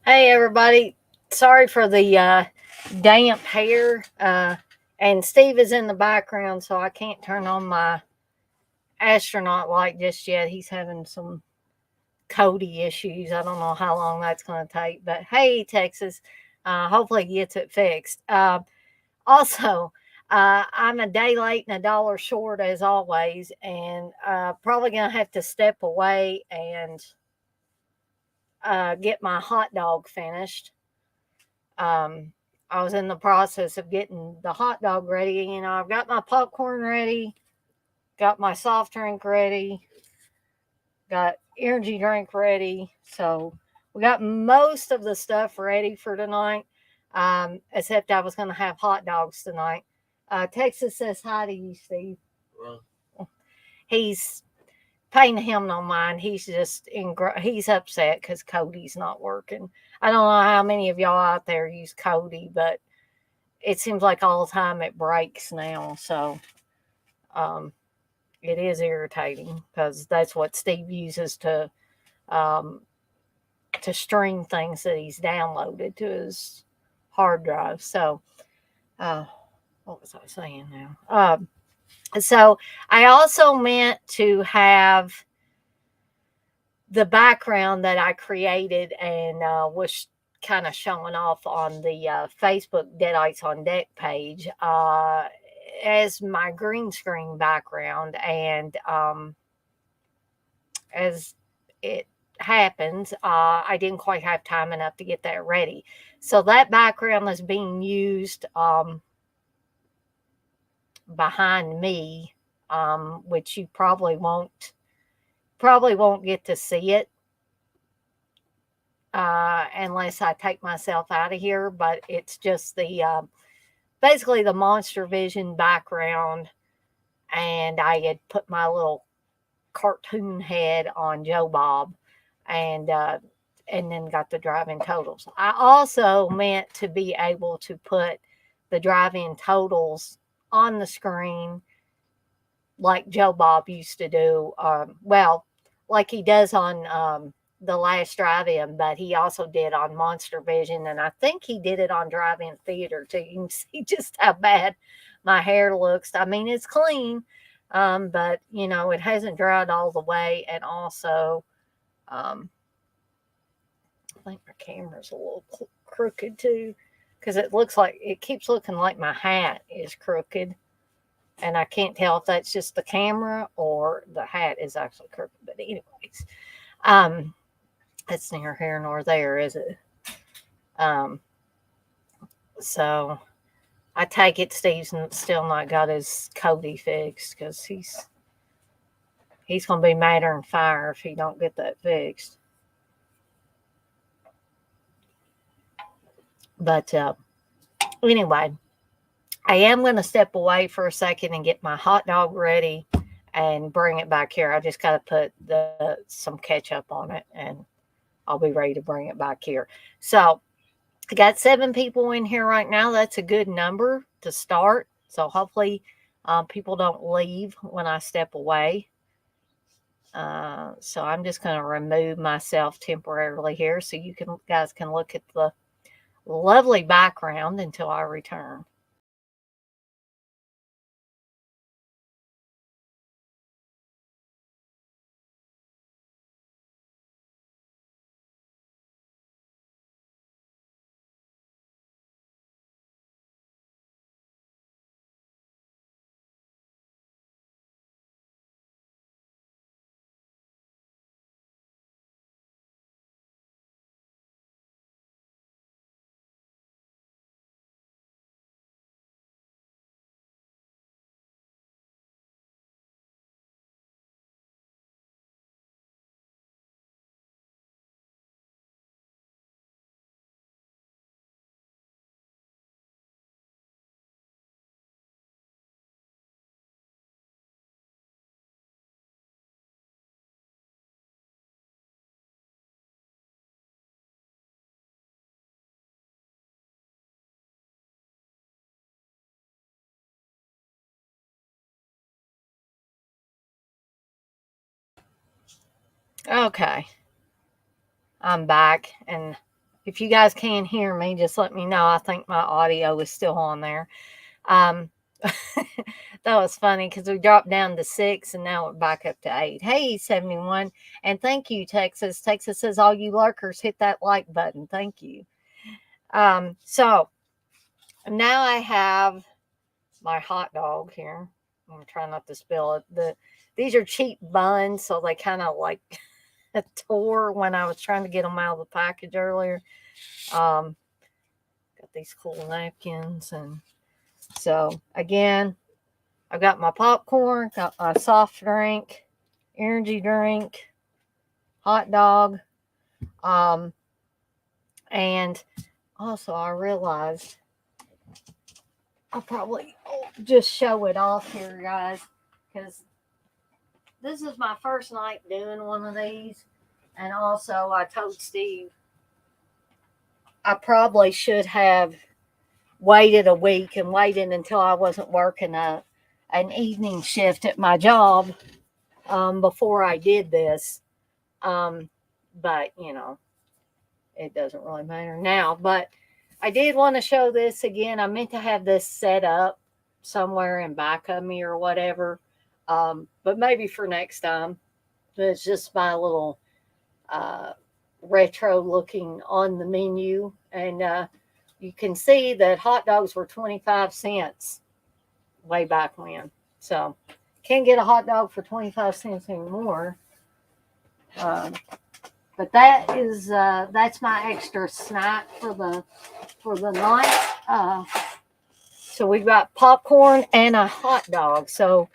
Hey everybody, sorry for the damp hair. And Steve is in the background, so I can't turn on my astronaut light just yet. He's having some Cody issues. I don't know how long that's going to take, but hey, Texas, hopefully he gets it fixed. Also, I'm a day late and a dollar short as always, and probably going to have to step away and get my hot dog finished. Um, I was in the process of getting the hot dog ready. I've got my popcorn ready, got my soft drink ready, got energy drink ready. So we got most of the stuff ready for tonight, except I was going to have hot dogs tonight. Texas says hi to you, Steve. He's paying him no mind. He's just he's upset because Cody's not working. I don't know how many of y'all out there use Cody, but it seems like all the time it breaks now. So um, it is irritating because that's what Steve uses um, to stream things that he's downloaded to his hard drive. So uh, what was I saying now? So I also meant to have the background that I created and was kind of showing off on the Facebook Deadites on Deck page as my green screen background. And as it happens, I didn't quite have time enough to get that ready. So that background is being used behind me, which you probably won't get to see it unless I take myself out of here. But it's just the basically the Monster Vision background, and I had put my little cartoon head on Joe Bob, and and then got the drive-in totals. I also meant to be able to put the drive-in totals on the screen like Joe Bob used to do. Well, like he does on the last drive-in, but he also did on Monster Vision, and I think he did it on drive-in theater too. You can see just how bad my hair looks. I mean, it's clean, but it hasn't dried all the way, and also, um, I think my camera's a little crooked too, because it keeps looking like my hat is crooked, and I can't tell if that's just the camera or the hat is actually crooked. But anyways, um, that's neither here nor there, is it? Um, so I take it Steve's still not got his Cody fixed because he's gonna be madder than fire if he don't get that fixed. But anyway, I am gonna step away for a second and get my hot dog ready and bring it back here. I just gotta put some ketchup on it and I'll be ready to bring it back here. So I got 7 people in here right now. That's a good number to start. So hopefully, people don't leave when I step away. So I'm just going to remove myself temporarily here so you guys can look at the lovely background until I return. Okay, I'm back and if you guys can't hear me, just let me know. I think my audio is still on there. Um, that was funny because we dropped down to 6 and now we're back up to 8. Hey, 71. And thank you, Texas. Texas says, all you lurkers, hit that like button. Thank you. So now I have my hot dog here. I'm going to try not to spill it. These are cheap buns, so they kind of like tore when I was trying to get them out of the package earlier. Got these cool napkins. And so, again, I've got my popcorn, got my soft drink, energy drink, hot dog. And also I realized I'll probably just show it off here, guys, because this is my first night doing one of these. And also I told Steve I probably should have waited a week and waited until I wasn't working an evening shift at my job before I did this. But, it doesn't really matter now. But I did want to show this again. I meant to have this set up somewhere in back of me or whatever. But maybe for next time. It's just my little retro looking on the menu. And you can see that hot dogs were 25 cents way back when. So can't get a hot dog for 25 cents anymore. But that's my extra snack for the night. So we've got popcorn and a hot dog. So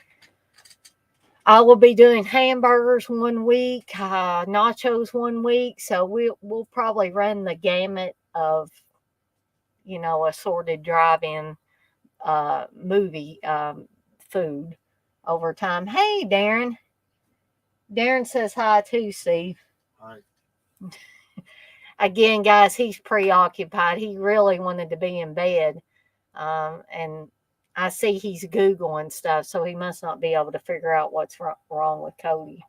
I will be doing hamburgers one week, nachos one week. So we'll probably run the gamut of assorted drive-in movie food over time. Hey, Darren. Darren says hi too, Steve. Hi. Again, guys, he's preoccupied. He really wanted to be in bed. And I see he's Googling stuff, so he must not be able to figure out what's wrong with Cody.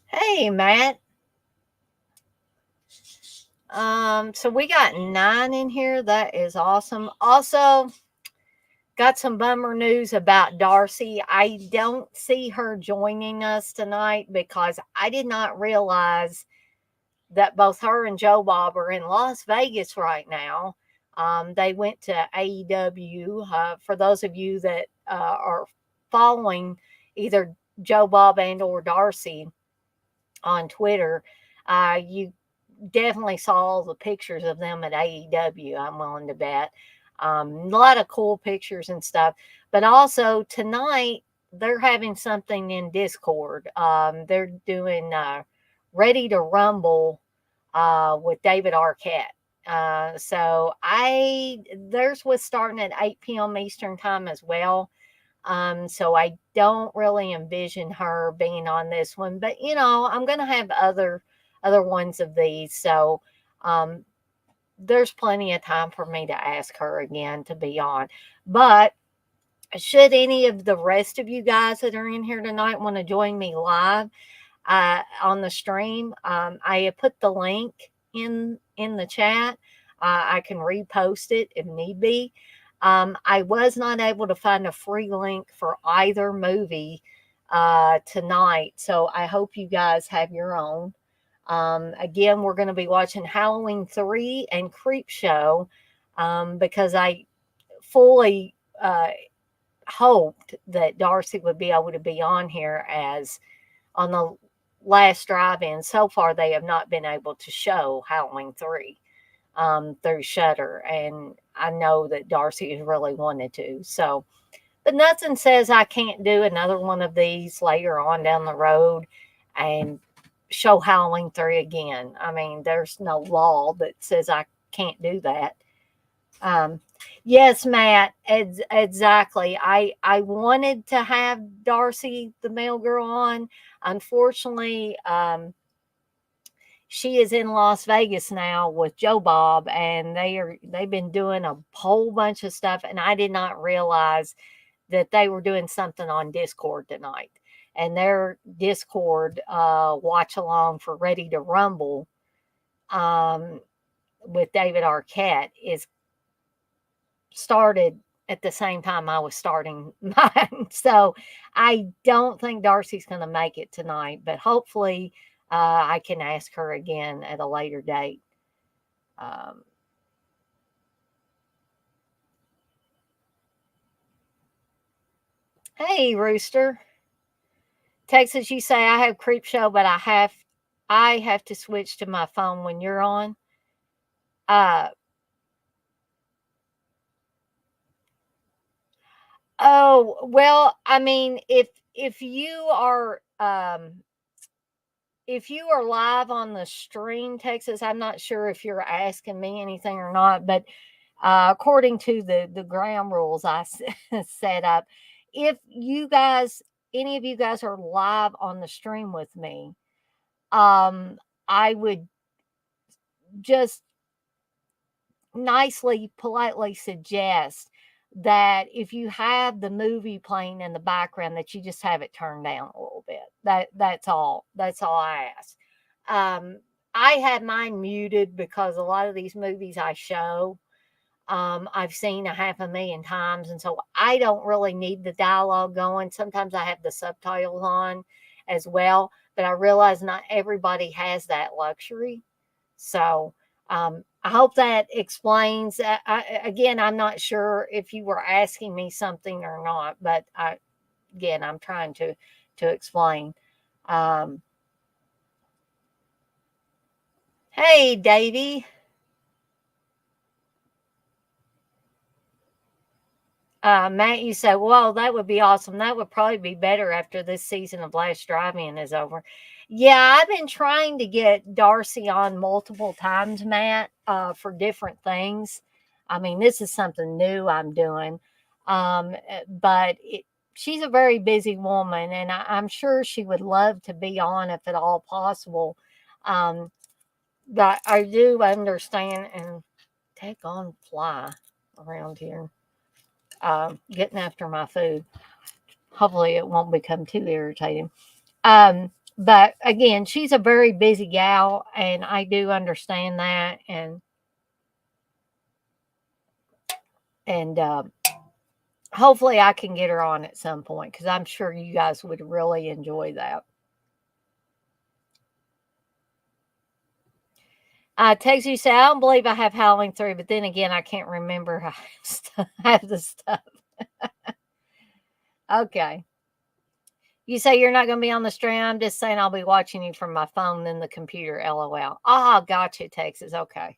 Hey, Matt. So we got 9 in here. That is awesome. Also, got some bummer news about Darcy. I don't see her joining us tonight because I did not realize that both her and Joe Bob are in Las Vegas right now. They went to AEW. For those of you that are following either Joe Bob and or Darcy on Twitter, you definitely saw all the pictures of them at AEW, I'm willing to bet. A lot of cool pictures and stuff. But also tonight, they're having something in Discord. They're doing Ready to Rumble with David Arquette. So theirs was starting at 8 p.m. Eastern time as well. So I don't really envision her being on this one. But, I'm going to have other ones of these. So there's plenty of time for me to ask her again to be on. But should any of the rest of you guys that are in here tonight want to join me live on the stream, I have put the link in the chat. I can repost it if need be. I was not able to find a free link for either movie tonight, so I hope you guys have your own. Again, we're going to be watching Halloween 3 and Creepshow because I fully hoped that Darcy would be able to be on here as on the last drive-in. So far, they have not been able to show Halloween 3 through Shudder, and I know that Darcy has really wanted to. So, but nothing says I can't do another one of these later on down the road and show Halloween 3 again. I mean, there's no law that says I can't do that. Yes, Matt, exactly. I wanted to have Darcy, the mail girl, on. Unfortunately, she is in Las Vegas now with Joe Bob, and they've been doing a whole bunch of stuff, and I did not realize that they were doing something on Discord tonight. and their Discord watch along for Ready to Rumble um, with David Arquette is started at the same time I was starting mine. So I don't think Darcy's going to make it tonight, but hopefully I can ask her again at a later date. Um, hey, Rooster. Texas, you say I have Creepshow, but I have to switch to my phone when you're on. Uh, oh well, I mean, if you are live on the stream, Texas, I'm not sure if you're asking me anything or not, but according to the ground rules I set up, if you guys, any of you guys are live on the stream with me, I would just nicely, politely suggest that if you have the movie playing in the background, that you just have it turned down a little bit. That's all. That's all I ask. Um, I had mine muted because a lot of these movies I show, I've seen a half a million times, and so I don't really need the dialogue going. Sometimes I have the subtitles on as well, but I realize not everybody has that luxury. So I hope that explains. Again, I'm not sure if you were asking me something or not, but again, I'm trying to explain. Um, hey, Davy. Matt, you say, well, that would be awesome. That would probably be better after this season of Last Drive-In is over. Yeah, I've been trying to get Darcy on multiple times, Matt, for different things. I mean, this is something new I'm doing. But she's a very busy woman, and I'm sure she would love to be on if at all possible. Um, but I do understand and take on fly around here, getting after my food. Hopefully, it won't become too irritating. But again, she's a very busy gal, and I do understand that. And hopefully, I can get her on at some point because I'm sure you guys would really enjoy that. Text you say, I don't believe I have Halloween 3, but then again, I can't remember I have the stuff. Okay. You say you're not going to be on the stream. I'm just saying I'll be watching you from my phone, then the computer. LOL. Ah, gotcha, Texas. Okay.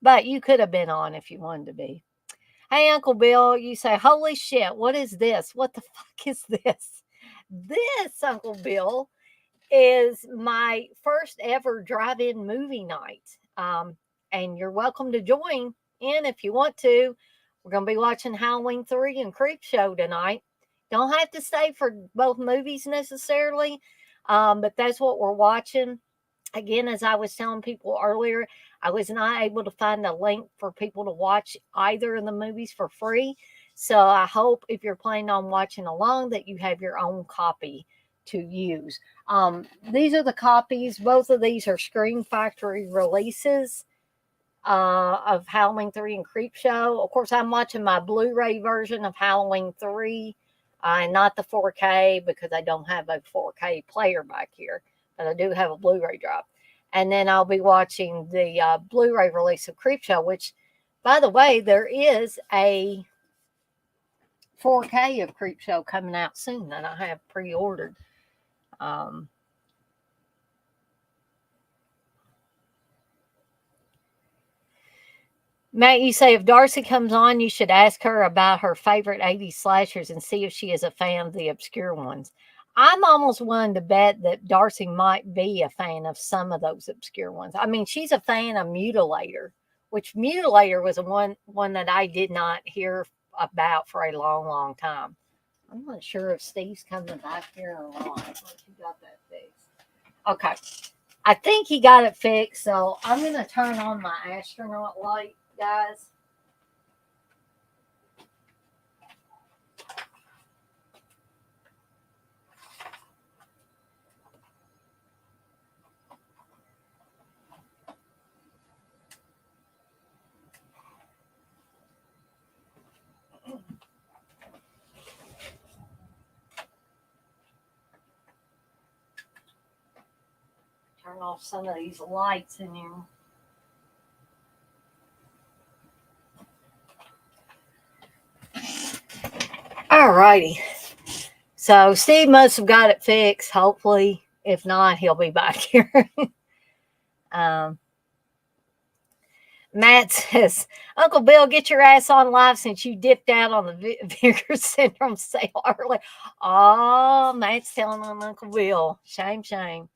But you could have been on if you wanted to be. Hey, Uncle Bill, you say, holy shit, what is this? What the fuck is this? This, Uncle Bill, is my first ever drive in movie night. And you're welcome to join in if you want to. We're going to be watching Halloween 3 and Creepshow tonight. Don't have to stay for both movies necessarily, but that's what we're watching. Again, as I was telling people earlier, I was not able to find a link for people to watch either of the movies for free. So I hope if you're planning on watching along that you have your own copy to use. These are the copies. Both of these are Screen Factory releases of Halloween 3 and Creepshow. Of course, I'm watching my Blu-ray version of Halloween 3 and not the 4K because I don't have a 4K player back here, but I do have a Blu-ray drive. And then I'll be watching the Blu-ray release of Creepshow, which, by the way, there is a 4K of Creepshow coming out soon that I have pre-ordered. Um, Matt, you say if Darcy comes on, you should ask her about her favorite 80s slashers and see if she is a fan of the obscure ones. I'm almost willing to bet that Darcy might be a fan of some of those obscure ones. I mean, she's a fan of Mutilator, which Mutilator was one that I did not hear about for a long, long time. I'm not sure if Steve's coming back here or not. He got that fixed. Okay. I think he got it fixed, so I'm going to turn on my astronaut light, guys. turn off some of these lights in here. Alrighty. So Steve must have got it fixed, hopefully. If not, he'll be back here. um, Matt says, Uncle Bill, get your ass on live since you dipped out on the Vinegar Syndrome sale early. Oh, Matt's telling on Uncle Bill. Shame, shame.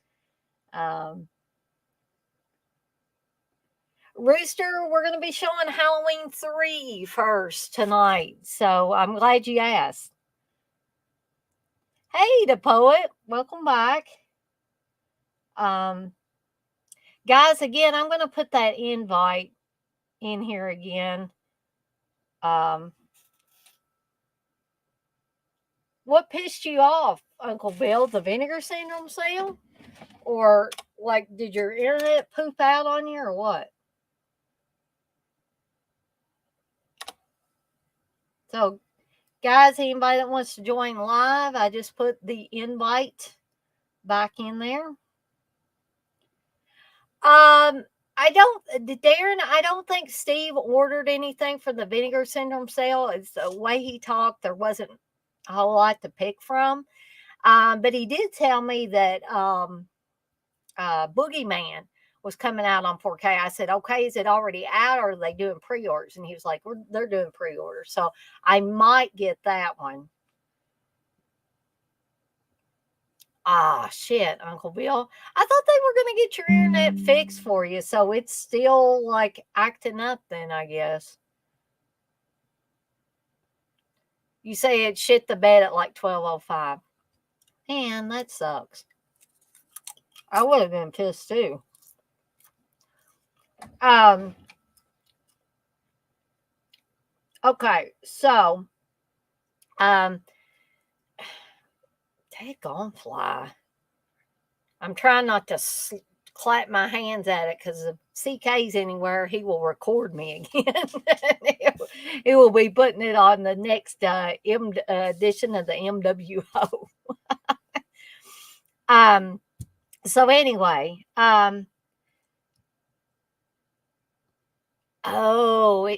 Rooster, we're going to be showing Halloween 3 first tonight. So I'm glad you asked. Hey, the poet. Welcome back. Guys, again, I'm going to put that invite in here again. What pissed you off, Uncle Bill? The Vinegar Syndrome sale? Or, like, did your internet poop out on you or what? So, guys, anybody that wants to join live, I just put the invite back in there. Darren, I don't think Steve ordered anything for the Vinegar Syndrome sale. It's the way he talked, there wasn't a whole lot to pick from. But he did tell me that Boogeyman was coming out on 4K. I said, okay, is it already out or are they doing pre-orders? And he was like, they're doing pre-orders. So I might get that one. Ah, shit, Uncle Bill. I thought they were going to get your internet fixed for you. So it's still like acting up then, I guess. You say it shit the bed at like 12:05. Man, that sucks. I would have been pissed too. Okay, so take on fly. I'm trying not to clap my hands at it because if CK's anywhere, he will record me again. He will be putting it on the next edition of the MWO. So anyway,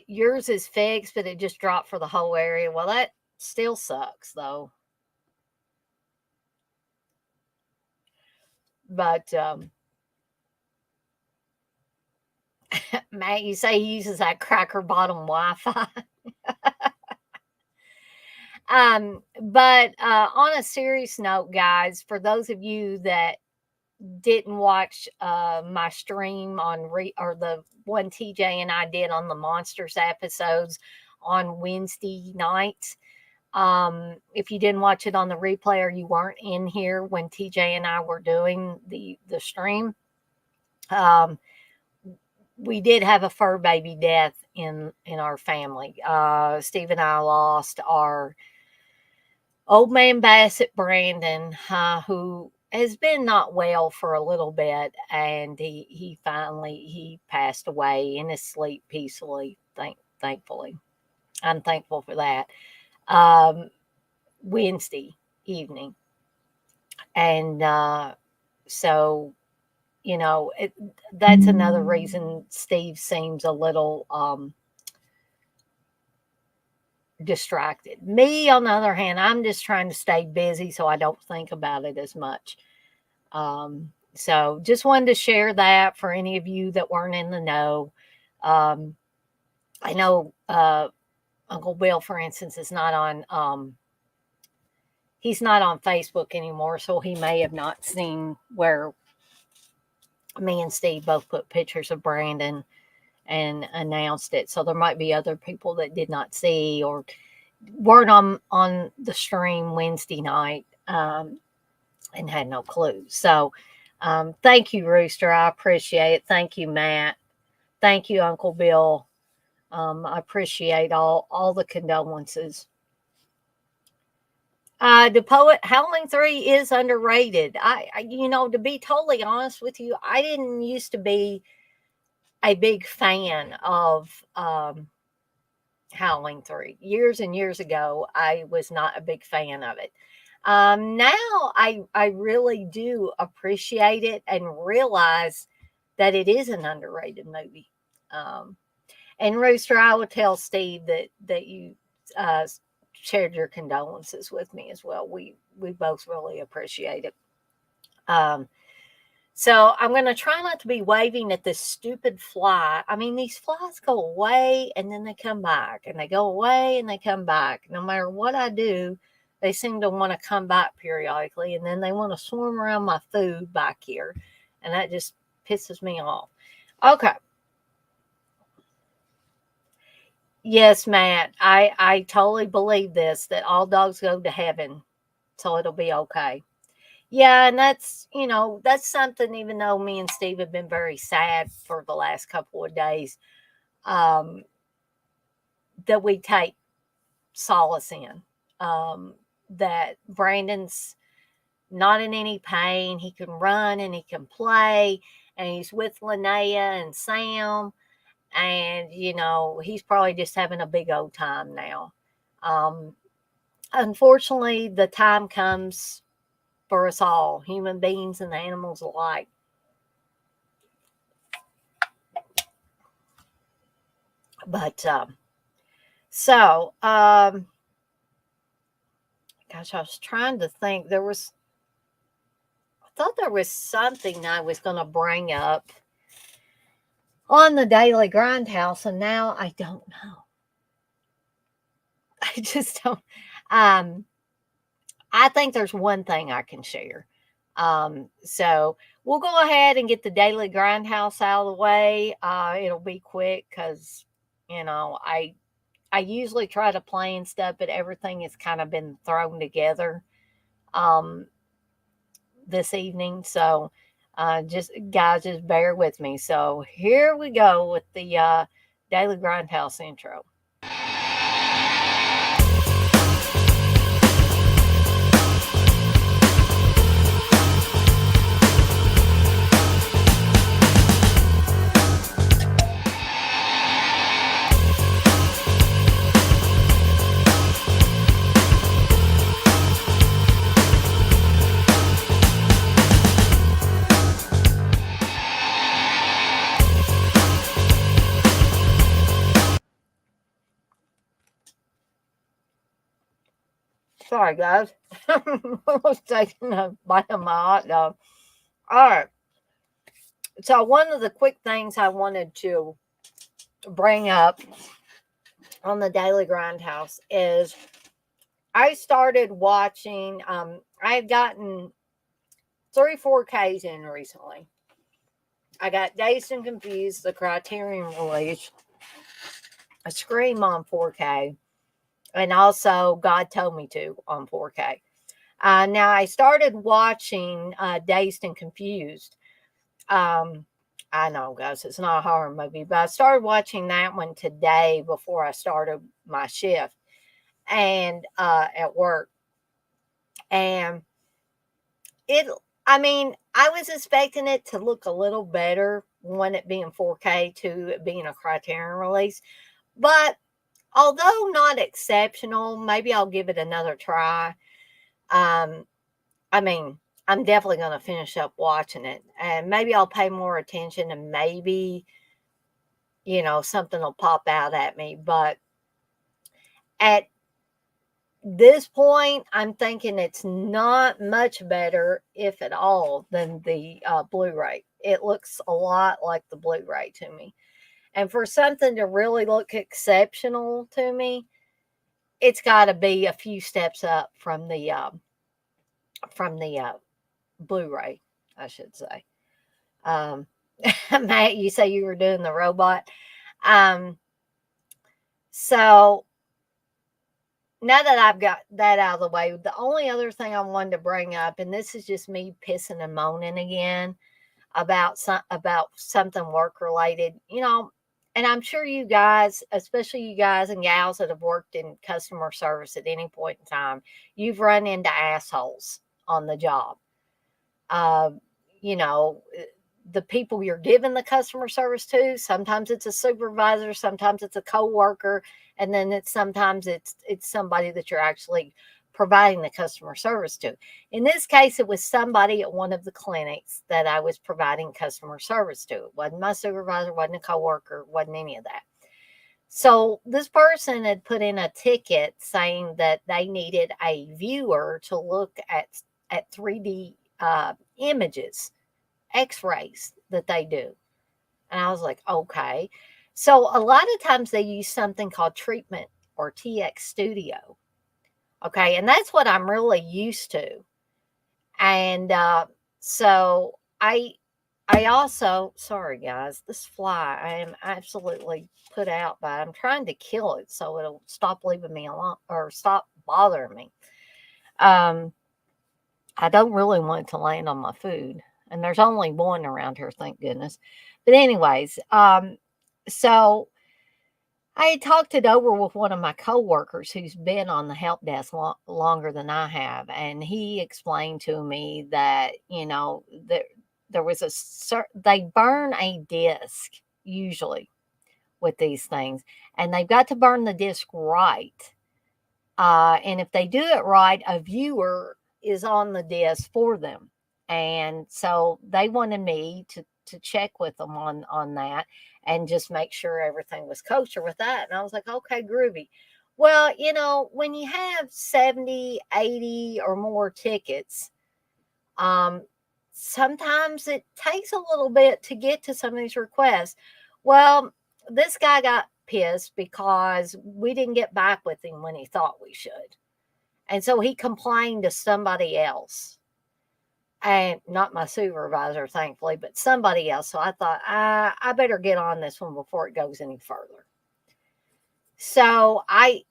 yours is fixed, but it just dropped for the whole area. Well, that still sucks though. But Matt, you say he uses that cracker bottom Wi-Fi. But on a serious note, guys, for those of you that didn't watch my stream on or the one TJ and I did on the Monsters episodes on Wednesday nights, if you didn't watch it on the replay or you weren't in here when TJ and I were doing the stream, we did have a fur baby death in our family. Steve and I lost our old man Bassett Brandon, who has been not well for a little bit, and he finally passed away in his sleep peacefully. Thankfully, I'm thankful for that. Wednesday evening, and so that's another reason Steve seems a little distracted. Me, on the other hand, I'm just trying to stay busy so I don't think about it as much. So just wanted to share that for any of you that weren't in the know. I know Uncle Bill, for instance, is not on he's not on Facebook anymore, so he may have not seen where me and Steve both put pictures of Brandon and announced it. So there might be other people that did not see or weren't on the stream Wednesday night and had no clue. So thank you, Rooster. I appreciate it. Thank you, Matt. Thank you, Uncle Bill. I appreciate all the condolences. The poet Howling 3 is underrated. I to be totally honest with you, I didn't used to be a big fan of Howling 3. Years and years ago, I was not a big fan of it. Now I really do appreciate it and realize that it is an underrated movie. Um, and Rooster, I will tell Steve that you uh, shared your condolences with me as well. We both really appreciate it. Um, so I'm going to try not to be waving at this stupid fly. I mean, these flies go away and then they come back, and they go away and they come back. No matter what I do, they seem to want to come back periodically, and then they want to swarm around my food back here, and that just pisses me off. Okay. Yes, Matt, I totally believe this, that all dogs go to heaven, so it'll be okay. Yeah, and that's something, even though me and Steve have been very sad for the last couple of days, um, that we take solace in. Um, that Brandon's not in any pain. He can run and he can play, and he's with Linnea and Sam, and he's probably just having a big old time now. Um, Unfortunately, the time comes for us all, human beings and animals alike. But so, gosh, I was trying to think. I thought there was something I was going to bring up on the Daily Grindhouse, and now I don't know. I just don't. Um, I think there's one thing I can share. So we'll go ahead and get the Daily Grindhouse out of the way. It'll be quick because, I usually try to plan stuff, but everything has kind of been thrown together um, this evening. So just guys, just bear with me. So here we go with the Daily Grindhouse intro. Sorry, guys. I was taking a bite of my hot dog. All right. So one of the quick things I wanted to bring up on the Daily Grindhouse is I started watching. I had gotten 4Ks in recently. I got Dazed and Confused, the Criterion release, a Scream on 4K, and also God Told Me To on 4K. Now I started watching Dazed and Confused. I know, guys, it's not a horror movie, but I started watching that one today before I started my shift and at work. And it, I mean, I was expecting it to look a little better, one it being 4K, two it being a Criterion release. But although not exceptional, maybe I'll give it another try. Um, I mean, I'm definitely going to finish up watching it, and maybe I'll pay more attention, and maybe, something will pop out at me. But at this point, I'm thinking it's not much better, if at all, than the Blu-ray. It looks a lot like the Blu-ray to me. And for something to really look exceptional to me, it's got to be a few steps up from the Blu-ray, I should say. Um, Matt, you say you were doing the robot. Um, so now that I've got that out of the way, the only other thing I wanted to bring up, and this is just me pissing and moaning again about something work related, and I'm sure you guys, especially you guys and gals that have worked in customer service at any point in time, you've run into assholes on the job. Uh, you know, the people you're giving the customer service to, sometimes it's a supervisor, sometimes it's a coworker, and then sometimes it's somebody that you're actually providing the customer service to. In this case, it was somebody at one of the clinics that I was providing customer service to. It wasn't my supervisor, wasn't a coworker, wasn't any of that. So this person had put in a ticket saying that they needed a viewer to look at 3D images, X-rays that they do. And I was like, okay. So a lot of times they use something called treatment or TX Studio. Okay. And that's what I'm really used to. And so I also, sorry guys, this fly, I am absolutely put out by, I'm trying to kill it so it'll stop leaving me alone or stop bothering me. I don't really want it to land on my food. And there's only one around here, thank goodness. But anyways, so I had talked it over with one of my coworkers who's been on the help desk longer than I have, and he explained to me that there was they burn a disc usually with these things, and they've got to burn the disc right. And if they do it right, a viewer is on the disc for them, and so they wanted me to check with them on that and just make sure everything was kosher with that. And I was like, okay, groovy. Well, when you have 70, 80 or more tickets, sometimes it takes a little bit to get to some of these requests. Well, this guy got pissed because we didn't get back with him when he thought we should. And so he complained to somebody else. And not my supervisor, thankfully, but somebody else. So I thought, I better get on this one before it goes any further. So I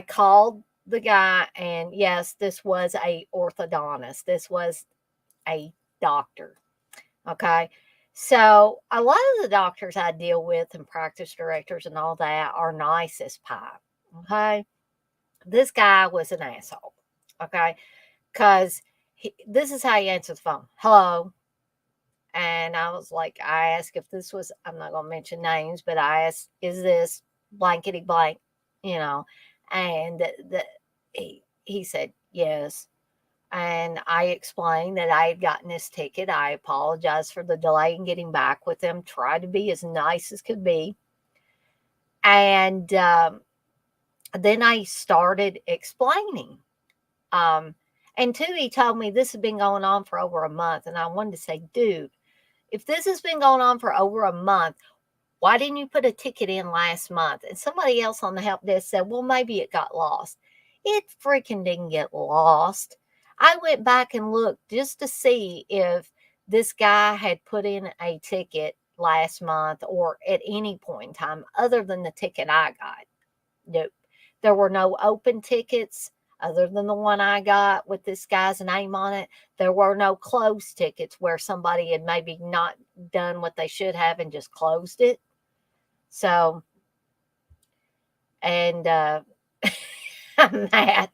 called the guy, and yes, this was a orthodontist. This was a doctor. Okay. So a lot of the doctors I deal with and practice directors and all that are nice as pie. Okay. This guy was an asshole. Okay. Because this is how he answered the phone. Hello. And I was like, I asked if this was, I'm not going to mention names, but I asked, is this blankety blank, and he said, yes. And I explained that I had gotten this ticket. I apologized for the delay in getting back with them, tried to be as nice as could be. And then I started explaining. And two, he told me this has been going on for over a month. And I wanted to say, dude, if this has been going on for over a month, why didn't you put a ticket in last month? And somebody else on the help desk said, well, maybe it got lost. It freaking didn't get lost. I went back and looked just to see if this guy had put in a ticket last month or at any point in time other than the ticket I got. Nope. There were no open tickets other than the one I got with this guy's name on it. There were no closed tickets where somebody had maybe not done what they should have and just closed it. So, and I'm mad.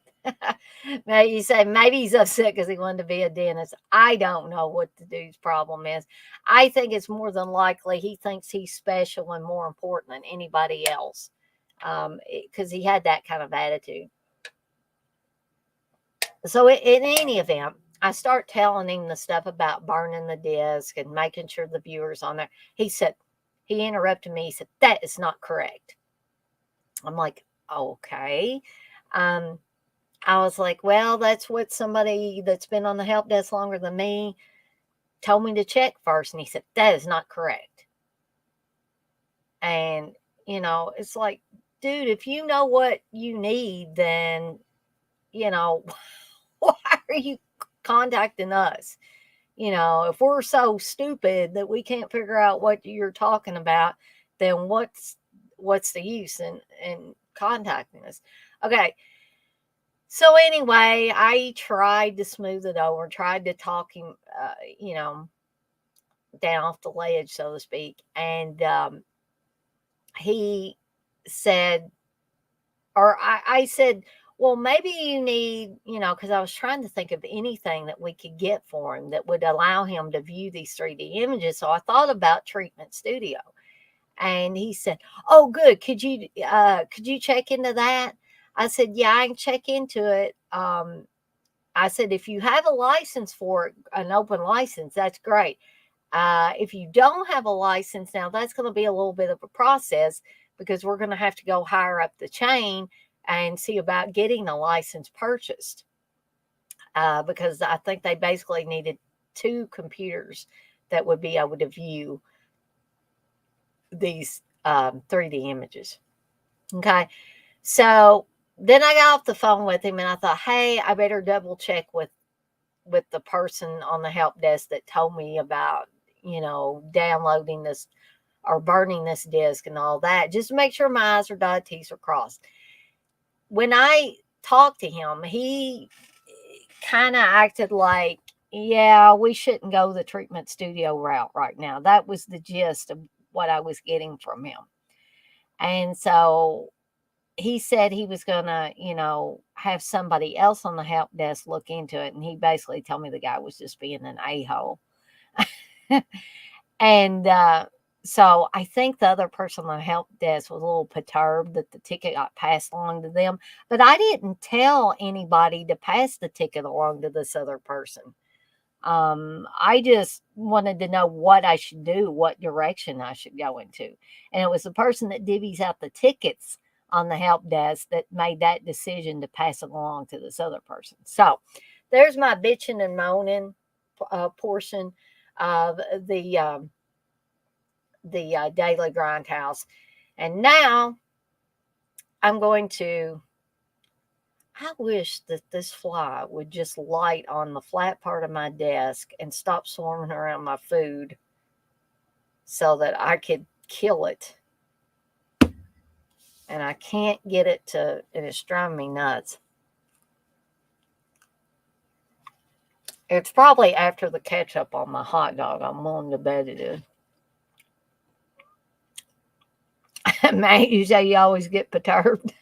Maybe you say maybe he's upset because he wanted to be a dentist. I don't know what the dude's problem is. I think it's more than likely he thinks he's special and more important than anybody else, because he had that kind of attitude. So in any event, I start telling him the stuff about burning the disc and making sure the viewer's on there. He interrupted me. He said, that is not correct. I'm like, okay. I was like, well, that's what somebody that's been on the help desk longer than me told me to check first. And he said, that is not correct. And, it's like, dude, if you know what you need, then, why are you contacting us? If we're so stupid that we can't figure out what you're talking about, then what's the use in contacting us? Okay. So anyway, I tried to smooth it over, tried to talk him, down off the ledge, so to speak. And he said, or I said, well, maybe you need, because I was trying to think of anything that we could get for him that would allow him to view these 3D images. So I thought about Treatment Studio. And he said, oh, good. Could you check into that? I said, yeah, I can check into it. I said, if you have a license for it, an open license, that's great. If you don't have a license now, that's going to be a little bit of a process because we're going to have to go higher up the chain and see about getting a license purchased. Because I think they basically needed 2 computers that would be able to view these 3D images. Okay. So then I got off the phone with him and I thought, hey, I better double check with the person on the help desk that told me about, downloading this or burning this disk and all that, just to make sure my I's are dotted, T's are crossed. When I talked to him, he kind of acted like, yeah, we shouldn't go the treatment studio route right now. That was the gist of what I was getting from him. And so he said he was going to, have somebody else on the help desk look into it. And he basically told me the guy was just being an a-hole. And so I think the other person on the help desk was a little perturbed that the ticket got passed along to them. But I didn't tell anybody to pass the ticket along to this other person. I just wanted to know what I should do, what direction I should go into. And it was the person that divvies out the tickets on the help desk that made that decision to pass it along to this other person. So there's my bitching and moaning portion of the daily grindhouse. And now I'm going to, I wish that this fly would just light on the flat part of my desk and stop swarming around my food so that I could kill it. And I can't get it to, and it's driving me nuts. It's probably after the ketchup on my hot dog. I'm willing to bet it is. Matt, you say you always get perturbed.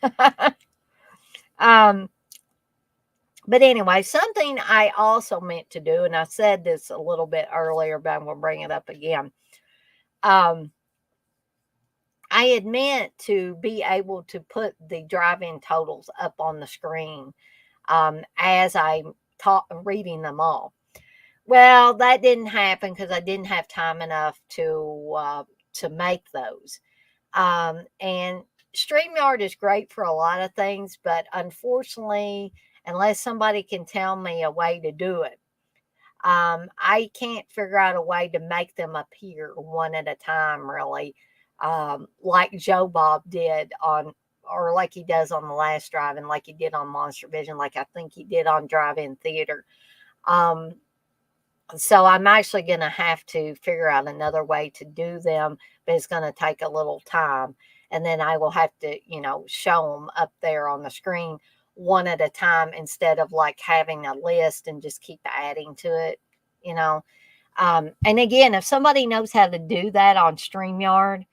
But anyway, something I also meant to do, and I said this a little bit earlier, but I'm going to bring it up again. I had meant to be able to put the drive-in totals up on the screen as I'm reading them all. Well, that didn't happen because I didn't have time enough to make those. And StreamYard is great for a lot of things, but unfortunately, unless somebody can tell me a way to do it, I can't figure out a way to make them appear one at a time, really, like Joe Bob did or like he does on the last drive-in, like he did on Monster Vision, like I think he did on Drive-In Theater. So I'm actually going to have to figure out another way to do them, but it's going to take a little time. And then I will have to, show them up there on the screen one at a time instead of like having a list and just keep adding to it, And again, if somebody knows how to do that on StreamYard,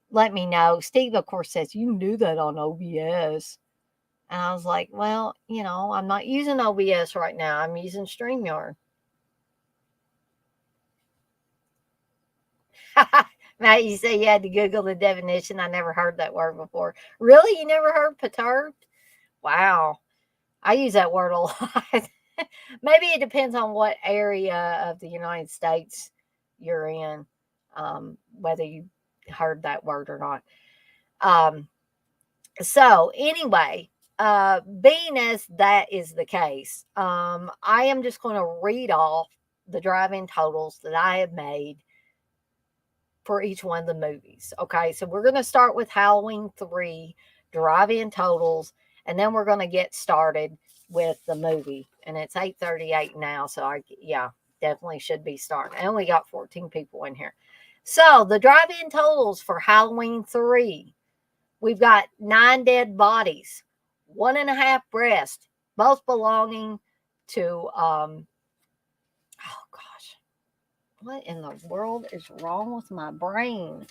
let me know. Steve, of course, says you can do that on OBS. And I was like, well, I'm not using OBS right now. I'm using StreamYard. Matt, you say you had to Google the definition. I never heard that word before. Really? You never heard perturbed? Wow. I use that word a lot. Maybe it depends on what area of the United States you're in, whether you heard that word or not. So anyway, being as that is the case, I am just going to read off the drive-in totals that I have made for each one of the movies. Okay, so we're going to start with Halloween 3 drive-in totals, and then we're going to get started with the movie. And it's 8:38 now, so I definitely should be starting. I only got 14 people in here. So the drive-in totals for Halloween 3. We've got 9 dead bodies, 1.5 breasts, both belonging to what in the world is wrong with my brain?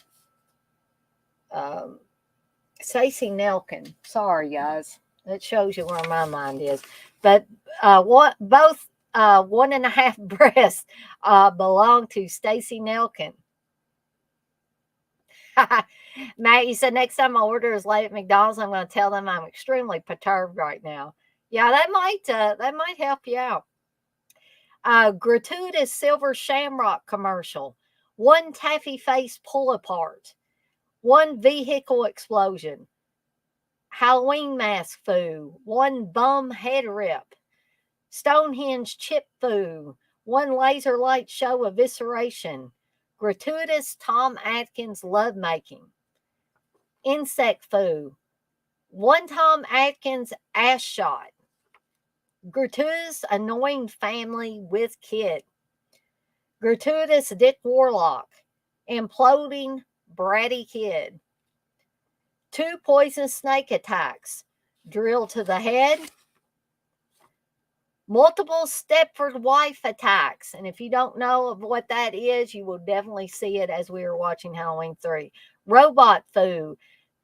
Stacey Nelkin. Sorry, guys. That shows you where my mind is. But both 1.5 breasts belong to Stacey Nelkin. Matt, you said next time my order is late at McDonald's, I'm going to tell them I'm extremely perturbed right now. Yeah, that might help you out. Gratuitous silver shamrock commercial. One taffy face pull apart. One vehicle explosion. Halloween mask foo. One bum head rip. Stonehenge chip foo. One laser light show evisceration. Gratuitous Tom Atkins lovemaking. Insect foo. One Tom Atkins ass shot. Gratuitous annoying family with kid. Gratuitous Dick Warlock. Imploding bratty kid. 2 poisonous snake attacks. Drill to the head. Multiple Stepford wife attacks. And if you don't know of what that is, you will definitely see it as we are watching Halloween 3. Robot foo.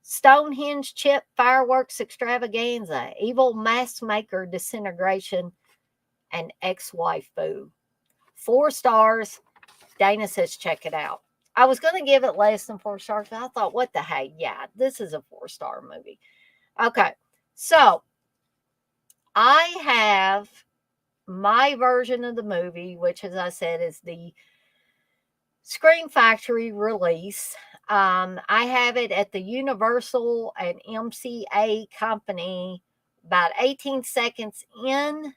Stonehenge chip fireworks extravaganza. Evil mask maker disintegration. And ex-wife foo. 4 stars. Dana says check it out. I was going to give it less than 4 stars, but I thought, what the heck? Yeah, this is a 4-star movie. Okay, so I have my version of the movie, which, as I said, is the Scream Factory release. I have it at the Universal and MCA company about 18 seconds in.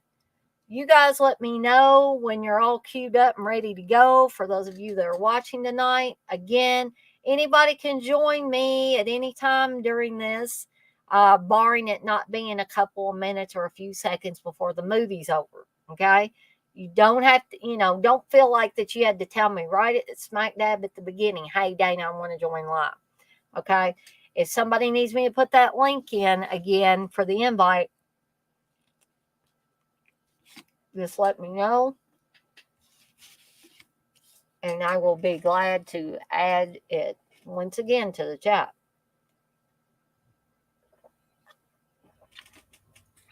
You guys let me know when you're all queued up and ready to go. For those of you that are watching tonight, again, anybody can join me at any time during this, barring it not being a couple of minutes or a few seconds before the movie's over. Okay? You don't have to, don't feel like that you had to tell me right at smack dab at the beginning, hey, Dana, I want to join live. Okay? If somebody needs me to put that link in again for the invite, just let me know, and I will be glad to add it once again to the chat.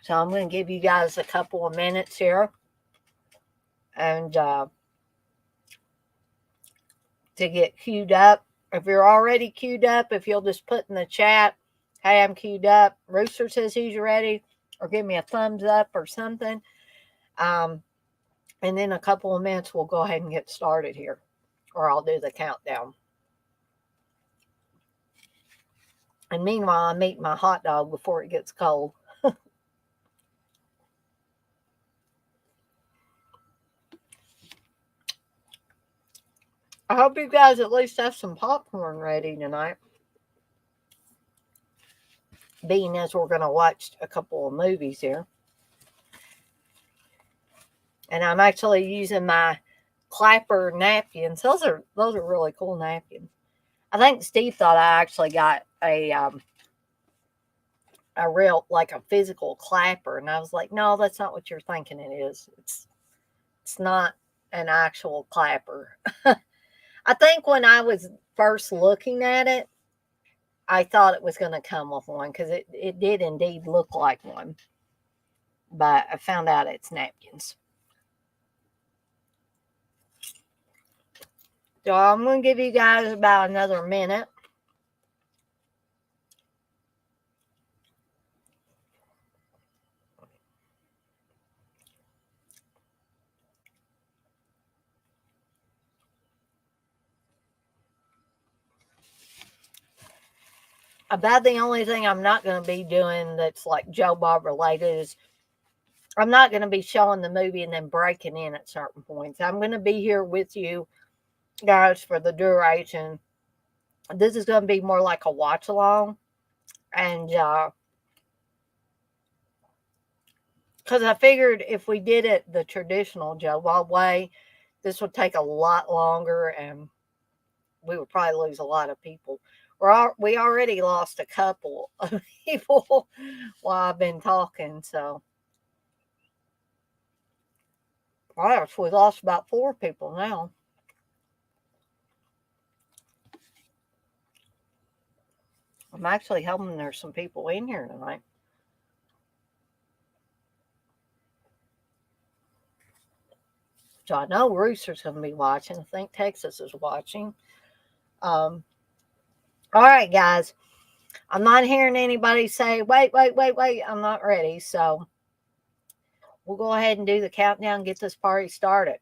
So I'm going to give you guys a couple of minutes here, and to get queued up. If you're already queued up, if you'll just put in the chat, hey, I'm queued up. Rooster says he's ready, or give me a thumbs up or something. And then a couple of minutes, we'll go ahead and get started here, or I'll do the countdown. And meanwhile, I'm eating my hot dog before it gets cold. I hope you guys at least have some popcorn ready tonight, being as we're going to watch a couple of movies here. And I'm actually using my Clapper napkins. Those are really cool napkins. I think Steve thought I actually got a real, like a physical clapper, and I was like, no, that's not what you're thinking it is. It's not an actual clapper. I think when I was first looking at it, I thought it was going to come with one, because it did indeed look like one. But I found out it's napkins. So I'm going to give you guys about another minute. About the only thing I'm not going to be doing that's like Joe Bob related is I'm not going to be showing the movie and then breaking in at certain points. I'm going to be here with you guys for the duration. This is going to be more like a watch along. And because I figured if we did it the traditional Joe Bob way, this would take a lot longer and we would probably lose a lot of people. We already lost a couple of people while I've been talking, so. Gosh, we lost about 4 people now. I'm actually hoping there's some people in here tonight. So I know Rooster's going to be watching. I think Texas is watching. All right, guys. I'm not hearing anybody say, wait, wait, wait, wait. I'm not ready. So we'll go ahead and do the countdown and get this party started.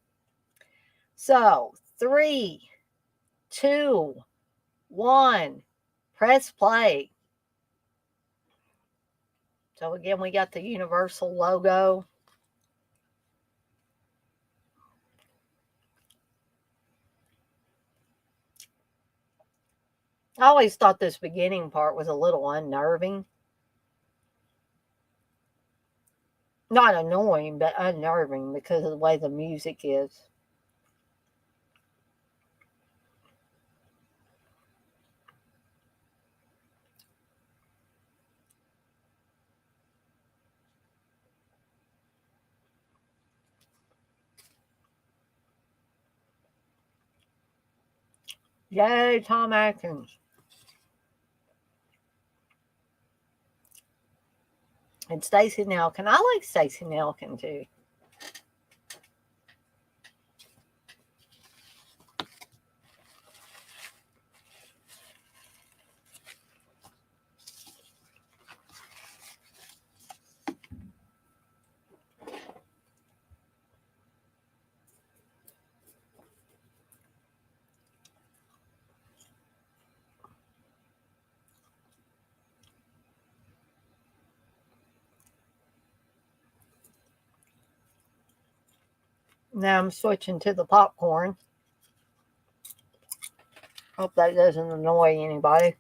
So 3, 2, 1, press play. So again, we got the Universal logo. I always thought this beginning part was a little unnerving. Not annoying, but unnerving because of the way the music is. Yay, Tom Atkins. And Stacey Nelkin. I like Stacey Nelkin too. Now I'm switching to the popcorn. Hope that doesn't annoy anybody.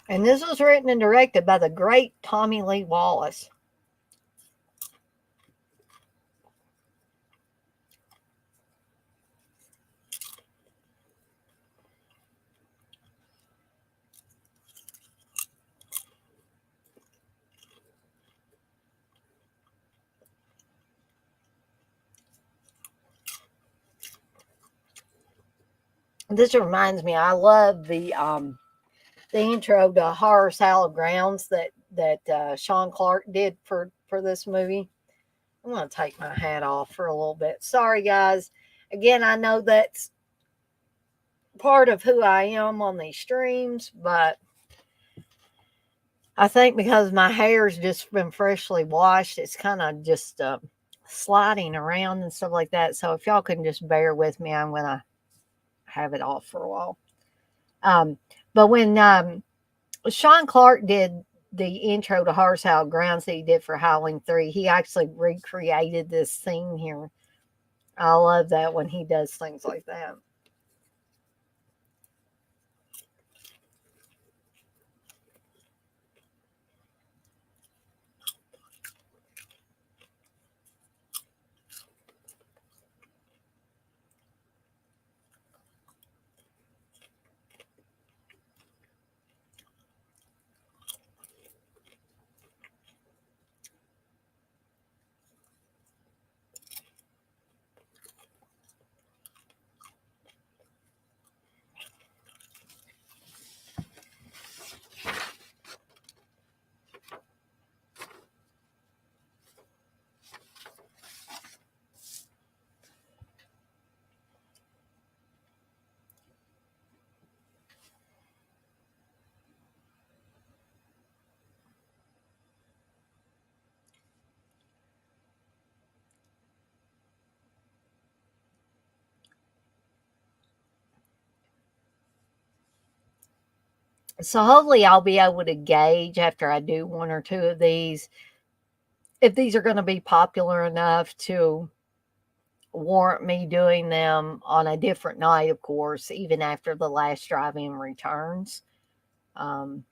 And this was written and directed by the great Tommy Lee Wallace. This reminds me, I love the intro to Horror Salad Grounds that Sean Clark did for this movie. I'm going to take my hat off for a little bit. Sorry, guys. Again, I know that's part of who I am on these streams, but I think because my hair's just been freshly washed, it's kind of just sliding around and stuff like that. So if y'all can just bear with me, I'm going to have it off for a while. But when Sean Clark did the intro to Horror Salad Grounds that he did for Halloween 3, he actually recreated this scene here. I love that when he does things like that. So hopefully I'll be able to gauge after I do one or two of these if these are going to be popular enough to warrant me doing them on a different night, of course, even after the last drive-in returns. Um,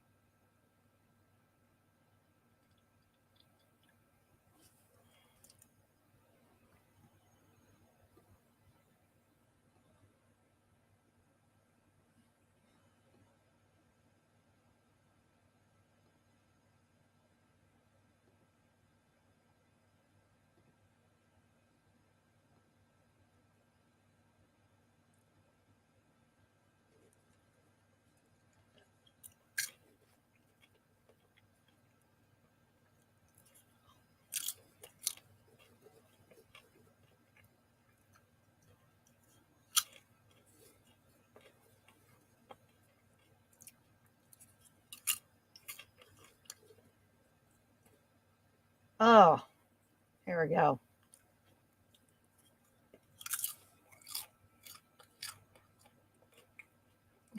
oh, here we go.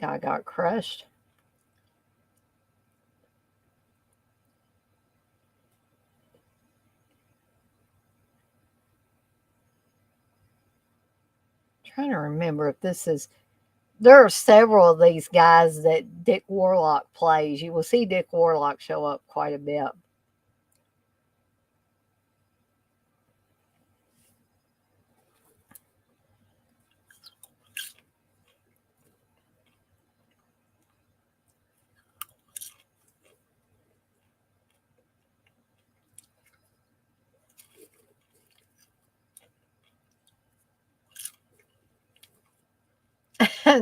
I got crushed. Trying to remember if this is. There are several of these guys that Dick Warlock plays. You will see Dick Warlock show up quite a bit.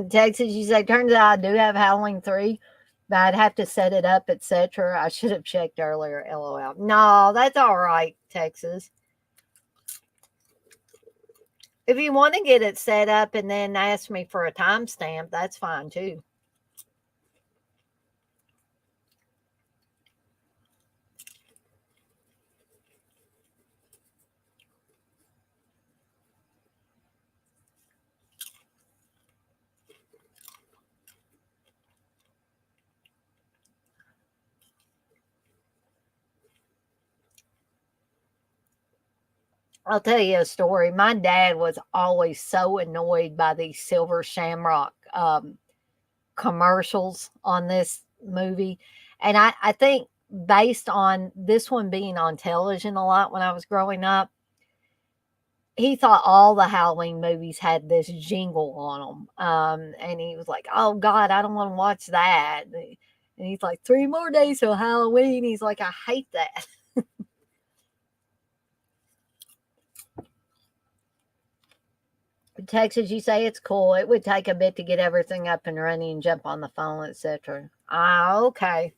Texas, you say, turns out I do have Halloween 3, but I'd have to set it up, etc. I should have checked earlier. LOL. No, that's all right, Texas. If you want to get it set up and then ask me for a timestamp, that's fine too. I'll tell you a story. My dad was always so annoyed by these Silver Shamrock commercials on this movie. And I think based on this one being on television a lot when I was growing up, he thought all the Halloween movies had this jingle on them. And he was like, oh God, I don't want to watch that. And he's like, 3 more days till Halloween. He's like, I hate that. Texas, you say it's cool. It would take a bit to get everything up and running and jump on the phone, etc. Ah, okay.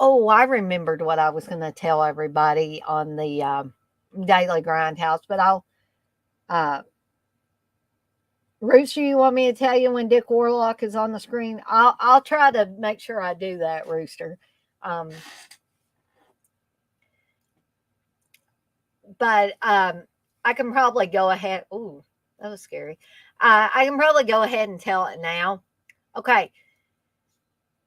Oh, I remembered what I was going to tell everybody on the Daily Grindhouse, but uh, Rooster, you want me to tell you when Dick Warlock is on the screen? I'll try to make sure I do that, Rooster. Um, but I can probably go ahead. Ooh, that was scary. I can probably go ahead and tell it now. Okay.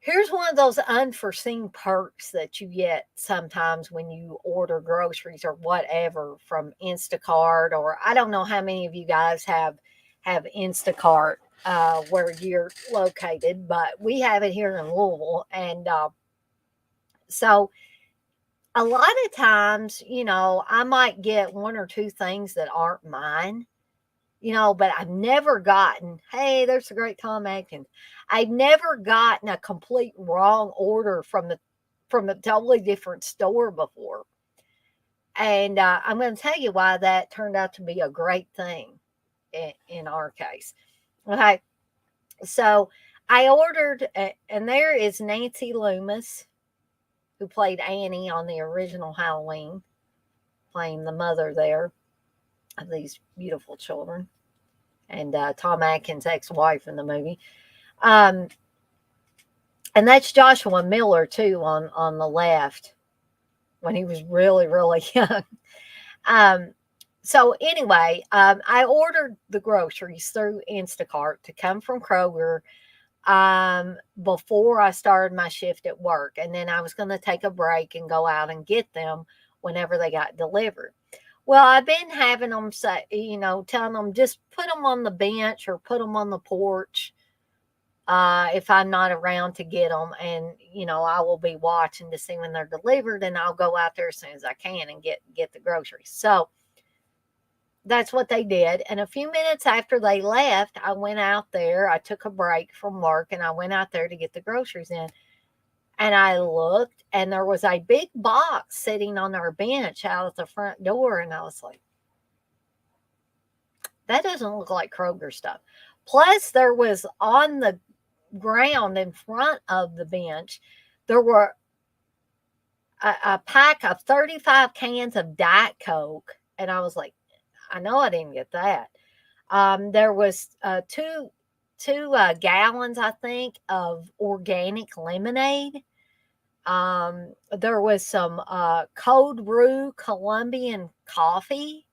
Here's one of those unforeseen perks that you get sometimes when you order groceries or whatever from Instacart, or I don't know how many of you guys have Instacart where you're located, but we have it here in Louisville, and so a lot of times, I might get one or two things that aren't mine, but I've never gotten, hey, there's a great Tom Atkins. I've never gotten a complete wrong order from a totally different store before. And I'm going to tell you why that turned out to be a great thing in our case. Okay. So I ordered, and there is Nancy Loomis, who played Annie on the original Halloween, playing the mother there of these beautiful children, and Tom Atkins' ex-wife in the movie. And that's Joshua Miller too on the left. when he was really, really young. Um, so anyway, I ordered the groceries through Instacart to come from Kroger before I started my shift at work. And then I was going to take a break and go out and get them whenever they got delivered. Well, I've been having them say, telling them just put them on the bench or put them on the porch if I'm not around to get them. And, I will be watching to see when they're delivered, and I'll go out there as soon as I can and get the groceries. So that's what they did. And a few minutes after they left, I went out there. I took a break from work and I went out there to get the groceries in. And I looked, and there was a big box sitting on our bench out at the front door. And I was like, that doesn't look like Kroger stuff. Plus, there was on the ground in front of the bench, there were a pack of 35 cans of Diet Coke. And I was like, I know I didn't get that. There was two gallons, I think, of organic lemonade. There was some cold brew Colombian coffee.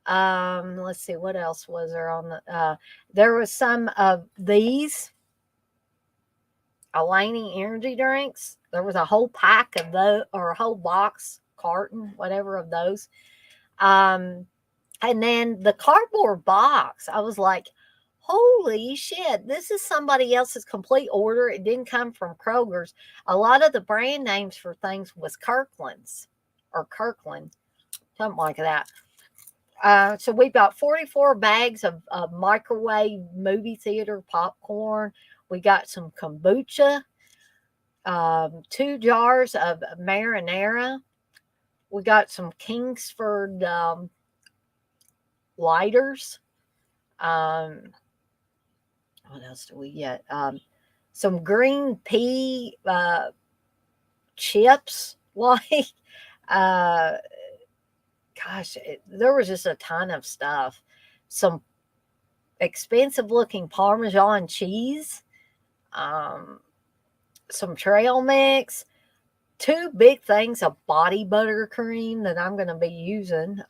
Let's see, what else was there on the? There was some of these Alani energy drinks. There was a whole pack of those, or a whole box, carton, whatever of those. And then the cardboard box, I was like, holy shit, this is somebody else's complete order. It didn't come from Kroger's. A lot of the brand names for things was Kirkland's or Kirkland, something like that. So we got 44 bags of microwave movie theater popcorn. We got some kombucha, 2 jars of marinara. We got some Kingsford lighters. What else do we get? Some green pea chips. Like, there was just a ton of stuff. Some expensive looking Parmesan cheese. Some trail mix. 2 big things of body butter cream that I'm going to be using.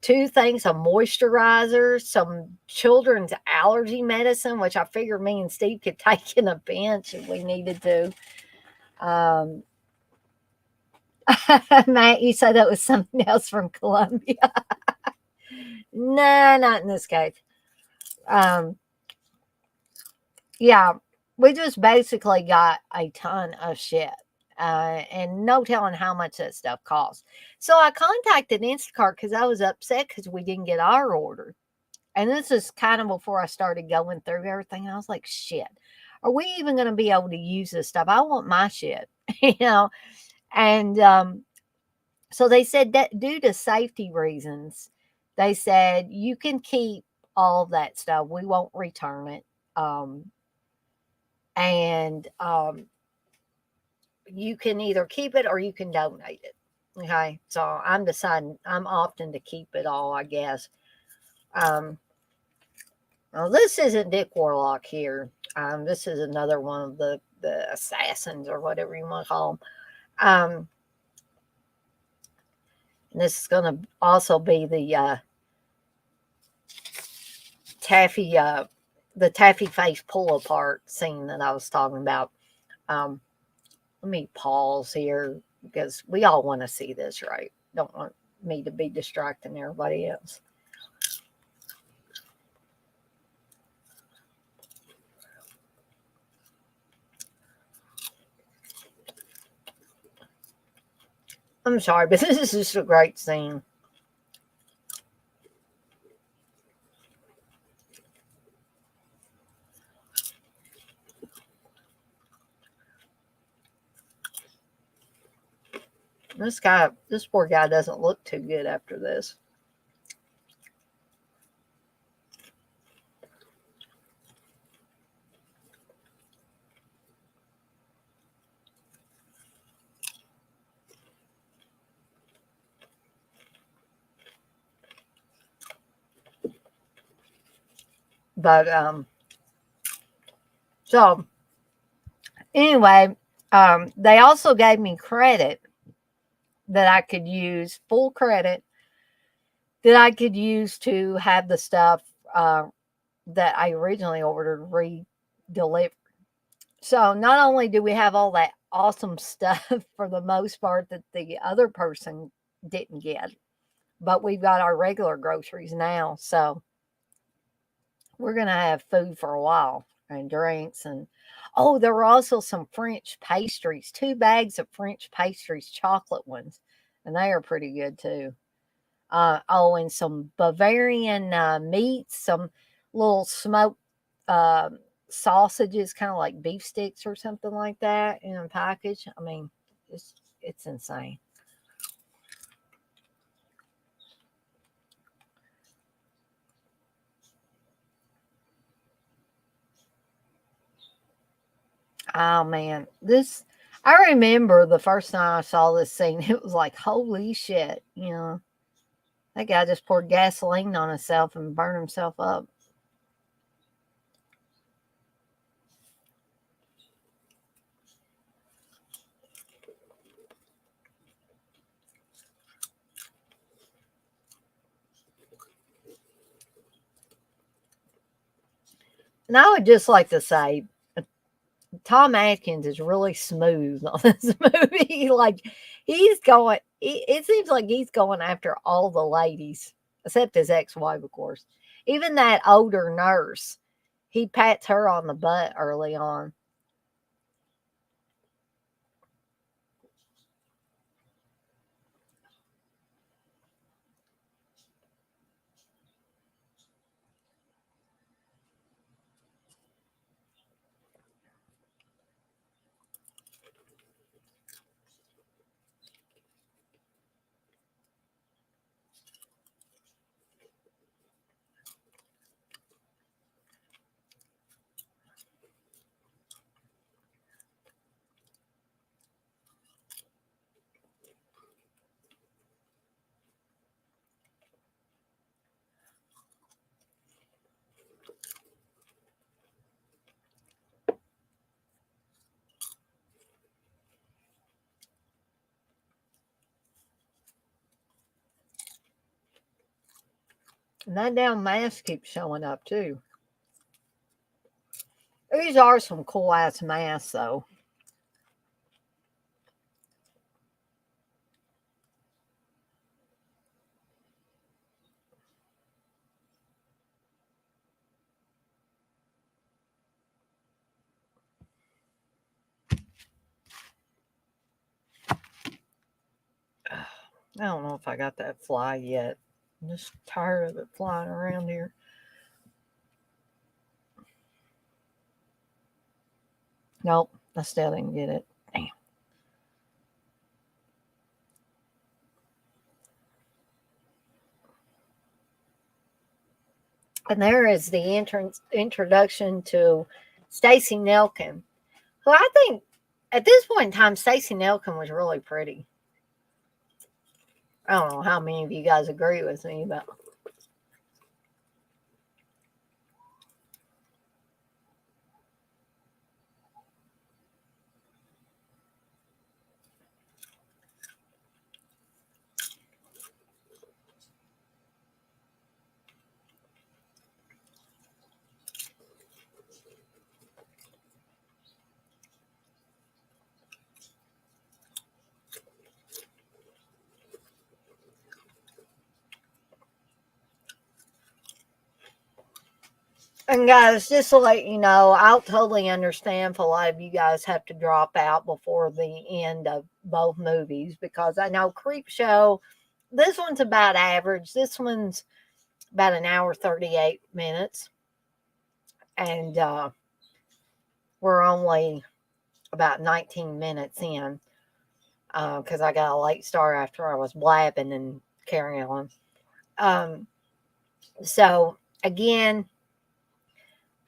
2 things of moisturizer, some children's allergy medicine, which I figured me and Steve could take in a bench if we needed to. Matt, you said that was something else from Colombia. No, not in this case. Yeah, we just basically got a ton of shit. And no telling how much that stuff costs. So I contacted Instacart because I was upset because we didn't get our order. And this is kind of before I started going through everything. I was like, shit, are we even going to be able to use this stuff? I want my shit, And so they said that due to safety reasons, they said you can keep all that stuff. We won't return it. You can either keep it or you can donate it. Okay. So I'm deciding, I'm opting to keep it all, I guess. Well, this isn't Dick Warlock here. This is another one of the assassins or whatever you want to call them. And this is going to also be the taffy face pull apart scene that I was talking about. Let me pause here because we all want to see this, right? Don't want me to be distracting everybody else. I'm sorry, but this is just a great scene. This poor guy doesn't look too good after this. But so anyway, they also gave me credit that I could use, full credit, that I could use to have the stuff that I originally ordered re-delivered. So not only do we have all that awesome stuff for the most part that the other person didn't get, but we've got our regular groceries now. So we're going to have food for a while and drinks. And oh, there were also some French pastries, 2 bags of French pastries, chocolate ones. And they are pretty good too. Oh, and some Bavarian meats, some little smoked uh, sausages, kind of like beef sticks or something like that in a package. I mean, it's insane. Oh man, this I remember the first time I saw this scene. It was like, holy shit, that guy just poured gasoline on himself and burned himself up. And I would just like to say, Tom Atkins is really smooth on this movie. Like he's going, it seems like he's going after all the ladies, except his ex-wife, of course. Even that older nurse, he pats her on the butt early on. And that damn mask keeps showing up too. These are some cool ass masks, though. I don't know if I got that fly yet. I'm just tired of it flying around here. Nope, I still didn't get it. Damn. And there is the introduction to Stacey Nelkin, who I think at this point in time, Stacey Nelkin was really pretty. I don't know how many of you guys agree with me, but and guys, just to let you know, I'll totally understand if a lot of you guys have to drop out before the end of both movies because I know Creepshow, this one's about average. This one's about an hour 38 minutes, and we're only about 19 minutes in because I got a late start after I was blabbing and carrying on. Um, so again,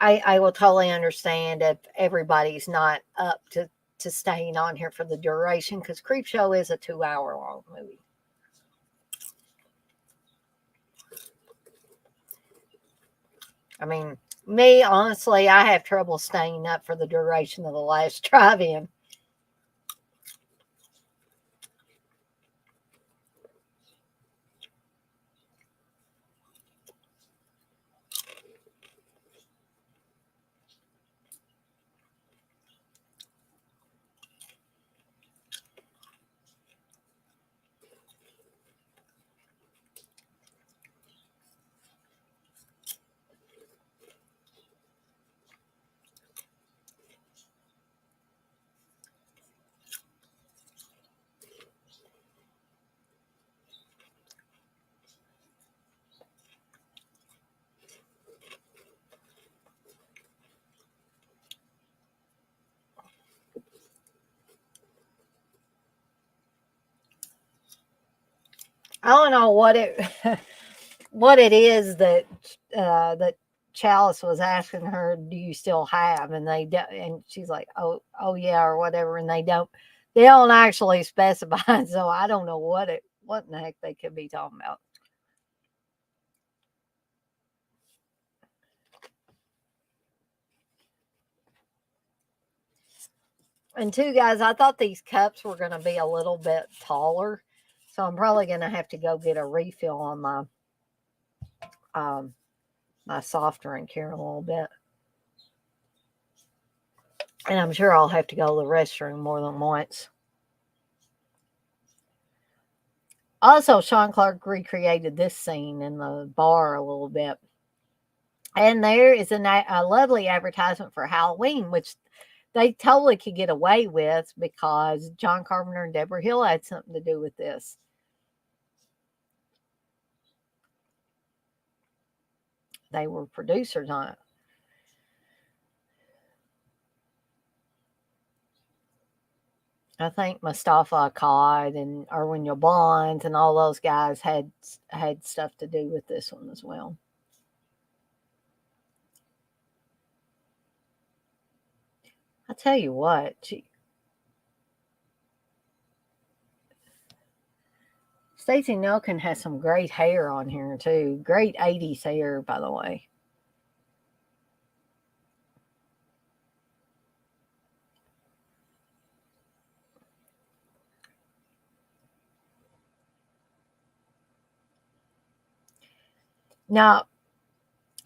I will totally understand if everybody's not up to staying on here for the duration because Creepshow is a 2 hour long movie. I mean, me, honestly, I have trouble staying up for the duration of the last drive in. I don't know what it what it is that Chalice was asking her, "Do you still have?" And and she's like, "Oh yeah," or whatever. And they don't actually specify. So I don't know what in the heck they could be talking about. And two guys, I thought these cups were going to be a little bit taller, so I'm probably going to have to go get a refill on um my soft drink here in a little bit. And I'm sure I'll have to go to the restroom more than once. Also, Sean Clark recreated this scene in the bar a little bit. And there is a lovely advertisement for Halloween, which they totally could get away with because John Carpenter and Deborah Hill had something to do with this. They were producers on it. I think Mustafa Akkad and Erwin Yablans and all those guys had stuff to do with this one as well. I tell you what, Stacey Nelkin has some great hair on here too. Great 80s hair, by the way. Now,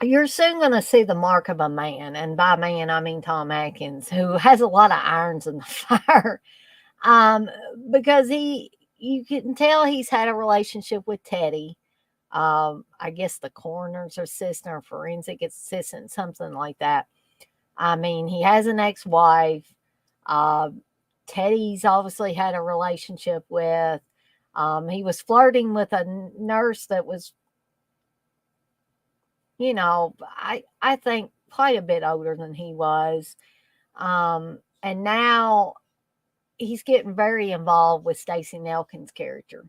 you're soon going to see the mark of a man, and by man I mean Tom Atkins, who has a lot of irons in the fire. Um, because you can tell he's had a relationship with Teddy. I guess the coroner's assistant or forensic assistant, something like that. I mean, he has an ex-wife. Uh, Teddy's obviously had a relationship with. He was flirting with a nurse that was, I think quite a bit older than he was. And now he's getting very involved with Stacey Nelkin's character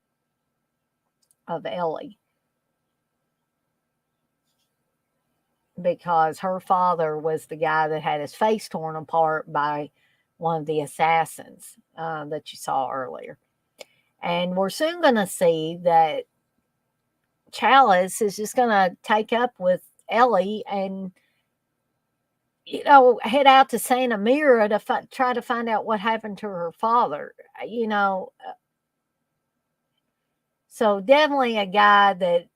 of Ellie because her father was the guy that had his face torn apart by one of the assassins that you saw earlier. And we're soon going to see that Chalice is just going to take up with Ellie and, head out to Santa Mira to try to find out what happened to her father, So definitely a guy that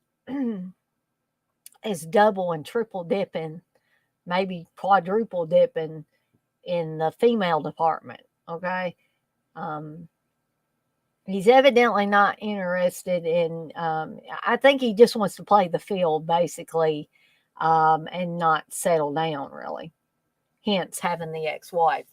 is double and triple dipping, maybe quadruple dipping in the female department. Okay. He's evidently not interested in, I think he just wants to play the field basically, and not settle down really. Hence having the ex-wife.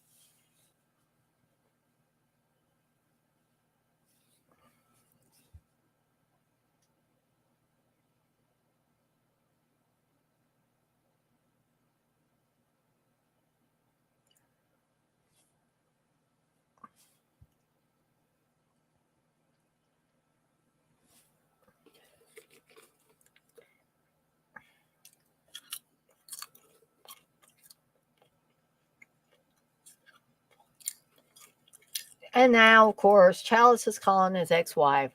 And now, of course, Chalice is calling his ex-wife.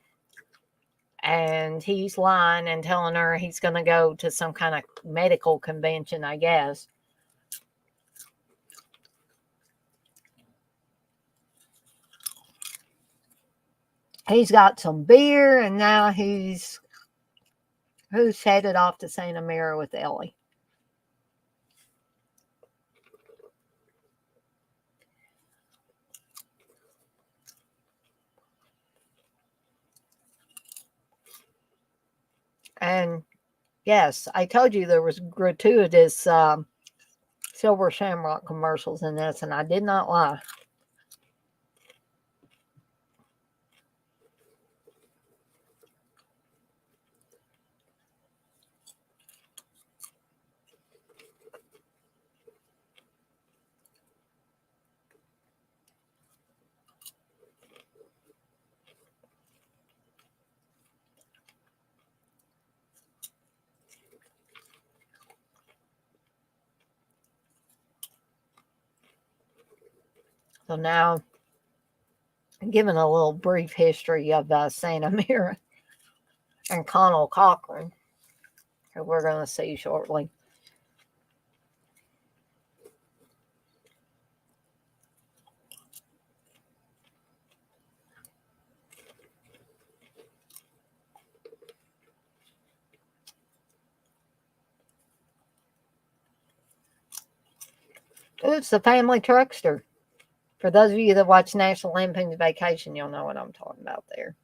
And he's lying and telling her he's going to go to some kind of medical convention, I guess. He's got some beer, and now who's headed off to Santa Mira with Ellie. And yes, I told you there was gratuitous Silver Shamrock commercials in this, and I did not lie. So now, given a little brief history of Santa Mira and Connell Cochran, who we're going to see shortly. Ooh, it's the family truckster. For those of you that watch National Lampoon's Vacation, you'll know what I'm talking about there.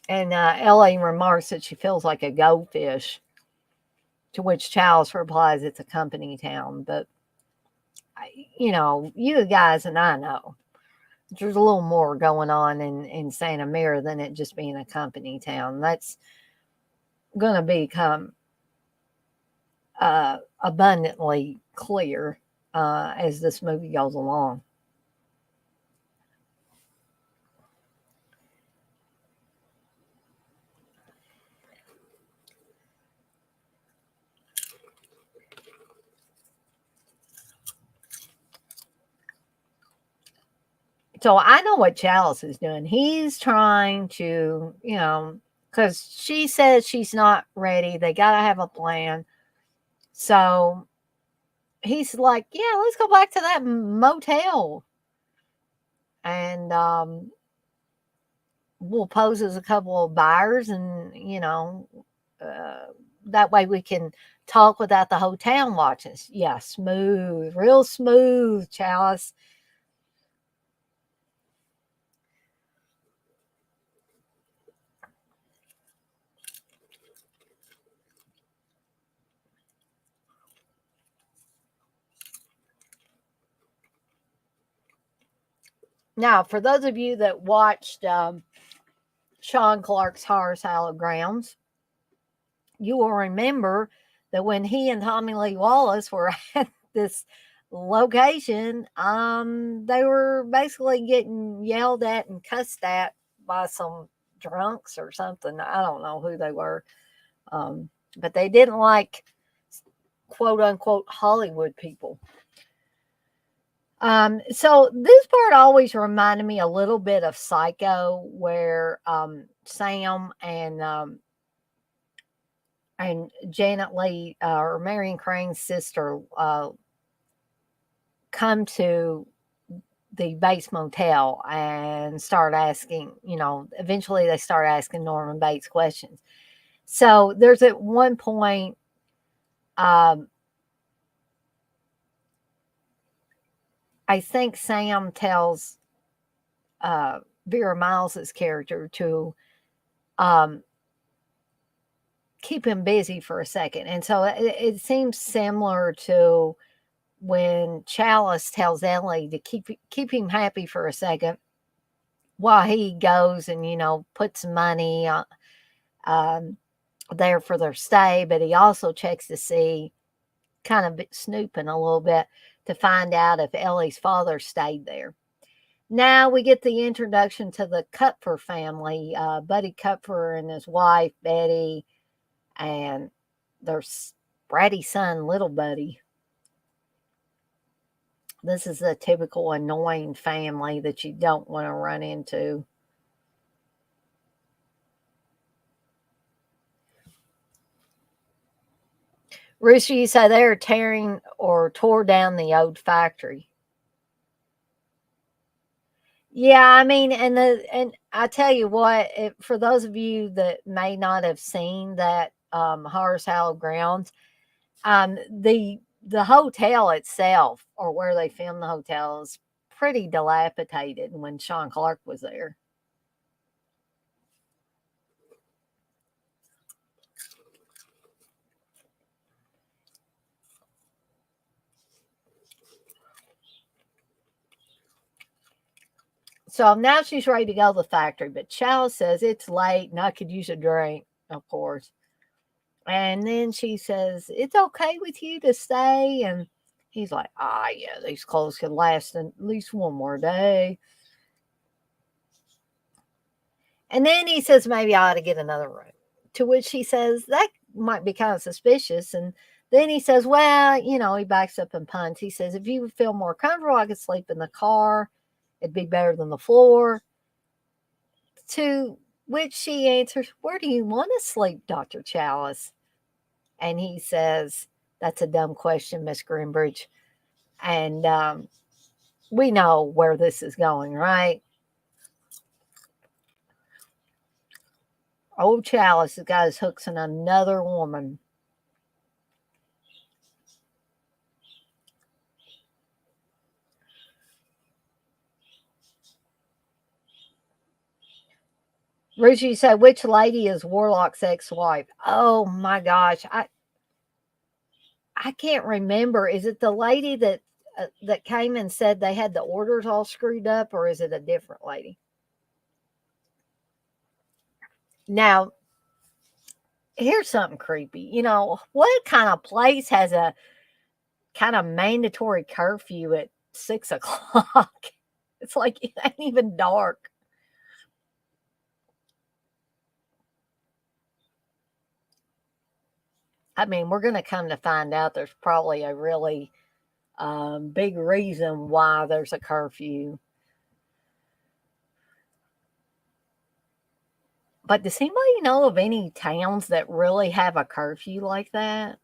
And Ellie remarks that she feels like a goldfish, to which Charles replies it's a company town. But, you guys and I know there's a little more going on in Santa Mira than it just being a company town. That's going to become abundantly clear as this movie goes along. So I know what Chalice is doing. He's trying to, because she says she's not ready. They got to have a plan. So he's like, yeah, let's go back to that motel. And we'll pose as a couple of buyers and, that way we can talk without the whole town watching us. Yeah, smooth, real smooth, Chalice. Now, for those of you that watched Sean Clark's Horror Salad Grounds, you will remember that when he and Tommy Lee Wallace were at this location, they were basically getting yelled at and cussed at by some drunks or something. I don't know who they were, but they didn't like quote unquote Hollywood people. So this part always reminded me a little bit of Psycho, where Sam and Janet Leigh, or Marion Crane's sister, come to the base motel and start asking, eventually they start asking Norman Bates questions. So there's at one point, I think Sam tells Vera Miles's character to keep him busy for a second. And so it seems similar to when Chalice tells Ellie to keep him happy for a second while he goes and, puts money there for their stay. But he also checks to see, kind of snooping a little bit, to find out if Ellie's father stayed there. Now we get the introduction to the Kupfer family, Buddy Kupfer and his wife, Betty, and their bratty son, Little Buddy. This is a typical annoying family that you don't want to run into. Rooster, you say they are tearing or tore down the old factory. Yeah, I mean, and I tell you what, for those of you that may not have seen that Horror Salad Grounds, the hotel itself, or where they filmed the hotel, is pretty dilapidated when Sean Clark was there. So now she's ready to go to the factory, but Chalice says it's late and I could use a drink, of course. And then she says, "It's okay with you to stay?" And he's like, "Ah, yeah, these clothes can last at least one more day." And then he says, "Maybe I ought to get another room." To which she says, "That might be kind of suspicious." And then he says, "Well, he backs up and punts. He says, if you feel more comfortable, I could sleep in the car. It'd be better than the floor." To which she answers, "Where do you want to sleep, Dr. Chalice?" And he says, "That's a dumb question, Miss Greenbridge." And we know where this is going, right? Old Chalice has got his hooks in another woman. Richie said, "Which lady is Warlock's ex-wife?" Oh my gosh, I can't remember. Is it the lady that came and said they had the orders all screwed up, or is it a different lady? Now, here's something creepy. What kind of place has a kind of mandatory curfew at 6 o'clock? It's like it ain't even dark. I mean, we're going to come to find out there's probably a really big reason why there's a curfew. But does anybody know of any towns that really have a curfew like that?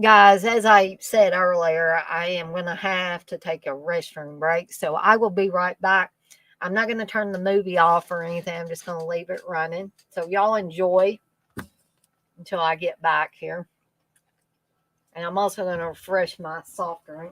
Guys, as I said earlier, I am going to have to take a restroom break. So I will be right back. I'm not going to turn the movie off or anything. I'm just going to leave it running. So y'all enjoy until I get back here. And I'm also going to refresh my soft drink.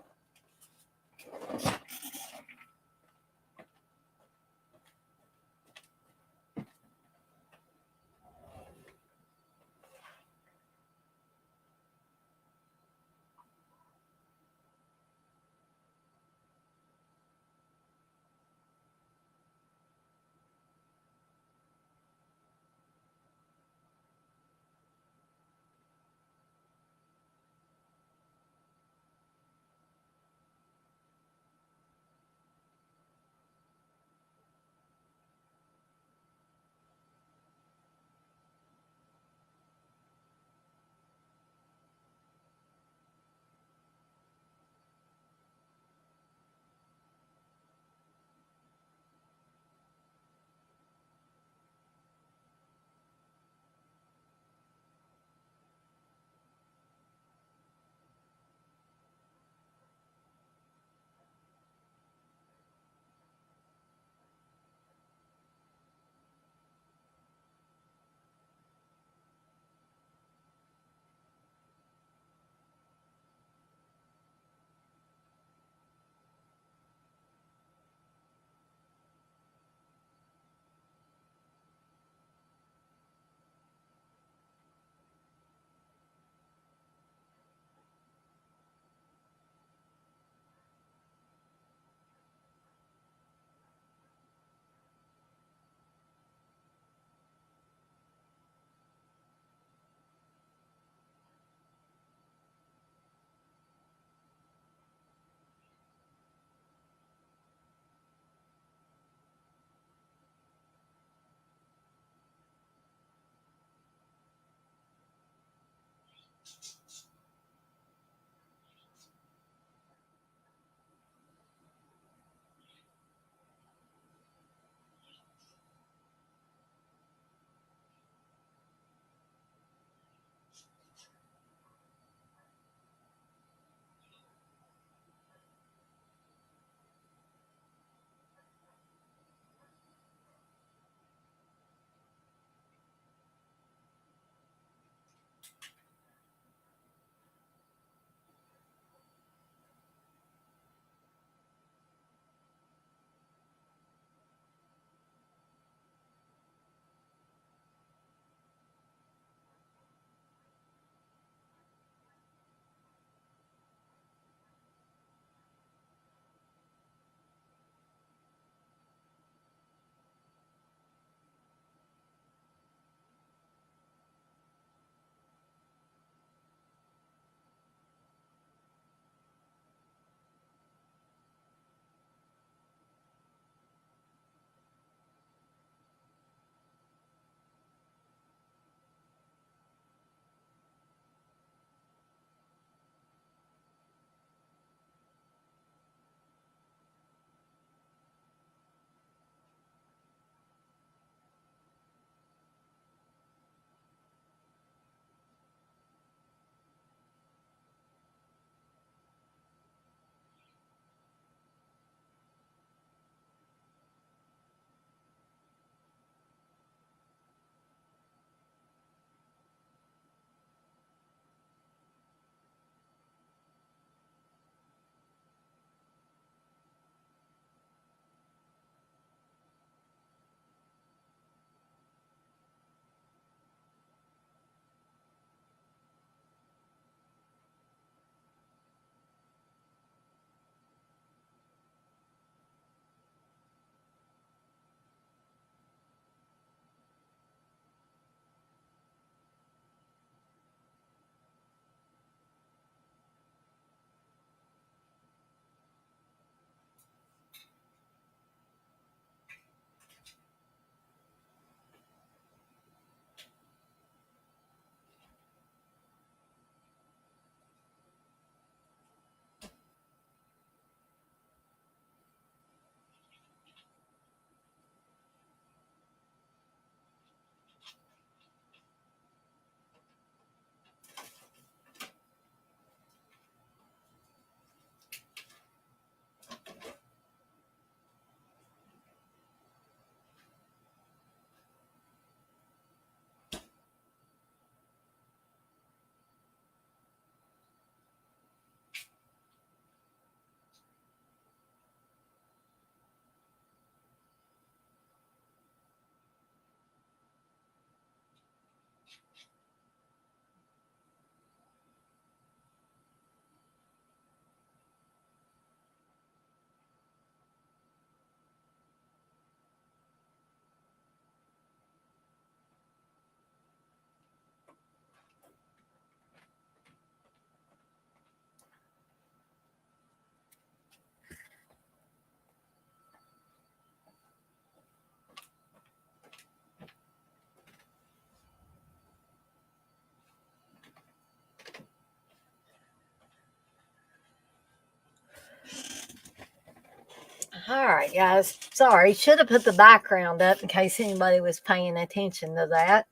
All right, guys. Sorry, should have put the background up in case anybody was paying attention to that.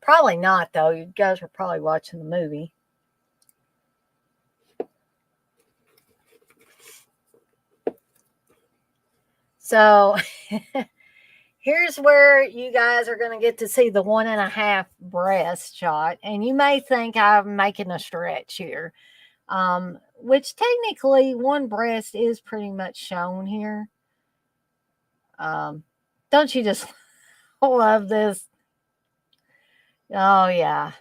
Probably not, though. You guys were probably watching the movie. So here's where you guys are going to get to see the 1.5 breast shot. And you may think I'm making a stretch here, which technically one breast is pretty much shown here. Don't you just love this? Oh, yeah.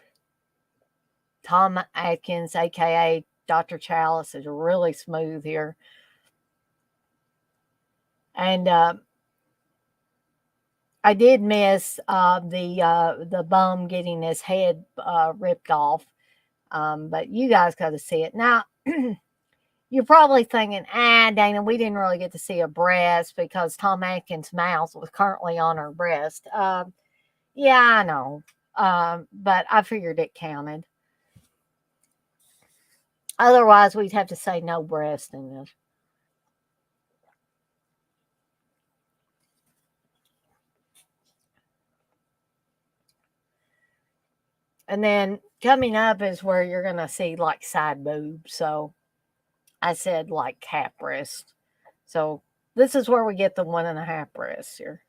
Tom Atkins, aka Dr. Chalice, is really smooth here. And I did miss the bum getting his head ripped off, but you guys got to see it. Now, you're probably thinking, Dana, we didn't really get to see a breast because Tom Atkins' mouth was currently on her breast. Yeah, I know, but I figured it counted. Otherwise, we'd have to say no breast in this. And then coming up is where you're going to see like side boob. So I said like half breast. So this is where we get the 1.5 breasts here.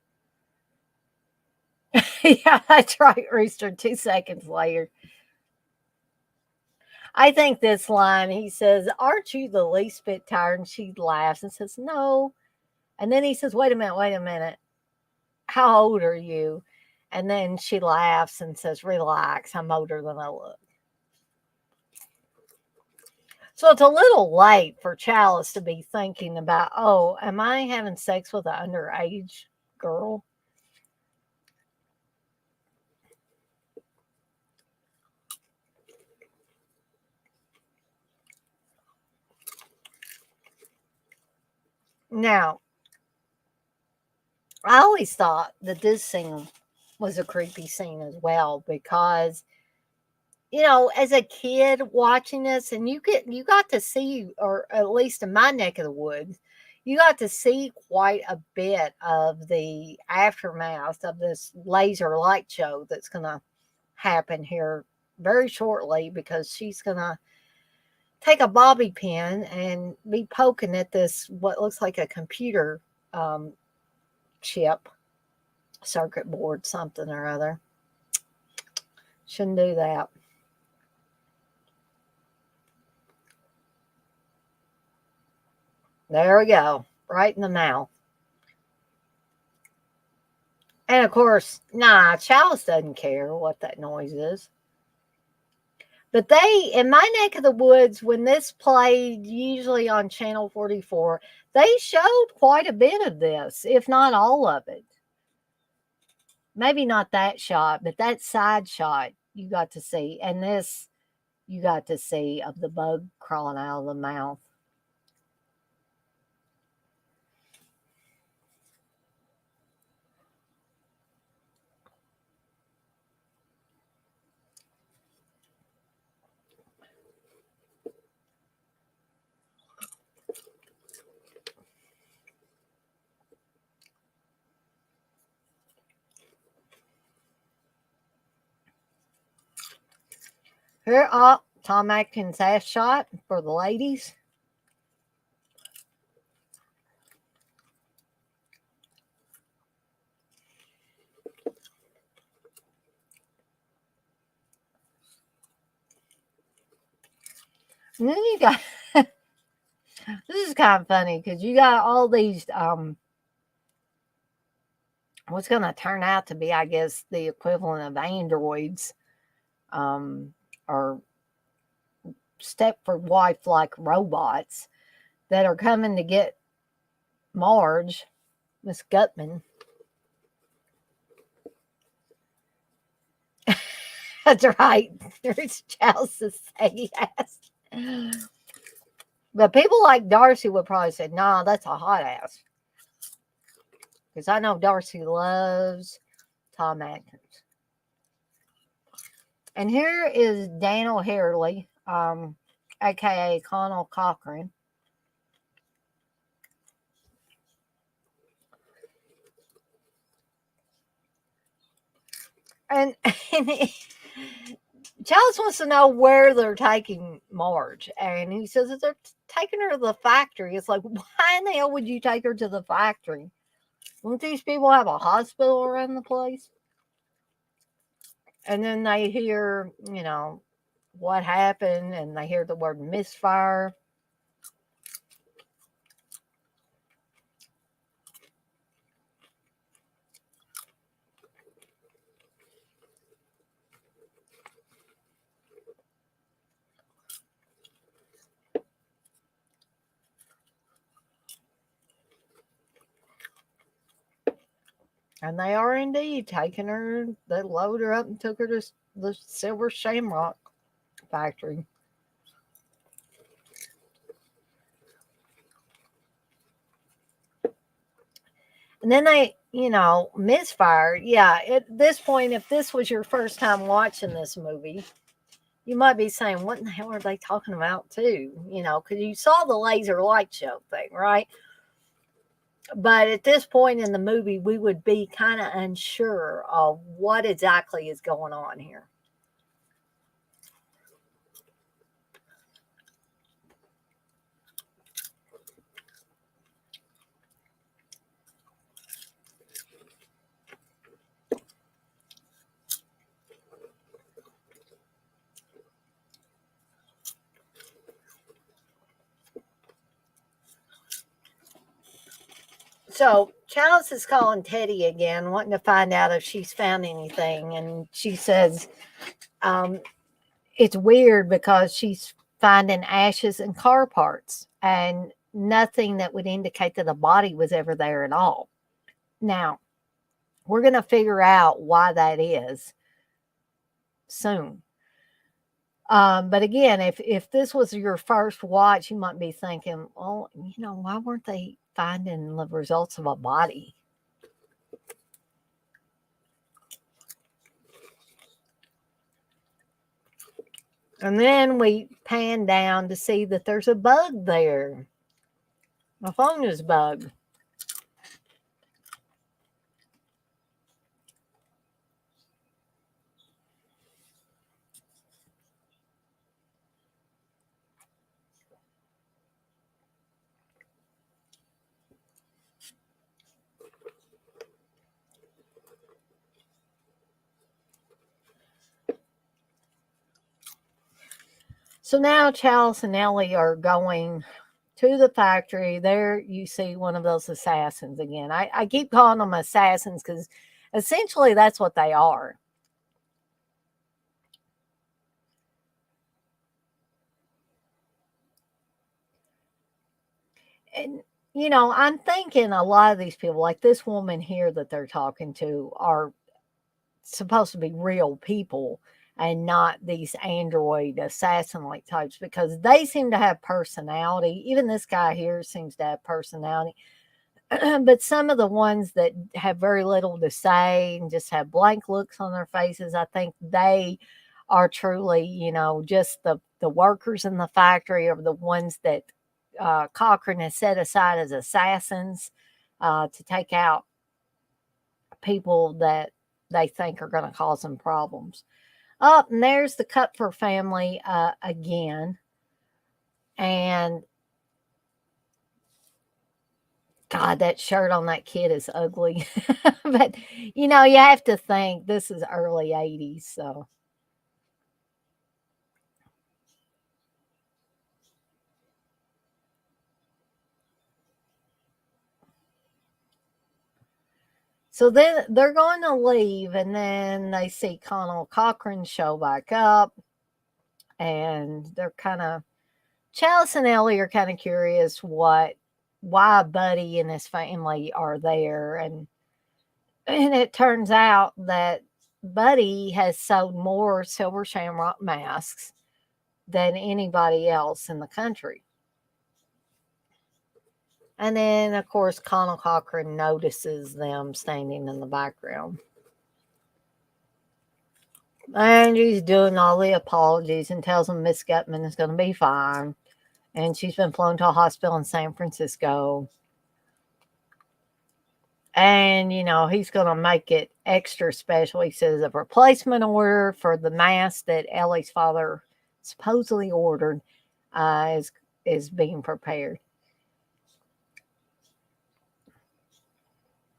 Yeah, that's right, Rooster. 2 seconds later. I think this line, he says, "Aren't you the least bit tired?" And she laughs and says, "No." And then he says, wait a minute. How old are you?" And then she laughs and says, "Relax, I'm older than I look." So it's a little late for Chalice to be thinking about, oh, am I having sex with an underage girl? Now, I always thought that this scene was a creepy scene as well because as a kid watching this, and you got to see, or at least in my neck of the woods, you got to see quite a bit of the aftermath of this laser light show that's going to happen here very shortly, because she's going to take a bobby pin and be poking at this, what looks like a computer um, chip, circuit board, something or other. Shouldn't do that. There we go. Right in the mouth. And of course, nah, Chalice doesn't care what that noise is. But they, in my neck of the woods, when this played, usually on Channel 44, they showed quite a bit of this, if not all of it. Maybe not that shot, but that side shot you got to see. And this you got to see of the bug crawling out of the mouth. Here, Tom Atkins' ass shot for the ladies. And then you got, this is kind of funny because you got all these, what's going to turn out to be, I guess, the equivalent of androids, or Stepford wife like robots that are coming to get Marge, Miss Gutman. That's right. There's Chalice's say yes. But people like Darcy would probably say, nah, that's a hot ass. Because I know Darcy loves Tom Atkins. And here is Daniel Harley, aka Connell Cochran. And Chalice wants to know where they're taking Marge. And he says that they're taking her to the factory. It's like, why in the hell would you take her to the factory? Won't these people have a hospital around the place? And then they hear, what happened, and they hear the word misfire. And they are indeed taking her. They load her up and took her to the Silver Shamrock factory. And then they, misfire. Yeah, at this point, if this was your first time watching this movie, you might be saying, what in the hell are they talking about, too? Because you saw the laser light show thing, right? But at this point in the movie, we would be kind of unsure of what exactly is going on here. So Chalice is calling Teddy again, wanting to find out if she's found anything. And she says um, it's weird because she's finding ashes and car parts and nothing that would indicate that a body was ever there at all. Now, we're going to figure out why that is soon. But again, if this was your first watch, you might be thinking, well, why weren't they finding the results of a body? And then we pan down to see that there's a bug there. My phone is bugged. So now Chalice and Ellie are going to the factory. There you see one of those assassins again. I keep calling them assassins because essentially that's what they are. And, I'm thinking a lot of these people, like this woman here that they're talking to, are supposed to be real people and not these android assassin like types because they seem to have personality. Even this guy here seems to have personality. But some of the ones that have very little to say and just have blank looks on their faces, I think they are truly, just the workers in the factory or the ones that Cochrane has set aside as assassins to take out people that they think are going to cause them problems. Oh, and there's the Cutfer family again. And God, that shirt on that kid is ugly. But, you have to think this is early 80s. So then they're going to leave, and then they see Connell Cochran show back up, and they're kind of Chalice and Ellie are kind of curious why Buddy and his family are there, and it turns out that Buddy has sold more silver shamrock masks than anybody else in the country. And then, of course, Connell Cochran notices them standing in the background. And he's doing all the apologies and tells them Miss Gutman is going to be fine. And she's been flown to a hospital in San Francisco. And, he's going to make it extra special. He says a replacement order for the mask that Ellie's father supposedly ordered is being prepared.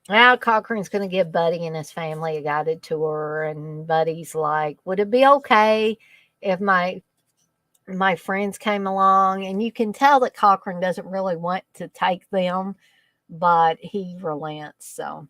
Now Cochrane's going to give Buddy and his family a guided tour, and Buddy's like, "Would it be okay if my friends came along?" And you can tell that Cochrane doesn't really want to take them, but he relents. So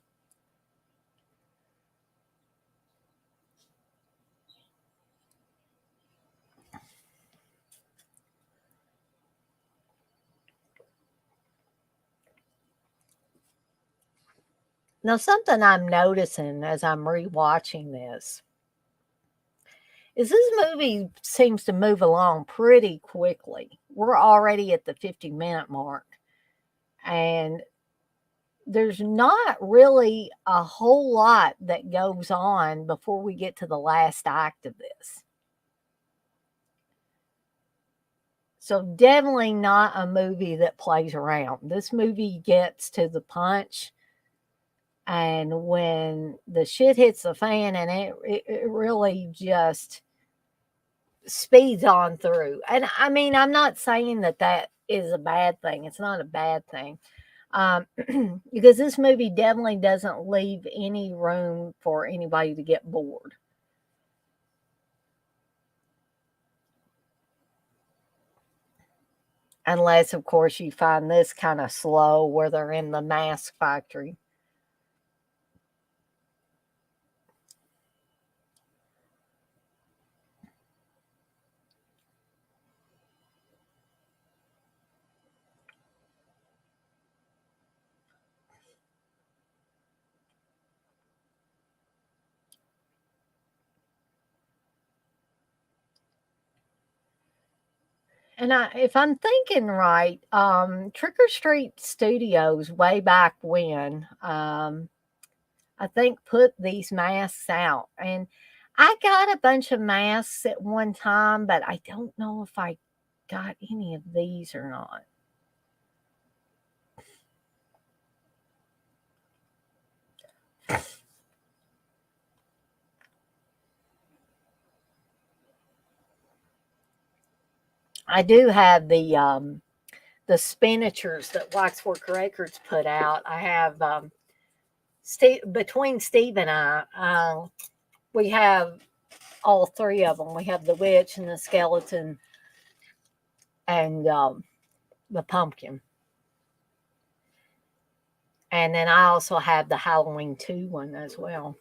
now something I'm noticing as I'm rewatching this is this movie seems to move along pretty quickly. We're already at the 50-minute mark, and there's not really a whole lot that goes on before we get to the last act of this. So definitely not a movie that plays around. This movie gets to the punch, and when the shit hits the fan, and it really just speeds on through. And I mean, I'm not saying that is a bad thing. It's not a bad thing. Because this movie definitely doesn't leave any room for anybody to get bored. Unless, of course, you find this kind of slow where they're in the mask factory. And if I'm thinking right, Trick or Treat Studios way back when, I think put these masks out, and I got a bunch of masks at one time, but I don't know if I got any of these or not. I do have the spinachers that Waxwork Records put out. I have between Steve and I, we have all three of them. We have the witch and the skeleton and the pumpkin. And then I also have the Halloween 2 one as well.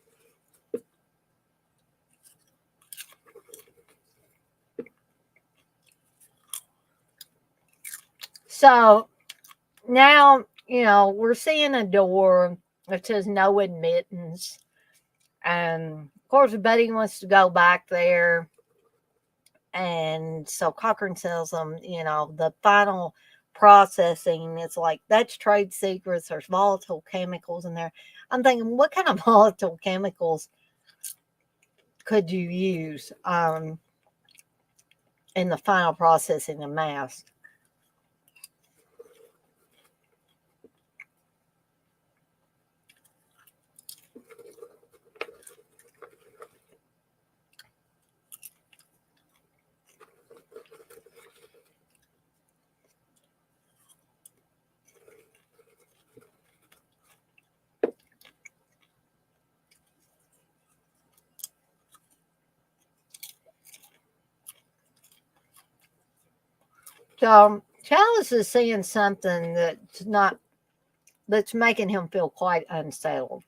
So now, we're seeing a door that says no admittance. And of course, Betty wants to go back there. And so Cochran tells them, the final processing is like, that's trade secrets. There's volatile chemicals in there. I'm thinking, what kind of volatile chemicals could you use in the final processing of masks? So Chalice is seeing something that's making him feel quite unsettled.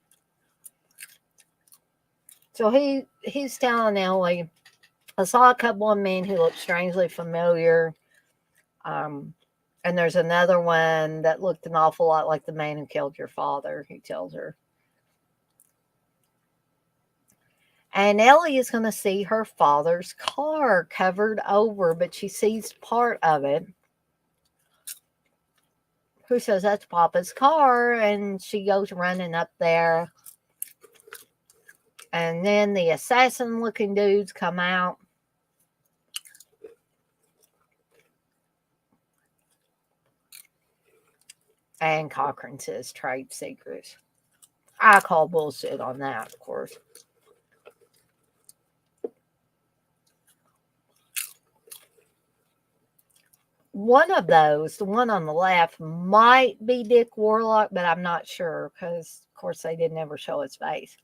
So he's telling Ellie, I saw a couple of men who looked strangely familiar. And there's another one that looked an awful lot like the man who killed your father, he tells her. And Ellie is going to see her father's car covered over, but she sees part of it. Who says that's Papa's car? And she goes running up there. And then the assassin looking dudes come out. And Cochran says trade secrets. I call bullshit on that, of course. One of those, the one on the left, might be Dick Warlock, but I'm not sure because, of course, they didn't ever show his face.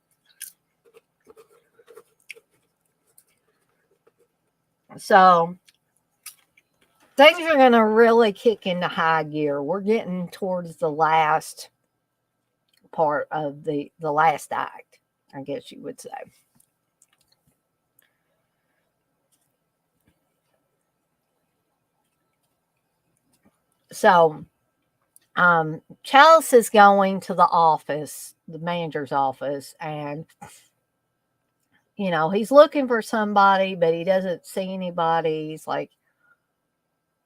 So things are going to really kick into high gear. We're getting towards the last part of the last act, I guess you would say. So Chalice is going to the office, the manager's office, and he's looking for somebody, but he doesn't see anybody. He's like,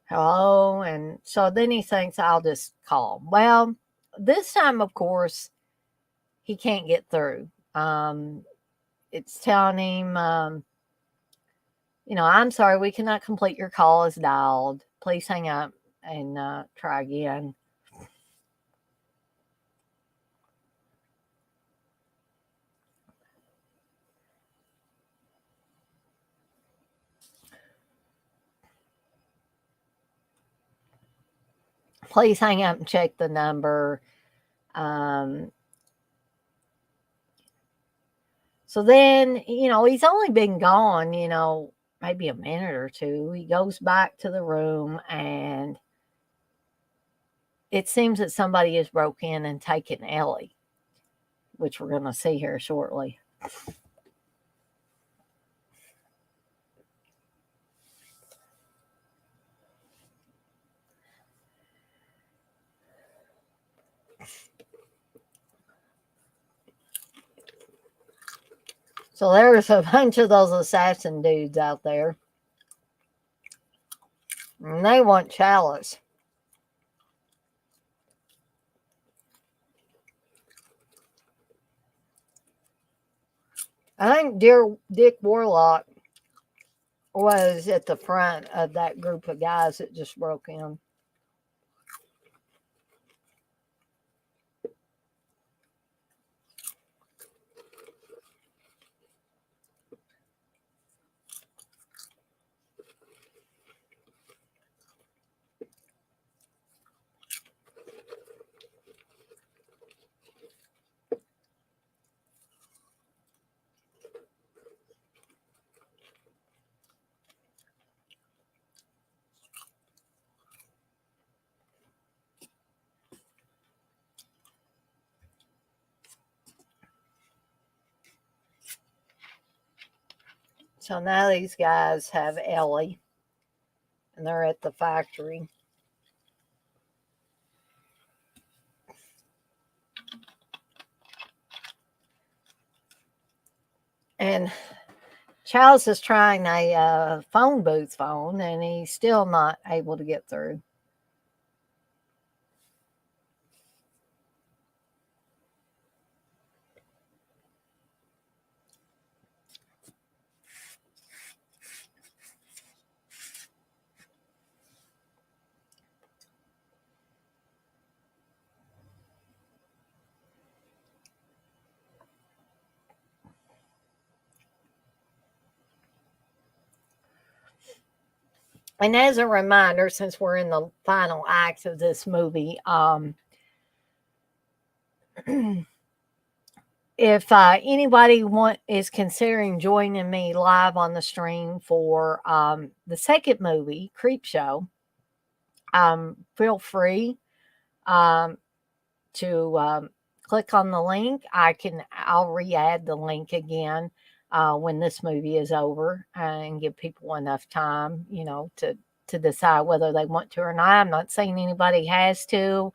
hello. And so then he thinks, I'll just call. Well, this time, of course, he can't get through. It's telling him, I'm sorry, we cannot complete your call as dialed. Please hang up and try again. Please hang up and check the number. So then, he's only been gone, maybe a minute or two. He goes back to the room and it seems that somebody has broke in and taken Ellie, which we're going to see here shortly. So there's a bunch of those assassin dudes out there. And they want Chalice. I think Dick Warlock was at the front of that group of guys that just broke in. So now these guys have Ellie, and they're at the factory. And Chalice is trying a phone booth phone, and he's still not able to get through. And as a reminder, since we're in the final act of this movie, if anybody is considering joining me live on the stream for the second movie, Creepshow, feel free to click on the link. I'll re-add the link again when this movie is over and give people enough time, to decide whether they want to or not. I'm not saying anybody has to.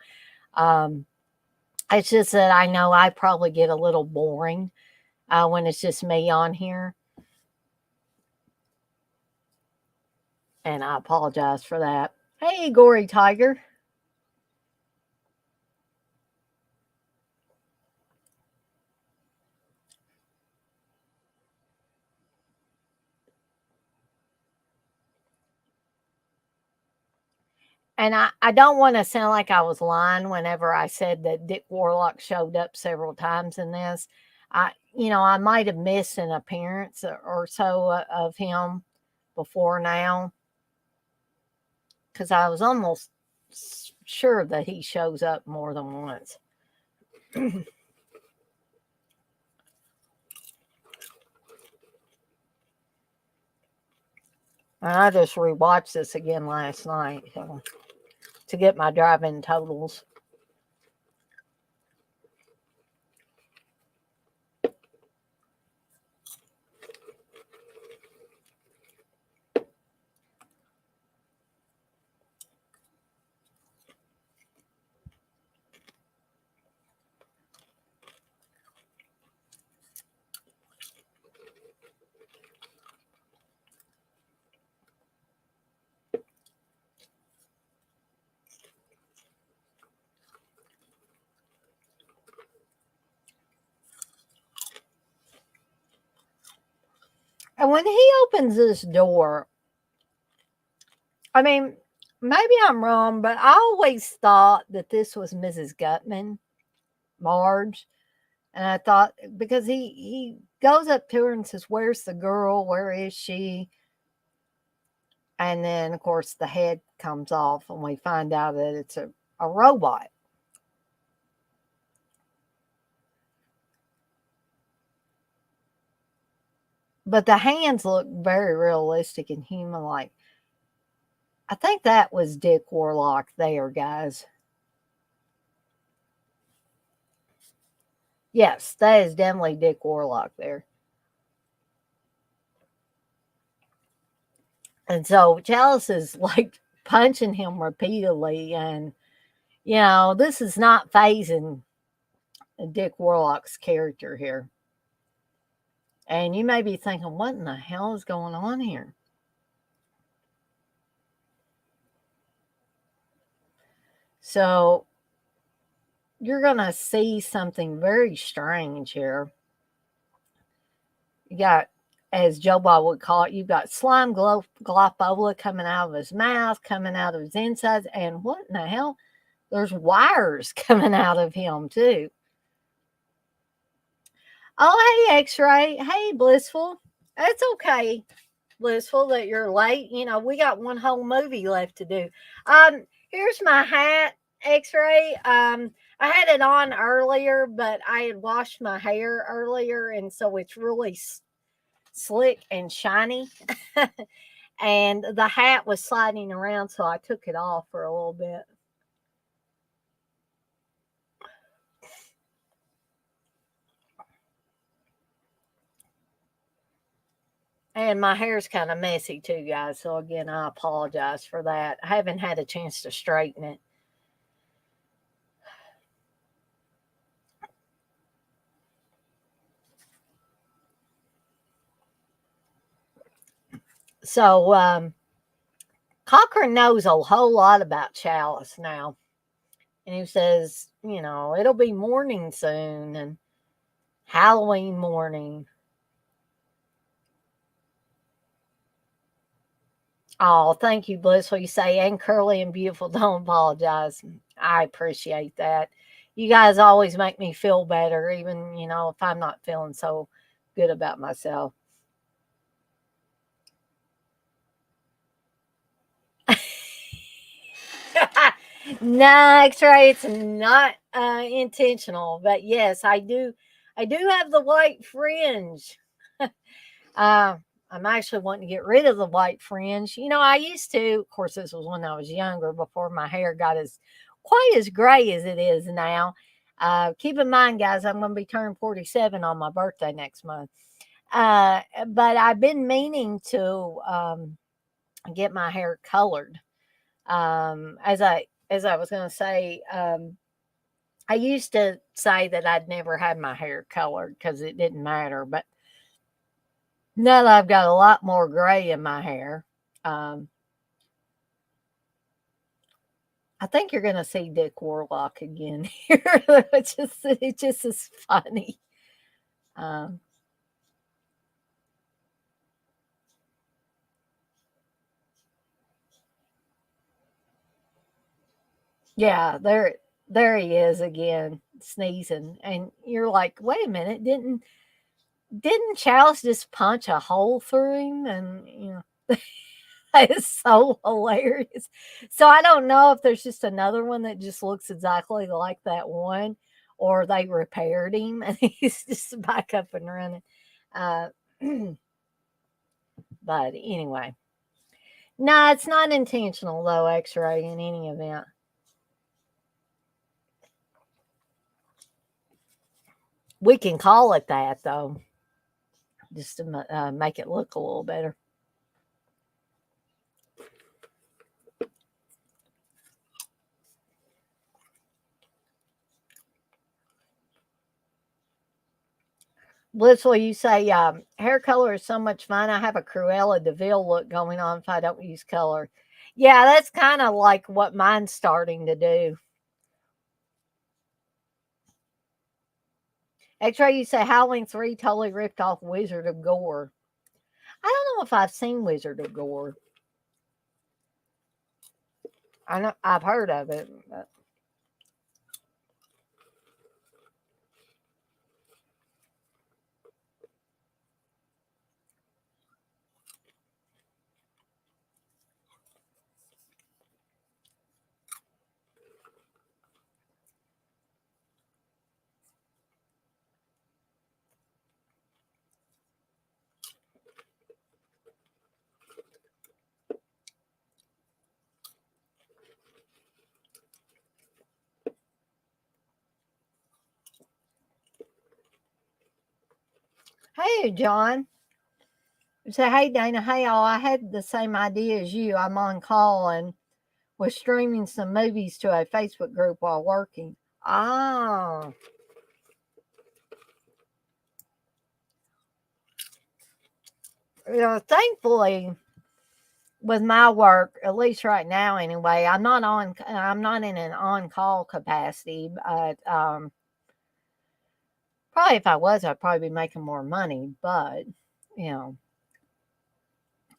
It's just that I know I probably get a little boring when it's just me on here. And I apologize for that. Hey, Gory Tiger. And I don't want to sound like I was lying whenever I said that Dick Warlock showed up several times in this. I might have missed an appearance or so of him before now, because I was almost sure that he shows up more than once. I just rewatched this again last night to get my driving totals. And when he opens this door, I mean, maybe I'm wrong, but I always thought that this was Mrs. Gutman, Marge. And I thought, because he goes up to her and says, "Where's the girl? Where is she?" And then, of course, the head comes off, and we find out that it's a robot. But the hands look very realistic and human like. I think that was Dick Warlock there, guys. Yes, that is definitely Dick Warlock there. And so Chalice is like punching him repeatedly. And, this is not phasing Dick Warlock's character here. And you may be thinking, what in the hell is going on here? So you're going to see something very strange here. You got, as Joe Bob would call it, you've got slime glopola coming out of his mouth, coming out of his insides. And what in the hell? There's wires coming out of him, too. Oh, hey, X Ray. Hey, Blissful. It's okay, Blissful, that you're late. We got one whole movie left to do. Here's my hat, X Ray. I had it on earlier, but I had washed my hair earlier, and so it's really slick and shiny. And the hat was sliding around, so I took it off for a little bit. And my hair's kind of messy too, guys. So again, I apologize for that. I haven't had a chance to straighten it. So Cochrane knows a whole lot about Chalice now. And he says, it'll be morning soon and Halloween morning. Oh, thank you, Blissful. You say, and curly and beautiful. Don't apologize. I appreciate that. You guys always make me feel better, even, if I'm not feeling so good about myself. No, X-ray. It's not intentional, but yes, I do. I do have the white fringe. I'm actually wanting to get rid of the white fringe. I used to. Of course, this was when I was younger, before my hair got quite as gray as it is now. Keep in mind, guys, I'm going to be turning 47 on my birthday next month. But I've been meaning to get my hair colored. As I was going to say, I used to say that I'd never had my hair colored because it didn't matter. But now that I've got a lot more gray in my hair, um, I think you're going to see Dick Warlock again here. It just is funny. Um, yeah, there he is again, sneezing, and you're like, wait a minute, didn't Chalice just punch a hole through him? And that is so hilarious. So I don't know if there's just another one that just looks exactly like that one, or they repaired him and he's just back up and running. Uh, but anyway, no, it's not intentional though. X-ray in any event. We can call it that though, just to make it look a little better. Blissful, you say hair color is so much fun. I have a Cruella Deville look going on if I don't use color. Yeah, that's kind of like what mine's starting to do. X-ray, you say Howling 3 totally ripped off Wizard of Gore. I don't know if I've seen Wizard of Gore. I know I've heard of it. But Hey, John. Say, hey, Dana. Hey, all. I had the same idea as you. I'm on call and was streaming some movies to a Facebook group while working. Ah, thankfully, with my work, at least right now, anyway, I'm not on. I'm not in an on-call capacity, but probably if I was, I'd probably be making more money. But you know,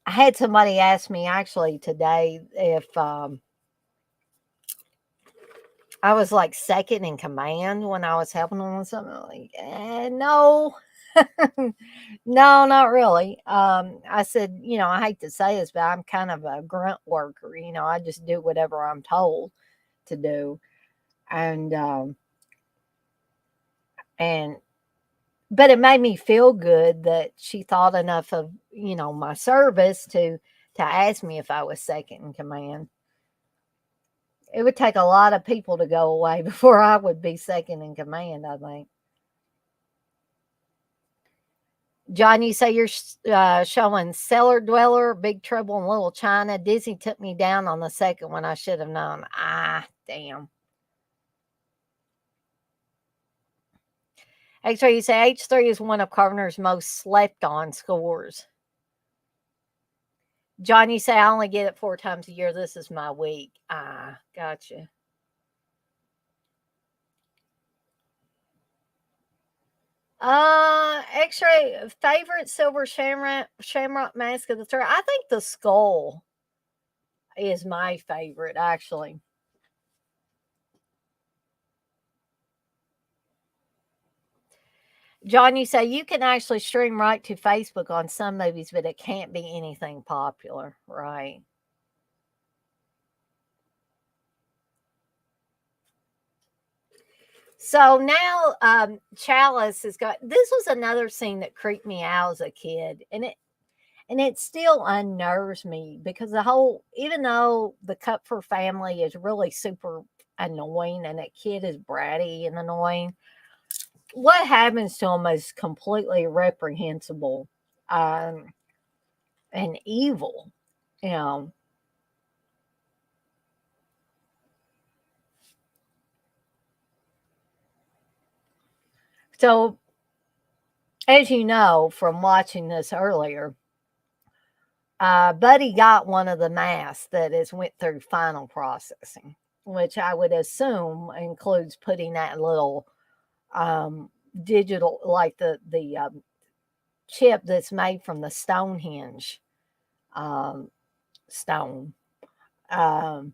I had somebody ask me actually today if I was like second in command when I was helping them with something. I'm like, no, no, not really. I said, I hate to say this, but I'm kind of a grunt worker. I just do whatever I'm told to do, and and but it made me feel good that she thought enough of my service to ask me if I was second in command. It would take a lot of people to go away before I would be second in command, I think. John, you say you're showing Cellar Dweller, Big Trouble in Little China. Disney took me down on the second one. I should have known. Ah, damn. X-Ray, you say H3 is one of Carpenter's most slept on scores. John, you say I only get it 4 times a year. This is my week. Ah, gotcha. X-Ray, favorite silver shamrock mask of the third. I think the skull is my favorite, actually. John, you say you can actually stream right to Facebook on some movies, but it can't be anything popular, right? So now Chalice has got this was another scene that creeped me out as a kid, and it still unnerves me because the whole even though the Cupfer family is really super annoying and that kid is bratty and annoying, what happens to him is completely reprehensible um, and evil. You know, so as you know from watching this earlier, Buddy got one of the masks that is went through final processing, which I would assume includes putting that little um, digital, like the chip that's made from the Stonehenge um, stone. Um,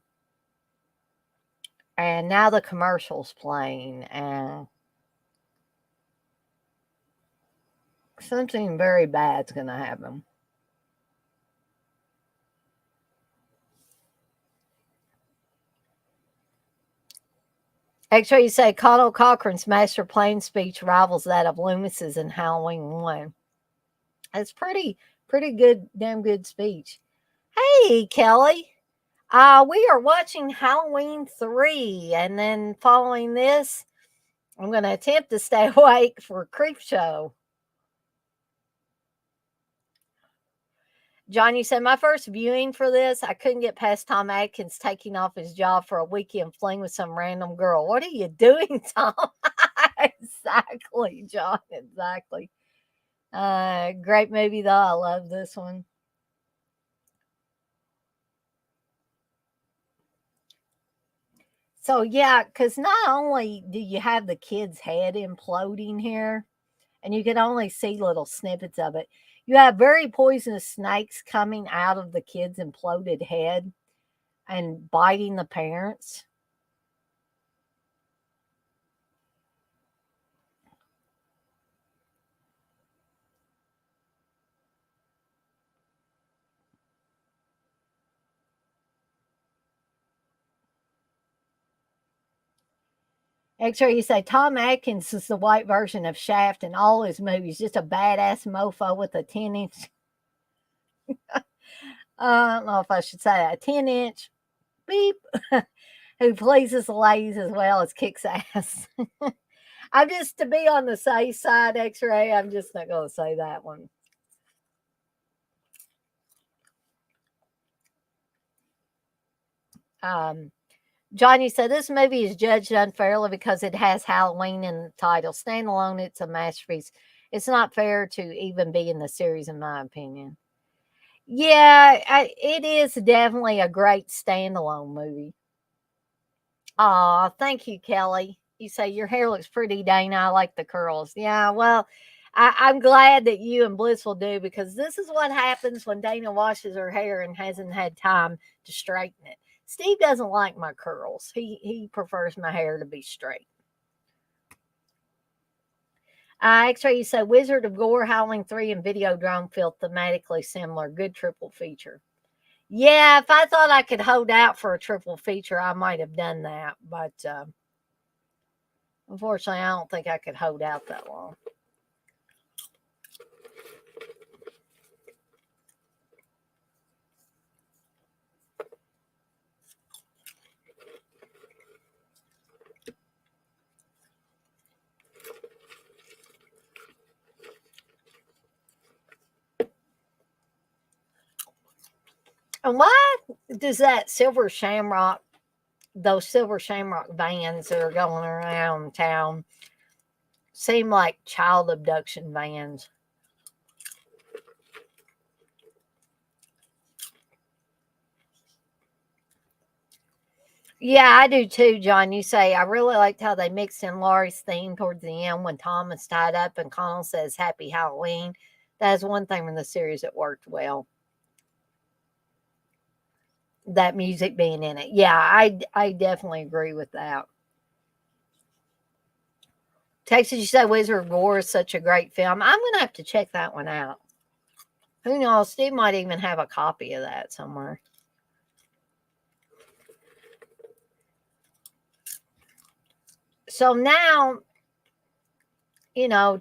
and now the commercial's playing, and something very bad's going to happen. Actually, you say Connell Cochran's master plane speech rivals that of Loomis's in Halloween 1. It's pretty good, damn good speech. Hey, Kelly. We are watching Halloween 3, and then following this, I'm going to attempt to stay awake for Creepshow. John, you said my first viewing for this, I couldn't get past Tom Atkins taking off his job for a weekend fling with some random girl. What are you doing, Tom? Exactly, John. Exactly. Great movie though. I love this one. So yeah, because not only do you have the kid's head imploding here, and you can only see little snippets of it, you have very poisonous snakes coming out of the kid's imploded head and biting the parents. Actually, you say Tom Atkins is the white version of Shaft in all his movies, just a badass mofo with a 10-inch. I don't know if I should say that. A 10-inch beep who pleases the ladies as well as kicks ass. I'm just to be on the safe side, X-ray. I'm just not going to say that one. Johnny said this movie is judged unfairly because it has Halloween in the title. Standalone, it's a masterpiece. It's not fair to even be in the series, in my opinion. Yeah, it is definitely a great standalone movie. Aw, thank you, Kelly. You say your hair looks pretty, Dana. I like the curls. Yeah, well, I'm glad that you and Blissful do because this is what happens when Dana washes her hair and hasn't had time to straighten it. Steve doesn't like my curls. He prefers my hair to be straight. X-ray, you say Wizard of Gore, Howling 3, and Videodrome feel thematically similar. Good triple feature. Yeah, if I thought I could hold out for a triple feature, I might have done that. But unfortunately, I don't think I could hold out that long. And why does that those silver shamrock vans that are going around town, seem like child abduction vans? Yeah, I do too, John. You say, I really liked how they mixed in Laurie's theme towards the end when Tom is tied up and Connell says Happy Halloween. That is one thing in the series that worked well. That music being in it. Yeah, I definitely agree with that. Texas, you say Wizard of Gore is such a great film. I'm going to have to check that one out. Who knows? Steve might even have a copy of that somewhere. So now,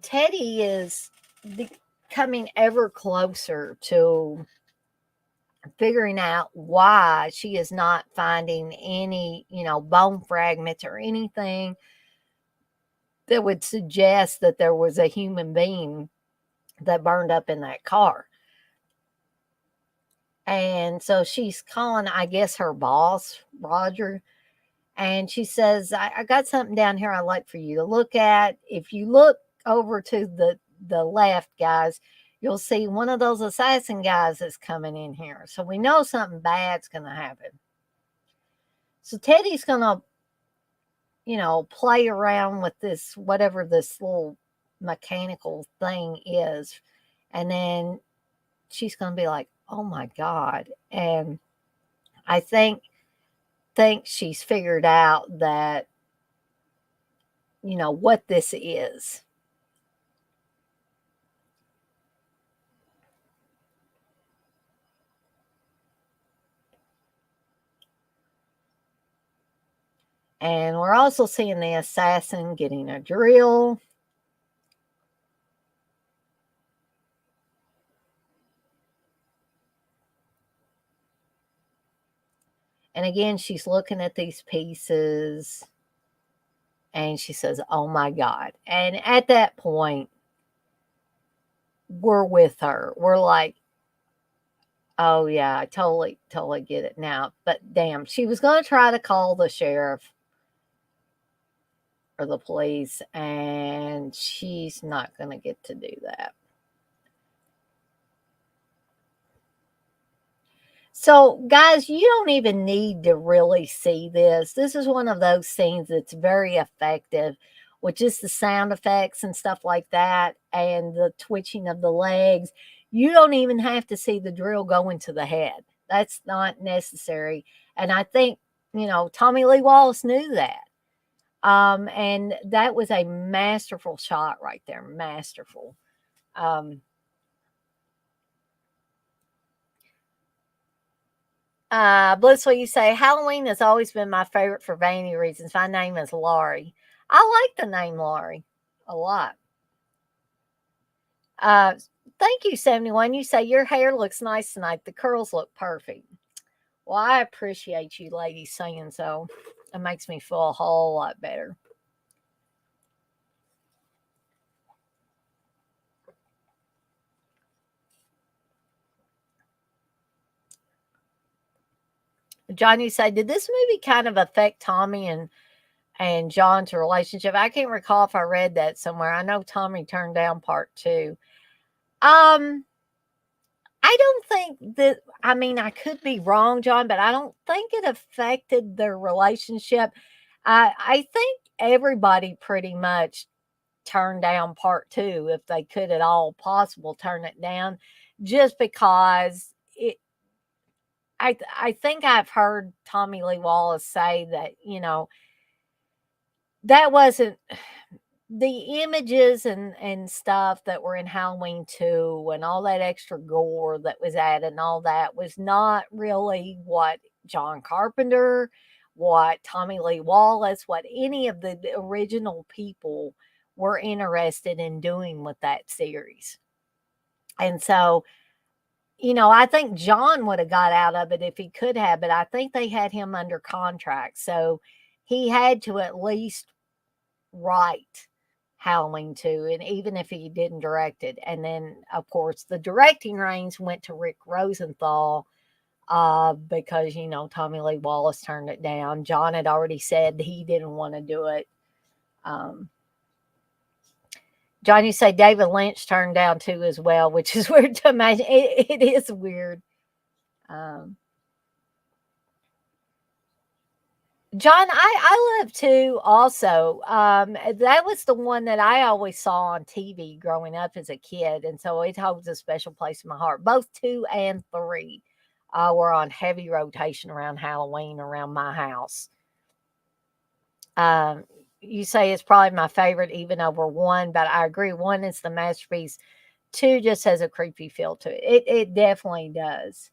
Teddy is becoming ever closer to figuring out why she is not finding any, bone fragments or anything that would suggest that there was a human being that burned up in that car. And so she's calling, I guess, her boss, Roger, and she says, I got something down here I'd like for you to look at. If you look over to the left, guys, you'll see one of those assassin guys that's coming in here. So we know something bad's going to happen. So Teddy's going to, play around with this, whatever this little mechanical thing is. And then she's going to be like, oh my God. And I think she's figured out that, what this is. And we're also seeing the assassin getting a drill. And again, she's looking at these pieces and she says, oh my God. And at that point, we're with her. We're like, oh yeah, I totally, totally get it now. But damn, she was going to try to call the sheriff or the police, and she's not going to get to do that. So, guys, you don't even need to really see this. This is one of those scenes that's very effective with just the sound effects and stuff like that and the twitching of the legs. You don't even have to see the drill go into the head. That's not necessary. And I think, Tommy Lee Wallace knew that. And that was a masterful shot right there. Masterful. Blissful, you say Halloween has always been my favorite for vanity reasons. My name is Laurie. I like the name Laurie a lot. Uh, Thank you, 71. You say your hair looks nice tonight. The curls look perfect. Well, I appreciate you ladies saying so. It makes me feel a whole lot better. John, you say, did this movie kind of affect Tommy and John's relationship? I can't recall if I read that somewhere. I know Tommy turned down part two. Um, I don't think that, I mean, I could be wrong, John, but I don't think it affected their relationship. I think everybody pretty much turned down part two if they could at all possible turn it down, just because I think I've heard Tommy Lee Wallace say that, that wasn't the images and stuff that were in Halloween 2 and all that extra gore that was added and all that was not really what John Carpenter, what Tommy Lee Wallace, what any of the original people were interested in doing with that series. And so, I think John would have got out of it if he could have, but I think they had him under contract. So he had to at least write Halloween 2, and even if he didn't direct it. And then, of course, the directing reins went to Rick Rosenthal because, Tommy Lee Wallace turned it down. John had already said he didn't want to do it. John, you say David Lynch turned down 2 as well, which is weird to imagine. It is weird. John, I love 2 also. That was the one that I always saw on TV growing up as a kid, and so it holds a special place in my heart. Both 2 and 3 were on heavy rotation around Halloween around my house. You say it's probably my favorite even over 1, but I agree 1 is the masterpiece. 2 just has a creepy feel to it. It definitely does.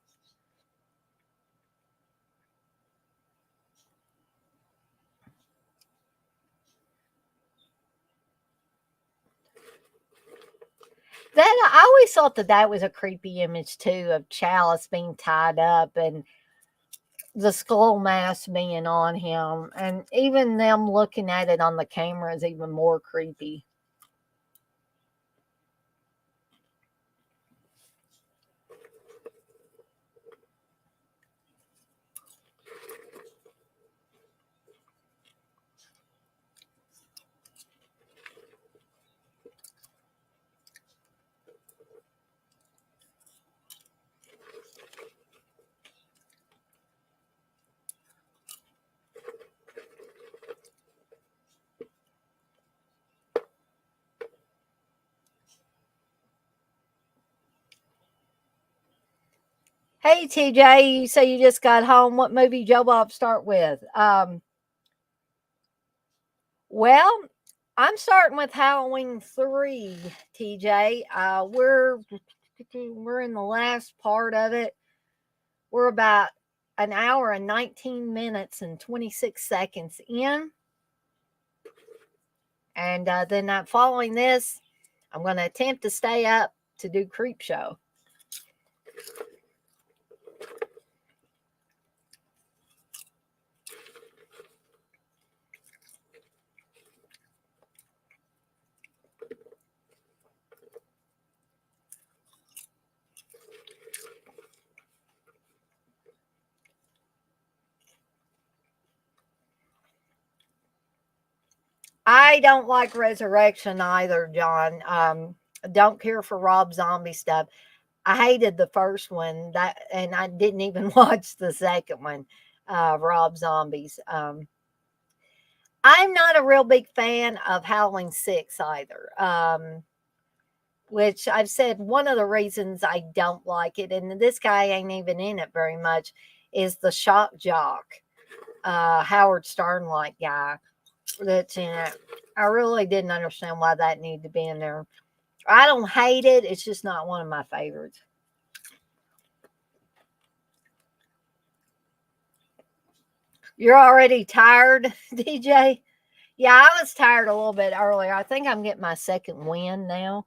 That I always thought that was a creepy image too, of Chalice being tied up and the skull mask being on him, and even them looking at it on the camera is even more creepy. Hey TJ, you say you just got home. What movie Joe Bob start with? Well, I'm starting with Halloween 3, TJ. We're in the last part of it. We're about an hour and 19 minutes and 26 seconds in. And then following this, I'm going to attempt to stay up to do Creepshow. I don't like Resurrection either, John. Don't care for Rob Zombie stuff. I hated the first one, and I didn't even watch the second one, Rob Zombies. I'm not a real big fan of Halloween 6 either. Which I've said one of the reasons I don't like it, and this guy ain't even in it very much, is the shock jock, Howard Stern like guy that's in it. I really didn't understand why that needed to be in there. I don't hate it, it's just not one of my favorites. You're already tired, DJ? Yeah, I was tired a little bit earlier. I think I'm getting my second win now.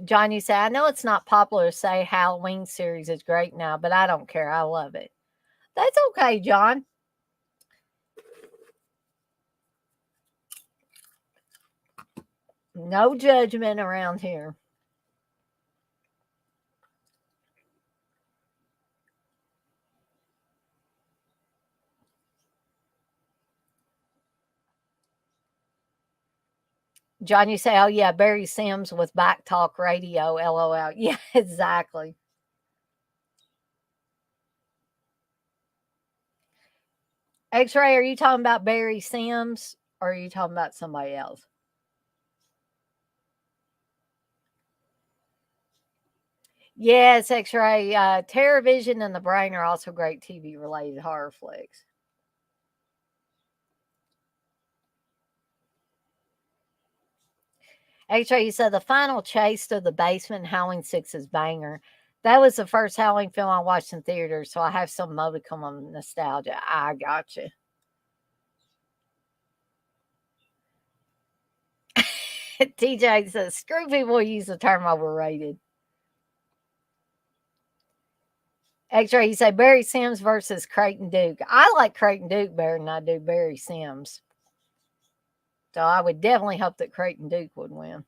John, you say, I know it's not popular to say Halloween series is great now, but I don't care. I love it. That's okay, John. No judgment around here. John, you say, oh, yeah, Barry Sims with Back Talk Radio, LOL. Yeah, exactly. X-Ray, are you talking about Barry Sims or are you talking about somebody else? Yes, X-Ray. TerraVision and The Brain are also great TV-related horror flicks. X-Ray, you said the final chase to the basement in Howling 6 is banger. That was the first Howling film I watched in theaters, so I have some modicum of nostalgia. I got you. TJ says, screw people who use the term overrated. X-Ray, you say Barry Sims versus Creighton Duke. I like Creighton Duke better than I do Barry Sims. So I would definitely hope that Creighton Duke would win.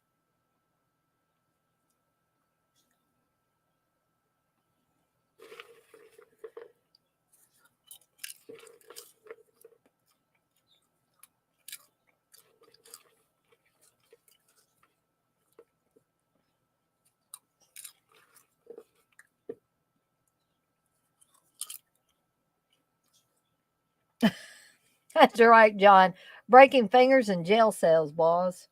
That's right, John. Breaking fingers in jail cells, boss.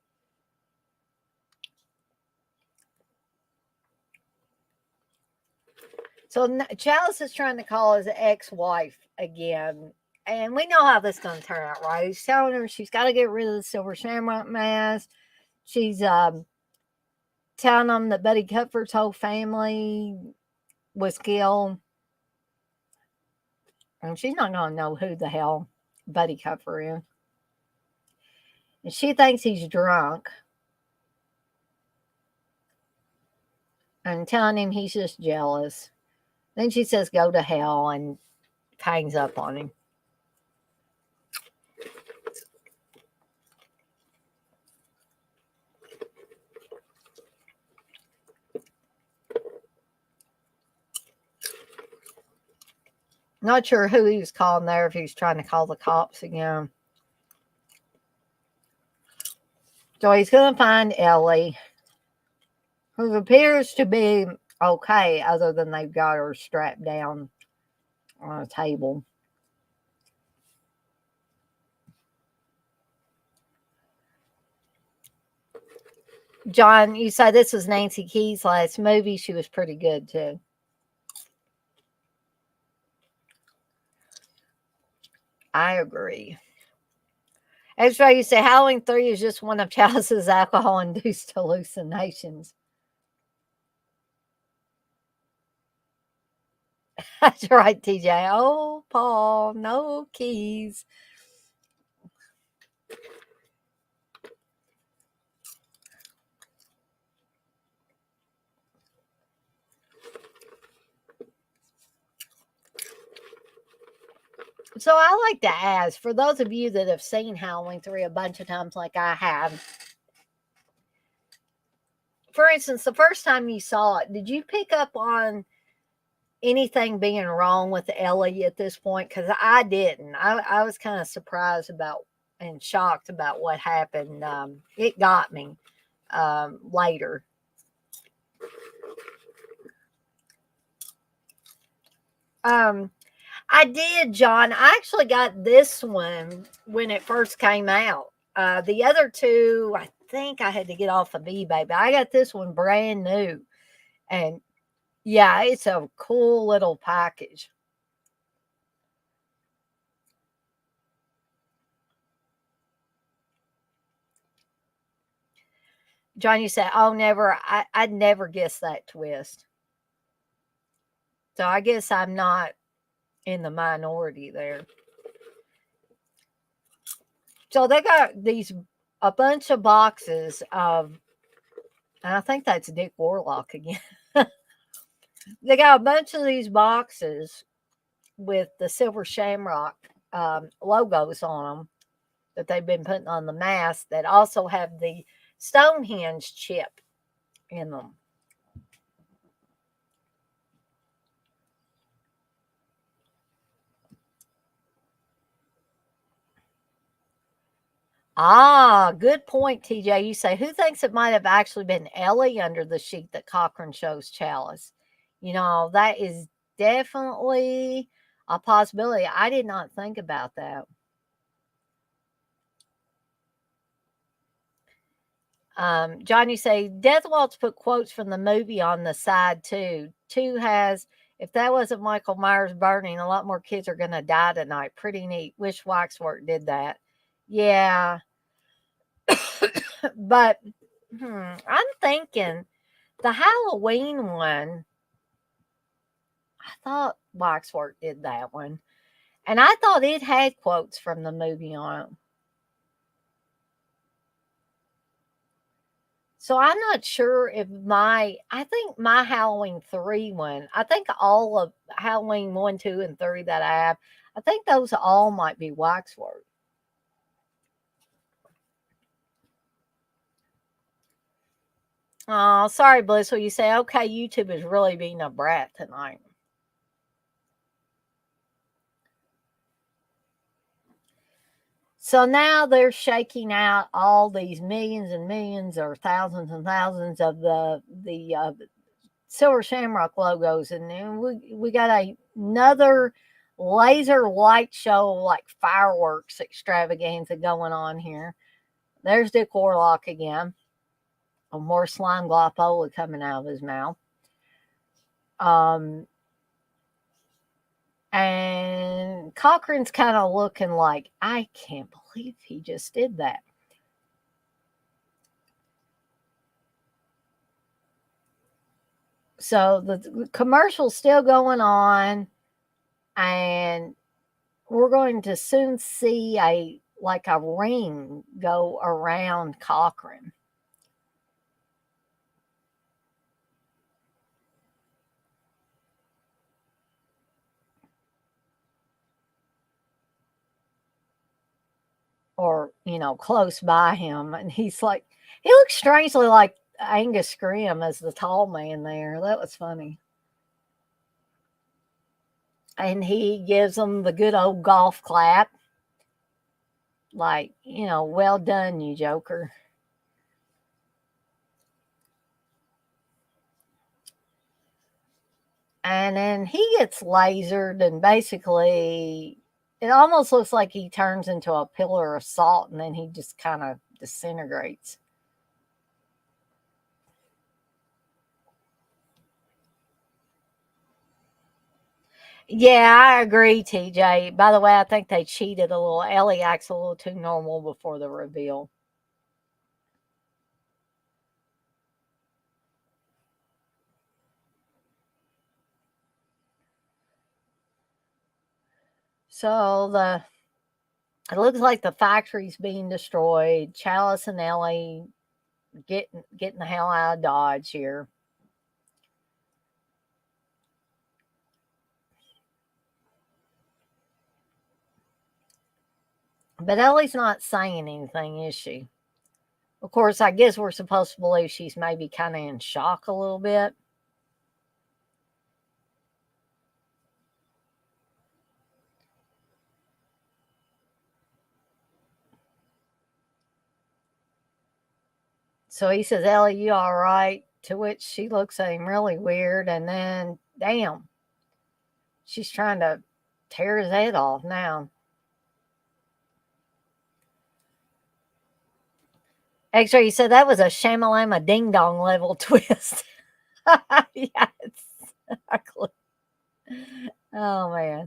So Chalice is trying to call his ex-wife again. And we know how this is going to turn out, right? He's telling her she's got to get rid of the silver shamrock mask. She's telling him that Buddy Cupford's whole family was killed. And she's not going to know who the hell Buddy Cupford is. And she thinks he's drunk. And telling him he's just jealous. Then she says, go to hell, and hangs up on him. Not sure who he was calling there, if he was trying to call the cops again. So he's going to find Ellie, who appears to be okay, other than they've got her strapped down on a table. John, you say this was Nancy Keys' last movie. She was pretty good, too. I agree. Extra, you say Halloween 3 is just one of Chalice's alcohol-induced hallucinations. That's right, TJ. Oh, Paul, no keys. So I like to ask, for those of you that have seen Halloween 3 a bunch of times like I have, for instance, the first time you saw it, did you pick up on anything being wrong with Ellie at this point? Because I didn't. I was kind of surprised about and shocked about what happened. It got me later. I did, John. I actually got this one when it first came out. The other two, I think I had to get off of eBay, but I got this one brand new. And yeah, it's a cool little package. John, you said, oh, never. I'd never guess that twist. So I guess I'm not in the minority there. So they got a bunch of boxes of, and I think that's Dick Warlock again. They got a bunch of these boxes with the silver shamrock logos on them that they've been putting on the mask that also have the Stonehenge chip in them. Ah, good point, TJ. You say, who thinks it might have actually been Ellie under the sheet that Cochrane shows Chalice? That is definitely a possibility. I did not think about that. John, you say, Death Waltz put quotes from the movie on the side too. Two has, if that wasn't Michael Myers burning, a lot more kids are going to die tonight. Pretty neat. Wish Waxwork did that. Yeah. But I'm thinking the Halloween one, I thought Waxwork did that one. And I thought it had quotes from the movie on it. So I'm not sure if I think my Halloween 3 one, I think all of Halloween 1, 2, and 3 that I have, I think those all might be Waxwork. Oh, sorry, Blissful. You say, okay, YouTube is really being a brat tonight. So now they're shaking out all these millions and millions or thousands and thousands of the Silver Shamrock logos, and then we got another laser light show like fireworks extravaganza going on here. There's Dick Warlock again. More slime glopola coming out of his mouth. And Cochrane's kind of looking like, I can't believe he just did that. So the commercial's still going on, and we're going to soon see a ring go around Cochrane. Or, close by him. And he's like, he looks strangely like Angus Scrim as the tall man there. That was funny. And he gives him the good old golf clap. Like, well done, you joker. And then he gets lasered, and basically, it almost looks like he turns into a pillar of salt, and then he just kind of disintegrates. Yeah, I agree, TJ. By the way, I think they cheated a little. Ellie acts a little too normal before the reveal. So it looks like the factory's being destroyed. Chalice and Ellie getting the hell out of Dodge here. But Ellie's not saying anything, is she? Of course, I guess we're supposed to believe she's maybe kind of in shock a little bit. So he says, Ellie, you all right? To which she looks at him really weird, and then, damn, she's trying to tear his head off now. X-ray, you said that was a shamalama ding dong level twist. Yeah, exactly. Oh man.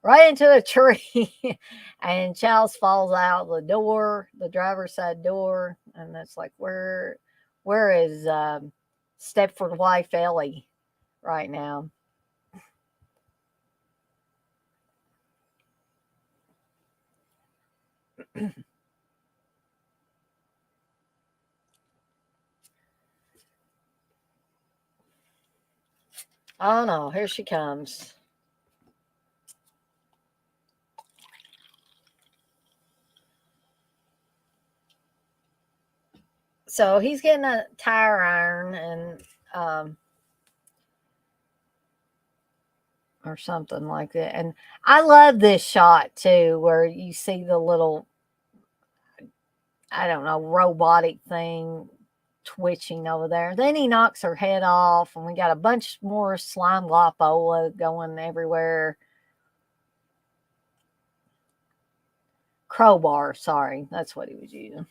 Right into a tree. And Charles falls out the door, the driver's side door. And it's like, where is Stepford wife Ellie right now? Oh no, here she comes. So he's getting a tire iron and or something like that. And I love this shot too, where you see the little I don't know, robotic thing twitching over there. Then he knocks her head off, and we got a bunch more slime lopola going everywhere. Crowbar, sorry, that's what he was using.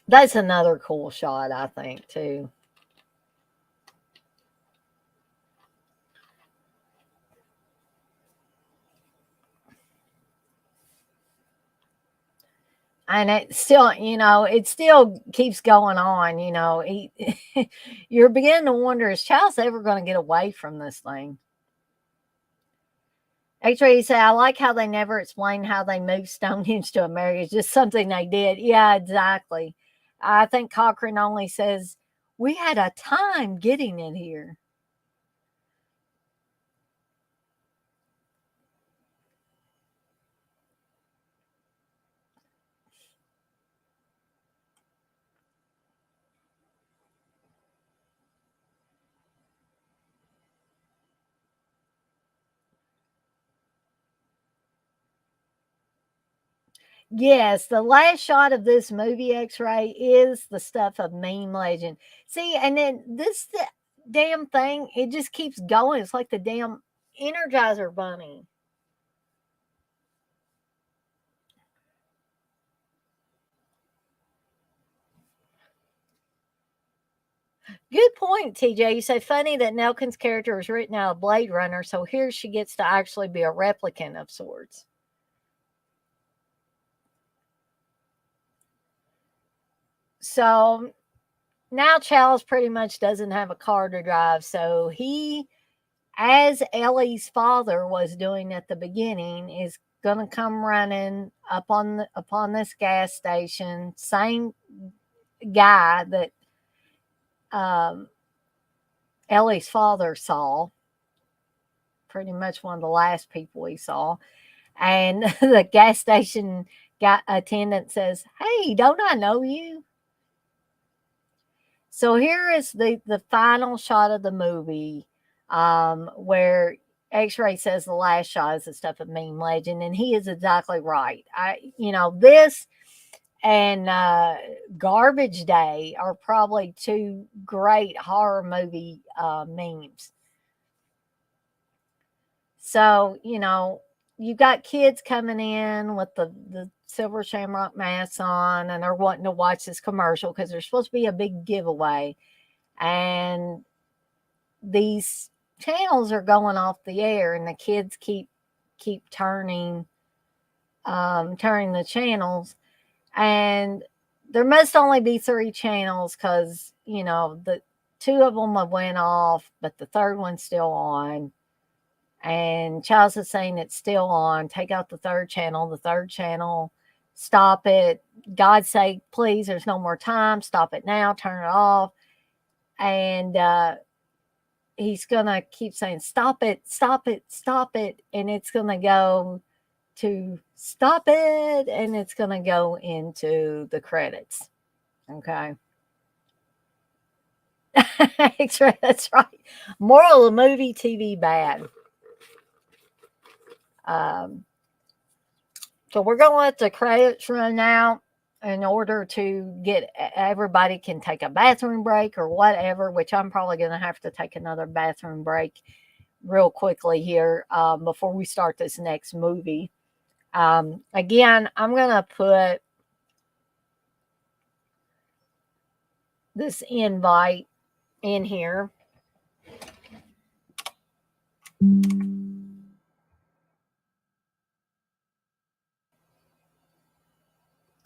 That's another cool shot, I think, too. And it still, it still keeps going on. You're beginning to wonder, is Charles ever going to get away from this thing? Actually, you say, I like how they never explain how they moved Stonehenge to America. It's just something they did. Yeah, exactly. I think Cochrane only says, we had a time getting it here. Yes, the last shot of this movie, X-Ray, is the stuff of meme legend. See, and then damn thing, it just keeps going. It's like the damn Energizer Bunny. Good point, TJ. You say funny that Nelkin's character is written out of Blade Runner, so here she gets to actually be a replicant of sorts. So now Charles pretty much doesn't have a car to drive, so he, as Ellie's father was doing at the beginning, is gonna come running up upon this gas station. Same guy that um, Ellie's father saw, pretty much one of the last people he saw. And the gas station guy attendant says, "Hey, don't I know you?" So here is the final shot of the movie, where X-Ray says the last shot is the stuff of meme legend, and he is exactly right. This and Garbage Day are probably two great horror movie memes. So, you've got kids coming in with the silver shamrock masks on, and they're wanting to watch this commercial because there's supposed to be a big giveaway. And these channels are going off the air, and the kids keep turning the channels, and there must only be three channels because the two of them have went off, but the third one's still on. And Charles is saying it's still on. Take out the third channel. The third channel, stop it. God's sake, please, there's no more time. Stop it now. Turn it off. And he's going to keep saying, stop it, stop it, stop it. And it's going to go to stop it. And it's going to go into the credits. Okay. That's right. Moral of the movie, TV bad. So we're going to let the credits run out in order to get everybody can take a bathroom break or whatever, which I'm probably going to have to take another bathroom break real quickly here before we start this next movie. Again, I'm going to put this invite in here.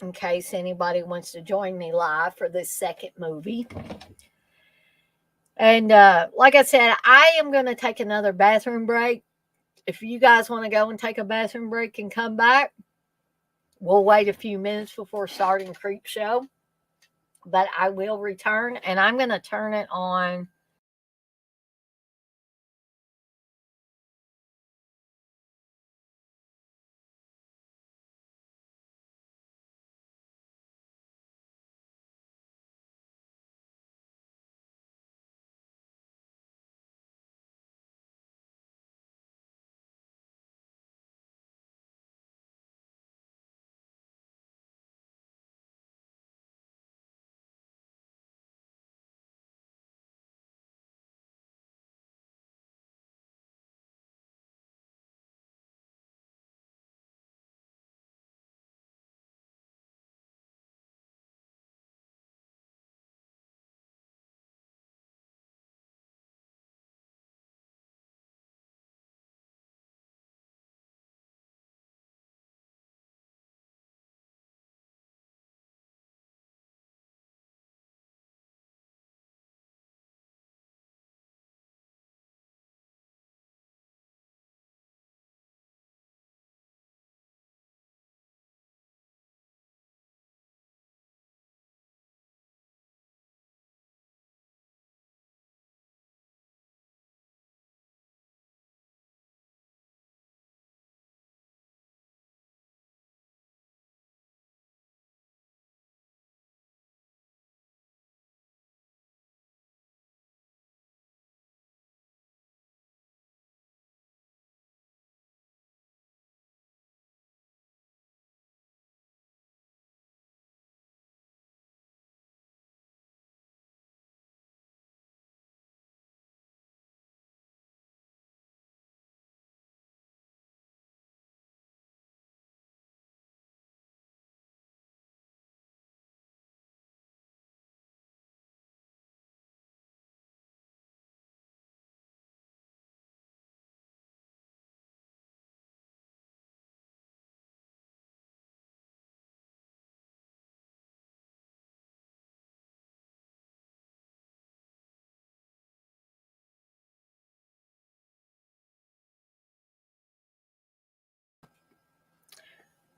In case anybody wants to join me live for this second movie. And like I said, I am going to take another bathroom break. If you guys want to go and take a bathroom break and come back, we'll wait a few minutes before starting Creepshow. But I will return, and I'm going to turn it on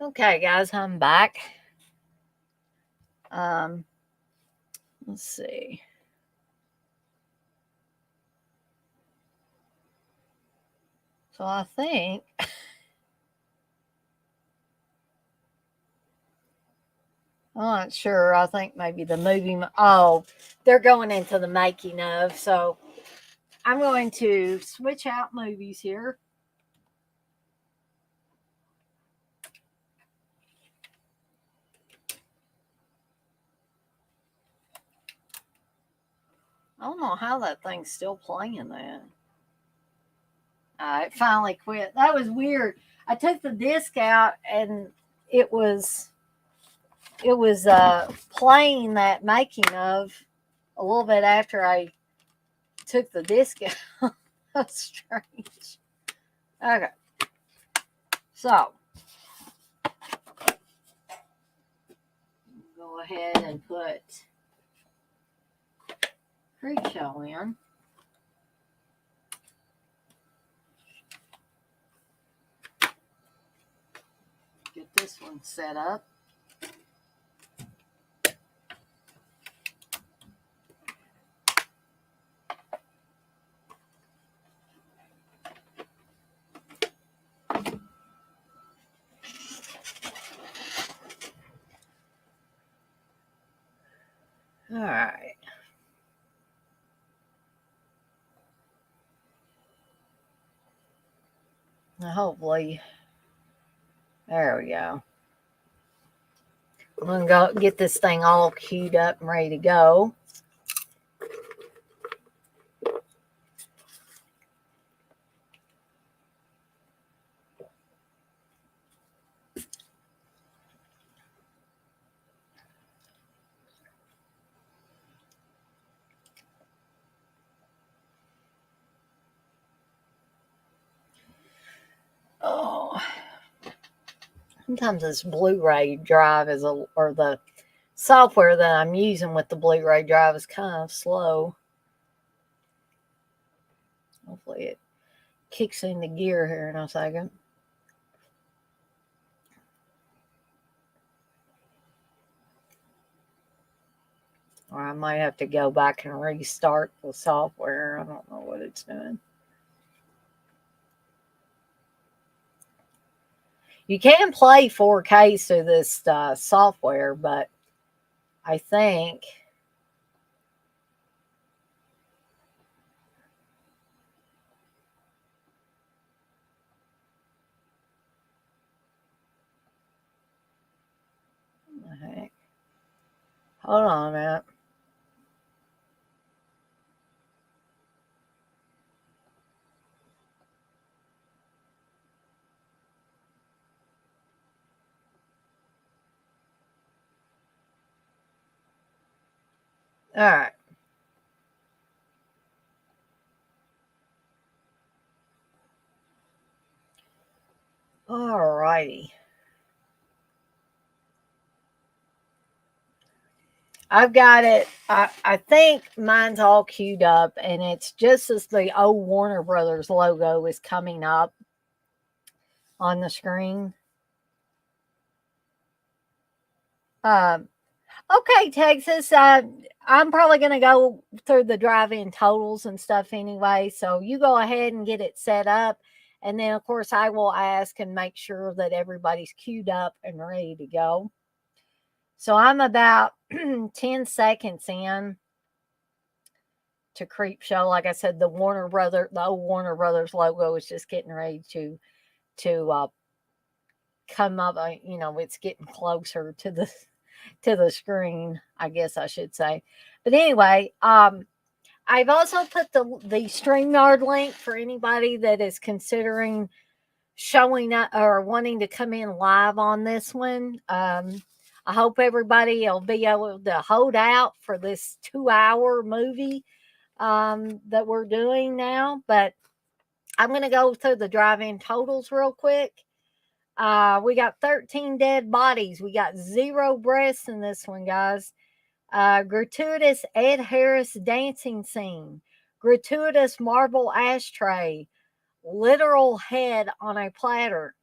Okay, guys, I'm back. Let's see. So I think I'm not sure. I think maybe the movie. Oh, they're going into the making of. So I'm going to switch out movies here. I don't know how that thing's still playing that. It finally quit. That was weird. I took the disc out and it was playing that making of a little bit after I took the disc out. That's strange. Okay. So go ahead and put Creepshow in. Get this one set up. All right. Now hopefully, there we go. I'm going to go get this thing all queued up and ready to go. Oh, sometimes this Blu-ray drive or the software that I'm using with the Blu-ray drive is kind of slow. Hopefully it kicks into gear here in a second. Or I might have to go back and restart the software. I don't know what it's doing. You can play 4K through this software, but I think what the heck? Hold on a minute. All right. All righty. I've got it. I think mine's all queued up, and it's just as the old Warner Brothers logo is coming up on the screen. Okay, Texas. I'm probably going to go through the drive-in totals and stuff anyway. So you go ahead and get it set up. And then, of course, I will ask and make sure that everybody's queued up and ready to go. So I'm about 10 seconds in to Creepshow. Like I said, the old Warner Brothers logo is just getting ready to come up. It's getting closer to the screen, I guess I should say. But anyway, I've also put the StreamYard link for anybody that is considering showing up or wanting to come in live on this one. I hope everybody will be able to hold out for this 2-hour movie that we're doing now. But I'm going to go through the drive-in totals real quick. We got 13 dead bodies. We got 0 breaths in this one, guys. Gratuitous Ed Harris dancing scene. Gratuitous marble ashtray. Literal head on a platter.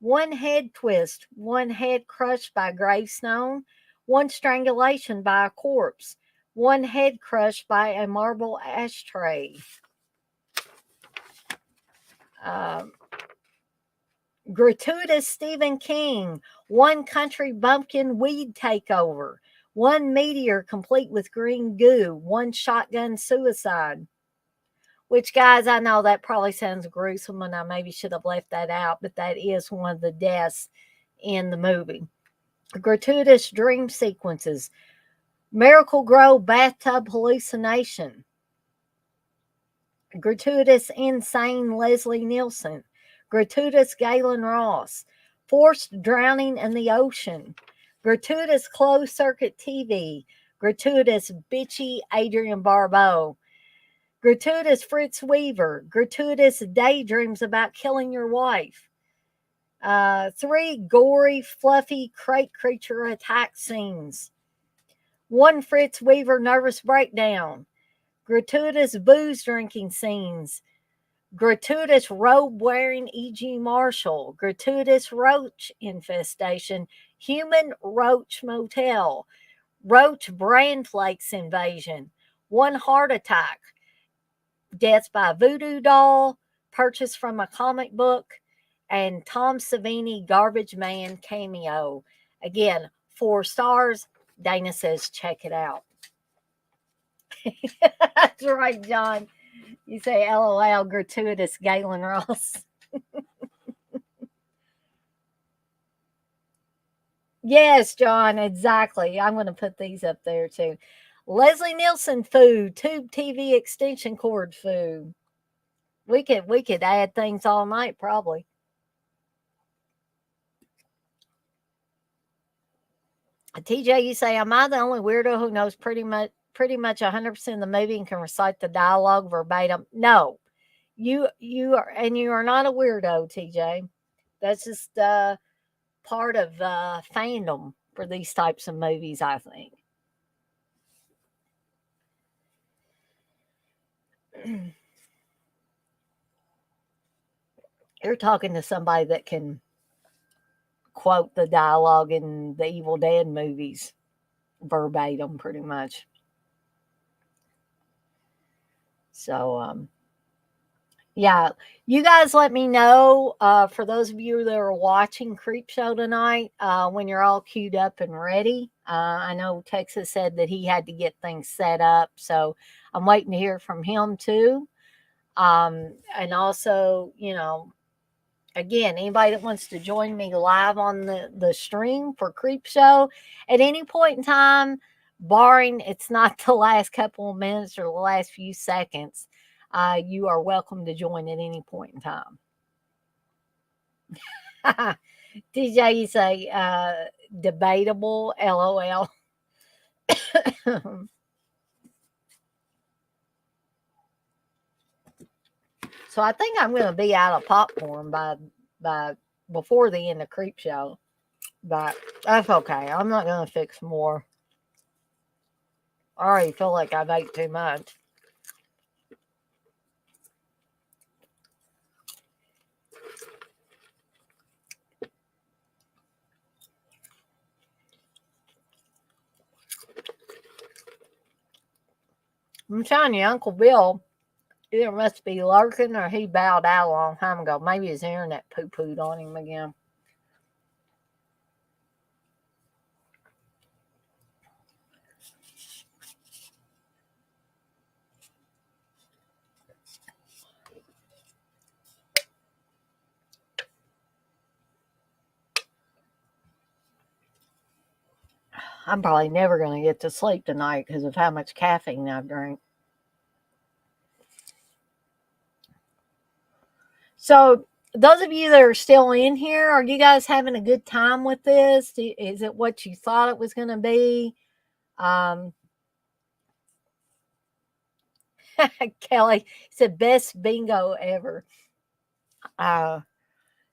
one head twist, one head crushed by gravestone, one strangulation by a corpse, one head crushed by a marble ashtray. Gratuitous Stephen King, one country bumpkin weed takeover, one meteor complete with green goo, one shotgun suicide. Which, guys, I know that probably sounds gruesome and I maybe should have left that out, but that is one of the deaths in the movie. Gratuitous dream sequences, Miracle Grow bathtub hallucination, gratuitous insane Leslie Nielsen, gratuitous Galen Ross, forced drowning in the ocean, gratuitous closed circuit TV, gratuitous bitchy Adrian Barbeau, gratuitous Fritz Weaver, gratuitous daydreams about killing your wife. 3 gory, fluffy crate creature attack scenes. 1 Fritz Weaver nervous breakdown. Gratuitous booze drinking scenes. Gratuitous robe wearing E.G. Marshall. Gratuitous roach infestation. Human roach motel. Roach bran flakes invasion. 1 heart attack. Death by voodoo doll. Purchased from a comic book. And Tom Savini Garbage Man cameo. Again, 4 stars. Dana says check it out. That's right, John. You say LOL, gratuitous Galen Ross. Yes, John, exactly. I'm going to put these up there too. Leslie Nielsen food, tube TV extension cord food. We could add things all night probably. TJ, you say, am I the only weirdo who knows pretty much 100% of the movie and can recite the dialogue verbatim? No, you are, and you are not a weirdo, TJ. That's just part of fandom for these types of movies, I think. You're talking to somebody that can quote the dialogue in the Evil Dead movies verbatim, pretty much. So, yeah, you guys let me know, for those of you that are watching Creepshow tonight, when you're all queued up and ready. I know Texas said that he had to get things set up, so I'm waiting to hear from him too. And also, again, anybody that wants to join me live on the stream for Creepshow at any point in time, barring it's not the last couple of minutes or the last few seconds, you are welcome to join at any point in time. DJ, you say debatable, LOL. So I think I'm going to be out of popcorn by before the end of Creepshow, but that's okay. I'm not going to fix more. I already feel like I've ate too much. I'm telling you, Uncle Bill either must be lurking or he bowed out a long time ago. Maybe his internet poo-pooed on him again. I'm probably never going to get to sleep tonight because of how much caffeine I've drank. So, those of you that are still in here, are you guys having a good time with this? Is it what you thought it was going to be? Kelly said, best bingo ever.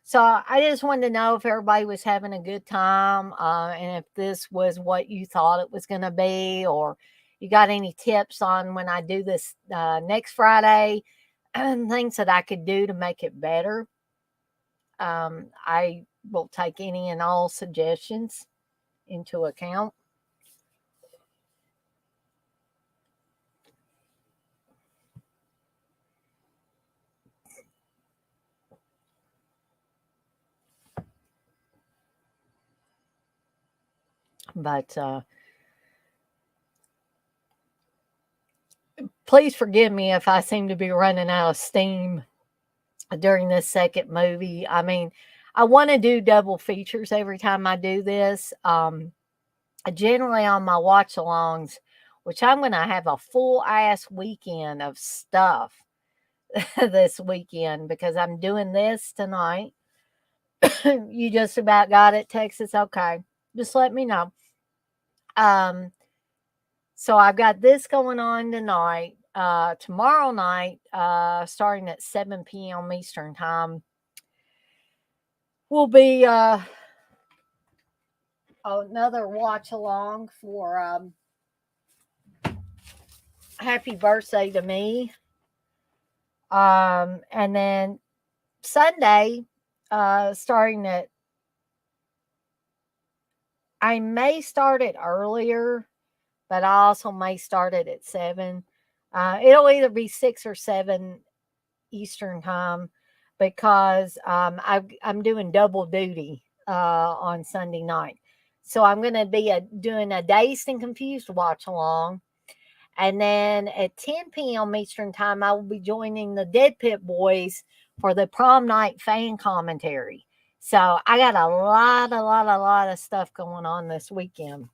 So I just wanted to know if everybody was having a good time, and if this was what you thought it was going to be, or you got any tips on when I do this next Friday, things that I could do to make it better. I We'll take any and all suggestions into account. But please forgive me if I seem to be running out of steam during this second movie. I mean, I want to do double features every time I do this. Generally on my watch alongs, which I'm going to have a full ass weekend of stuff this weekend because I'm doing this tonight. You just about got it, Texas? Okay. Just let me know. So I've got this going on tonight. Tomorrow night, starting at 7 p.m. Eastern Time, will be another watch along for Happy Birthday to Me. And then Sunday, starting at, I may start it earlier, but I also may start it at 7. It'll either be 6 or 7 Eastern Time because I'm doing double duty on Sunday night. So I'm going to be doing a Dazed and Confused watch along. And then at 10 p.m. Eastern Time, I will be joining the Dead Pit Boys for the prom night fan commentary. So I got a lot of stuff going on this weekend.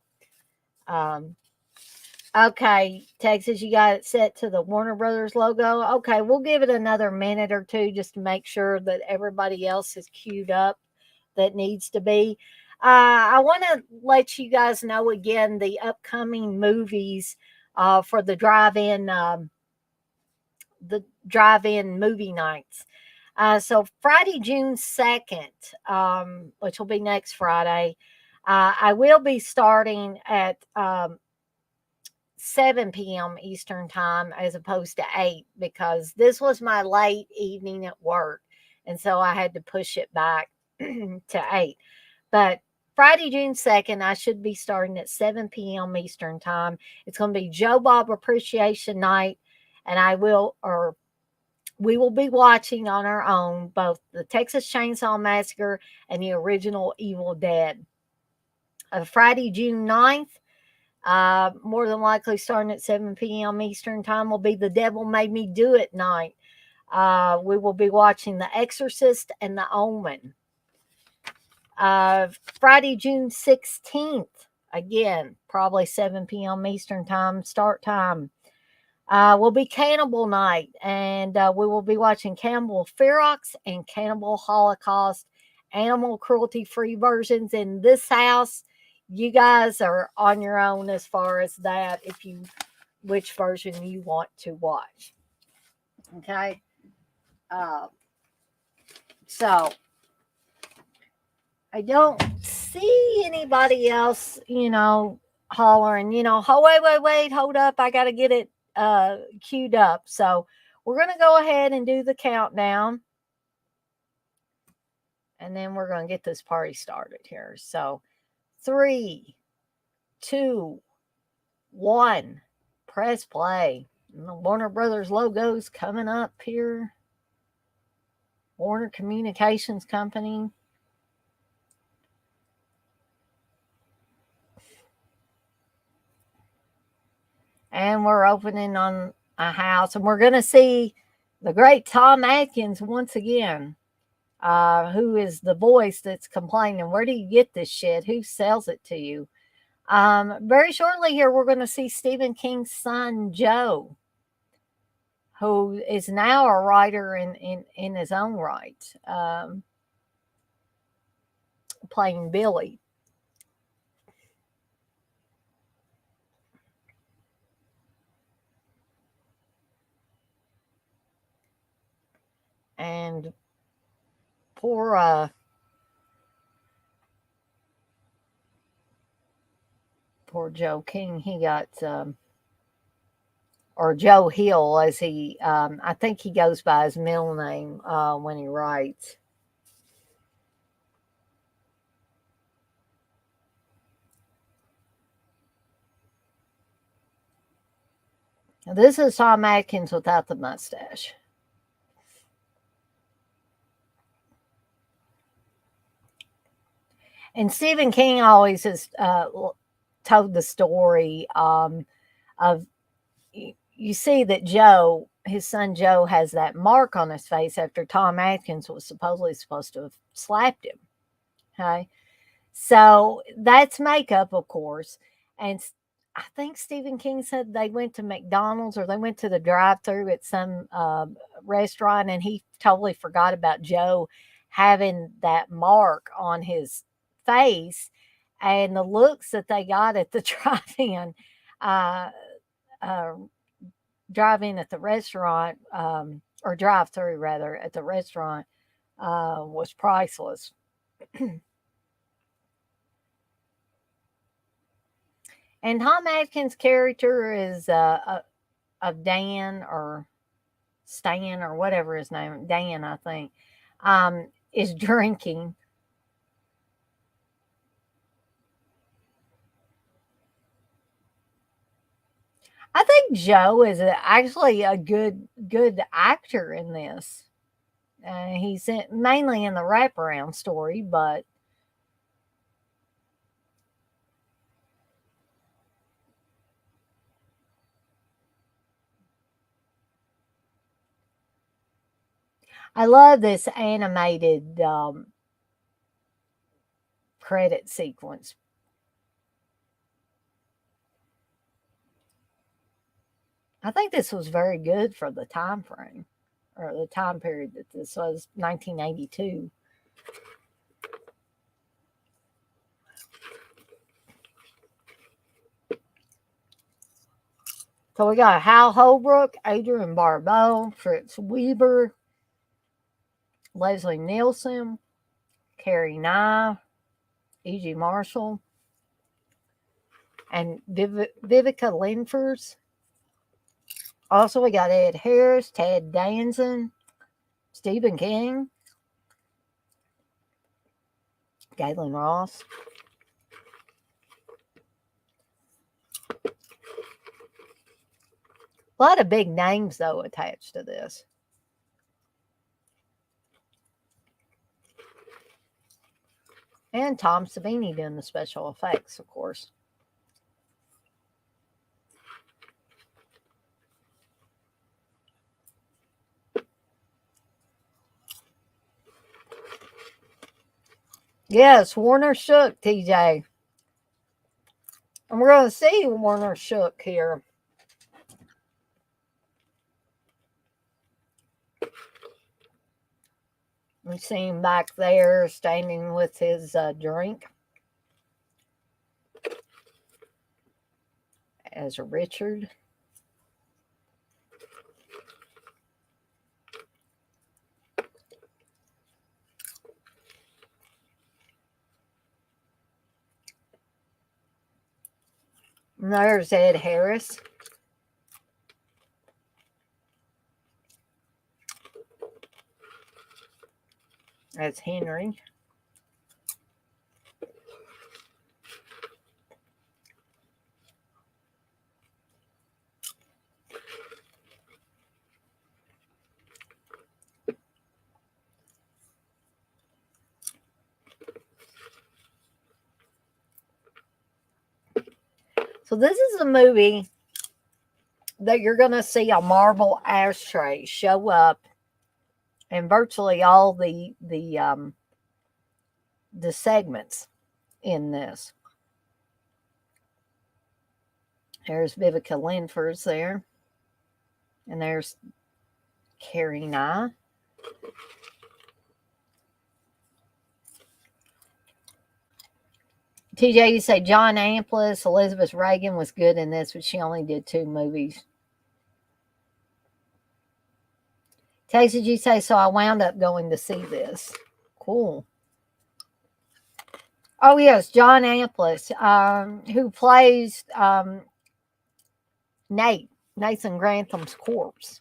Okay, Texas, you got it set to the Warner Brothers logo. Okay, we'll give it another minute or two just to make sure that everybody else is queued up that needs to be. I want to let you guys know again the upcoming movies for the drive-in movie nights. So Friday, June 2nd, which will be next Friday, I will be starting at 7 p.m. Eastern Time as opposed to 8 because this was my late evening at work. And so I had to push it back to 8. But Friday, June 2nd, I should be starting at 7 p.m. Eastern Time. It's going to be Joe Bob Appreciation Night. And we will be watching on our own both the Texas Chainsaw Massacre and the original Evil Dead. Friday, June 9th, more than likely starting at 7 p.m. Eastern Time, will be The Devil Made Me Do It night. We will be watching The Exorcist and The Omen. Friday, June 16th, again, probably 7 p.m. Eastern Time, start time, will be Cannibal Night. And we will be watching Cannibal Ferox and Cannibal Holocaust, animal cruelty-free versions in this house. You guys are on your own as far as that, which version you want to watch. Okay. So I don't see anybody else, hollering, wait, hold up. I got to get it queued up. So we're going to go ahead and do the countdown. And then we're going to get this party started here. So 3, 2, 1, press play. And the Warner Brothers logo's coming up here. Warner Communications Company. And we're opening on a house. And we're going to see the great Tom Atkins once again, who is the voice that's complaining. Where do you get this shit? Who sells it to you? Very shortly here, we're going to see Stephen King's son, Joe, who is now a writer in his own right, playing Billy. And poor Joe King, he got, or Joe Hill, as I think he goes by his middle name when he writes. This is Tom Atkins without the mustache. And Stephen King always has told the story of you see that Joe, his son Joe, has that mark on his face after Tom Atkins was supposedly supposed to have slapped him. Okay. So that's makeup, of course. And I think Stephen King said they went to McDonald's or they went to the drive through at some restaurant and he totally forgot about Joe having that mark on his face. And the looks that they got at the uh, uh, drive in at the restaurant, or drive through rather, at the restaurant was priceless. And Tom Atkins' character is of Dan or Stan or whatever his name, Dan, I think, is drinking. I think Joe is actually a good actor in this. He's mainly in the wraparound story, but I love this animated credit sequence. I think this was very good for the time frame or the time period that this was, 1982. So we got Hal Holbrook, Adrian Barbeau, Fritz Weber, Leslie Nielsen, Carrie Nye, E.G. Marshall, and Vivica Linfors. Also, we got Ed Harris, Ted Danson, Stephen King, Galen Ross. A lot of big names, though, attached to this. And Tom Savini doing the special effects, of course. Yes, Warner Shook, TJ. And we're going to see Warner Shook here. We see him back there standing with his drink as a Richard. And there's Ed Harris. That's Henry. So this is a movie that you're going to see a marble ashtray show up in virtually all the segments in this. There's Vivica Linfors there, and there's Carrie Nye. TJ, you say John Amplis, Elizabeth Reagan was good in this, but she only did 2 movies. Texas, you say, so I wound up going to see this. Cool. Oh, yes, John Amplis, who plays Nathan Grantham's corpse.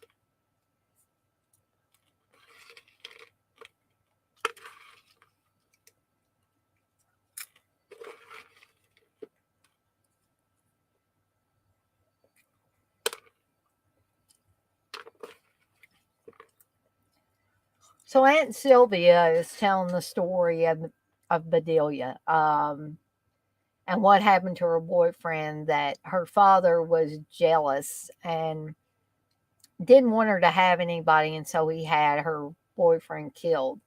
So Aunt Sylvia is telling the story of Bedelia, and what happened to her boyfriend, that her father was jealous and didn't want her to have anybody, and so he had her boyfriend killed.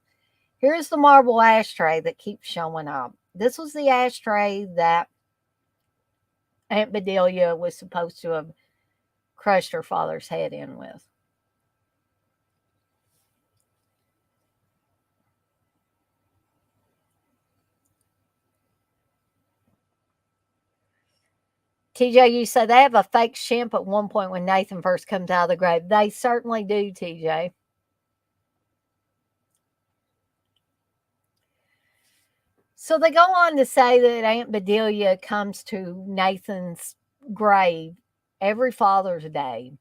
Here's the marble ashtray that keeps showing up. This was the ashtray that Aunt Bedelia was supposed to have crushed her father's head in with. TJ, you said they have a fake shimp at one point when Nathan first comes out of the grave. They certainly do, TJ. So they go on to say that Aunt Bedelia comes to Nathan's grave every Father's Day.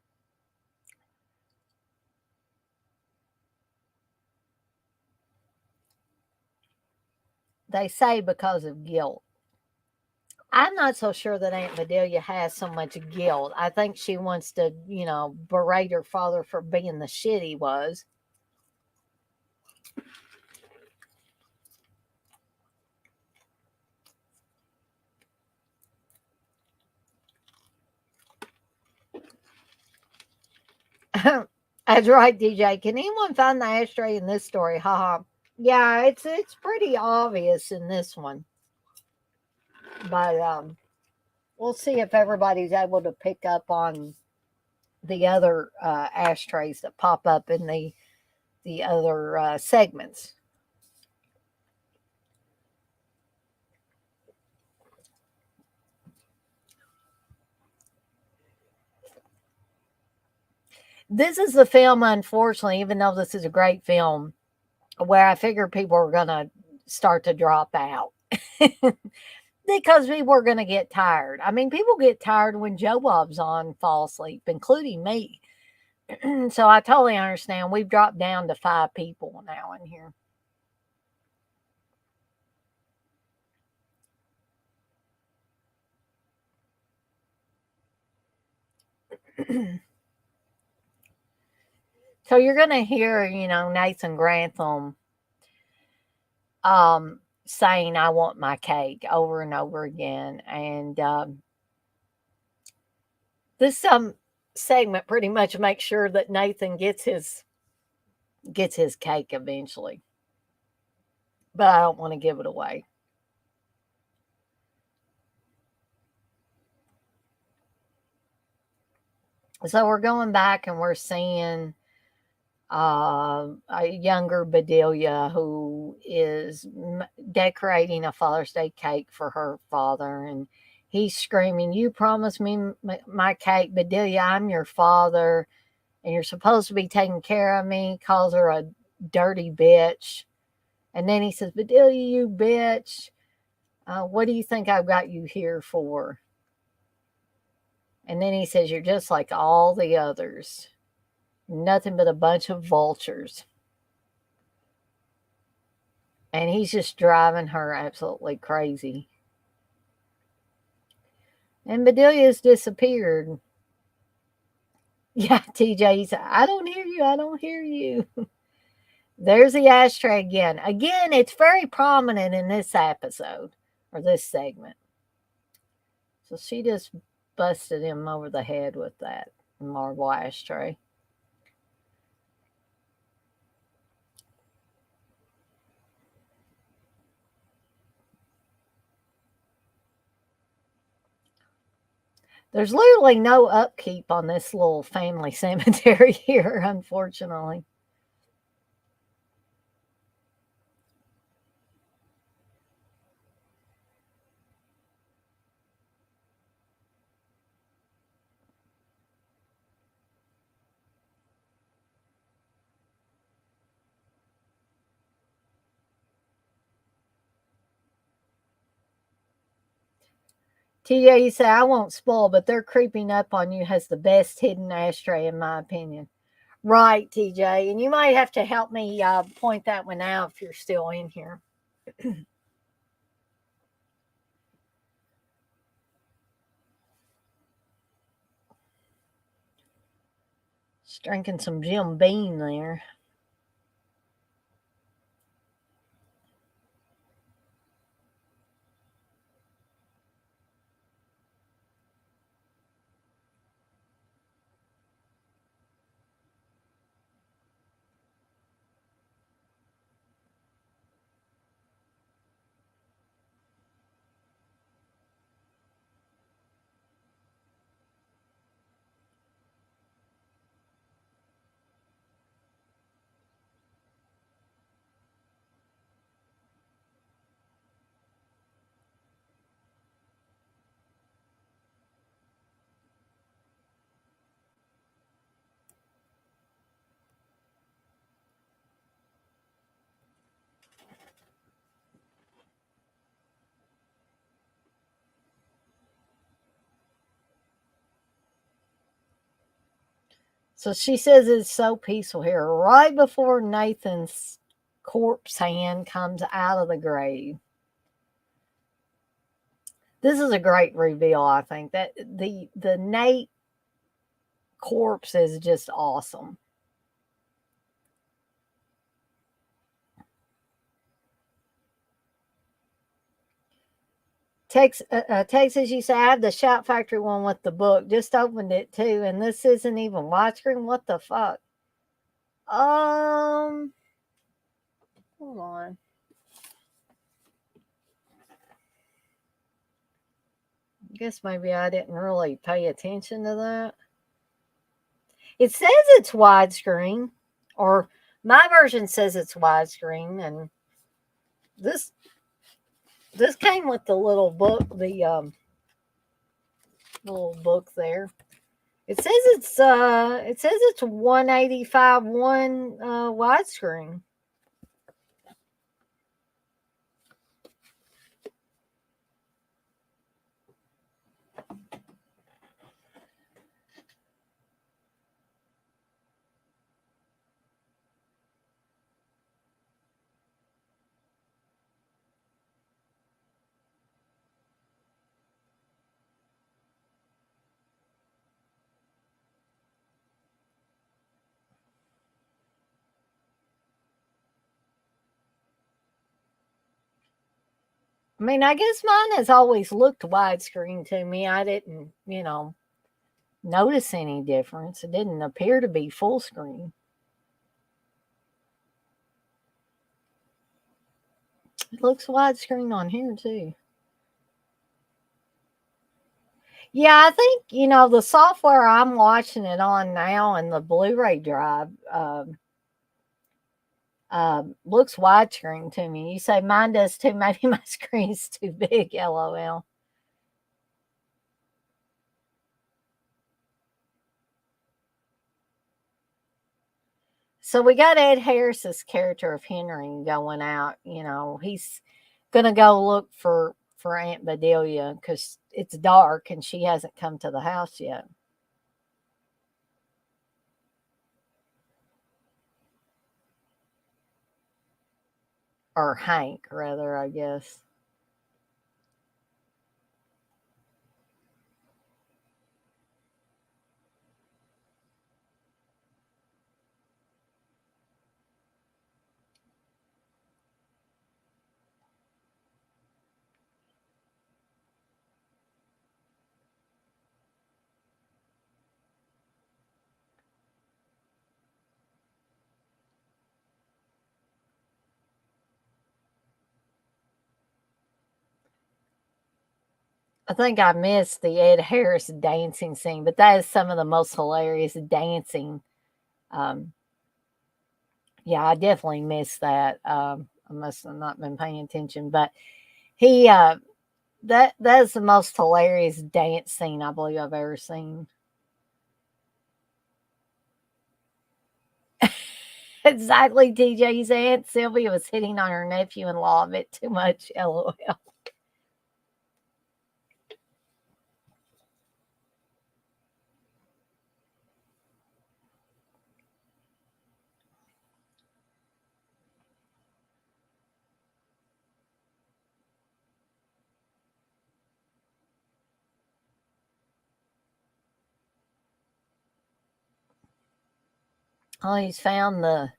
They say because of guilt. I'm not so sure that Aunt Bedelia has so much guilt. I think she wants to, berate her father for being the shit he was. That's right, DJ. Can anyone find the ashtray in this story? Haha. Yeah, it's pretty obvious in this one. But we'll see if everybody's able to pick up on the other ashtrays that pop up in the other segments. This is the film, unfortunately, even though this is a great film, where I figured people were going to start to drop out because people were going to get tired. I mean, people get tired when Joe Bob's on, fall asleep, including me. So I totally understand. We've dropped down to 5 people now in here. So you're going to hear, Nathan Grantham saying, "I want my cake," over and over again. And this segment pretty much makes sure that Nathan gets his cake eventually. But I don't want to give it away. So we're going back and we're seeing a younger Bedelia who is decorating a Father's Day cake for her father. And he's screaming, "You promised me my cake, Bedelia. I'm your father. And you're supposed to be taking care of me." Calls her a dirty bitch. And then he says, "Bedelia, you bitch. What do you think I've got you here for?" And then he says, "You're just like all the others. Nothing but a bunch of vultures." And he's just driving her absolutely crazy. And Bedelia's disappeared. Yeah, TJ said, "I don't hear you. I don't hear you." There's the ashtray again. Again, it's very prominent in this episode or this segment. So she just busted him over the head with that marble ashtray. There's literally no upkeep on this little family cemetery here, unfortunately. TJ, you say, "I won't spoil, but they're creeping up on you" has the best hidden ashtray, in my opinion. Right, TJ. And you might have to help me point that one out if you're still in here. Just drinking some Jim Beam there. So she says it's so peaceful here. Right before Nathan's corpse hand comes out of the grave. This is a great reveal, I think. That the Nate corpse is just awesome. Texas, you say, I have the Shout Factory one with the book. Just opened it too, and this isn't even widescreen. What the fuck? Hold on. I guess maybe I didn't really pay attention to that. It says it's widescreen, or my version says it's widescreen, and this came with the little book, the little book there. It says it's 185 widescreen. I mean, I guess mine has always looked widescreen to me. I didn't, notice any difference. It didn't appear to be full screen. It looks widescreen on here too. Yeah, I think, the software I'm watching it on now and the Blu-ray drive looks widescreen to me. You say mine does too. Maybe my screen's too big, LOL. So we got Ed Harris's character of Henry going out. He's gonna go look for Aunt Bedelia because it's dark and she hasn't come to the house yet. Or Hank, rather, I guess. I think I missed the Ed Harris dancing scene, but that is some of the most hilarious dancing. Um, yeah, I definitely missed that. I must have not been paying attention, but he that is the most hilarious dance scene I believe I've ever seen. Exactly, TJ's Aunt Sylvia was hitting on her nephew-in-law a bit too much. LOL. Oh, he's found the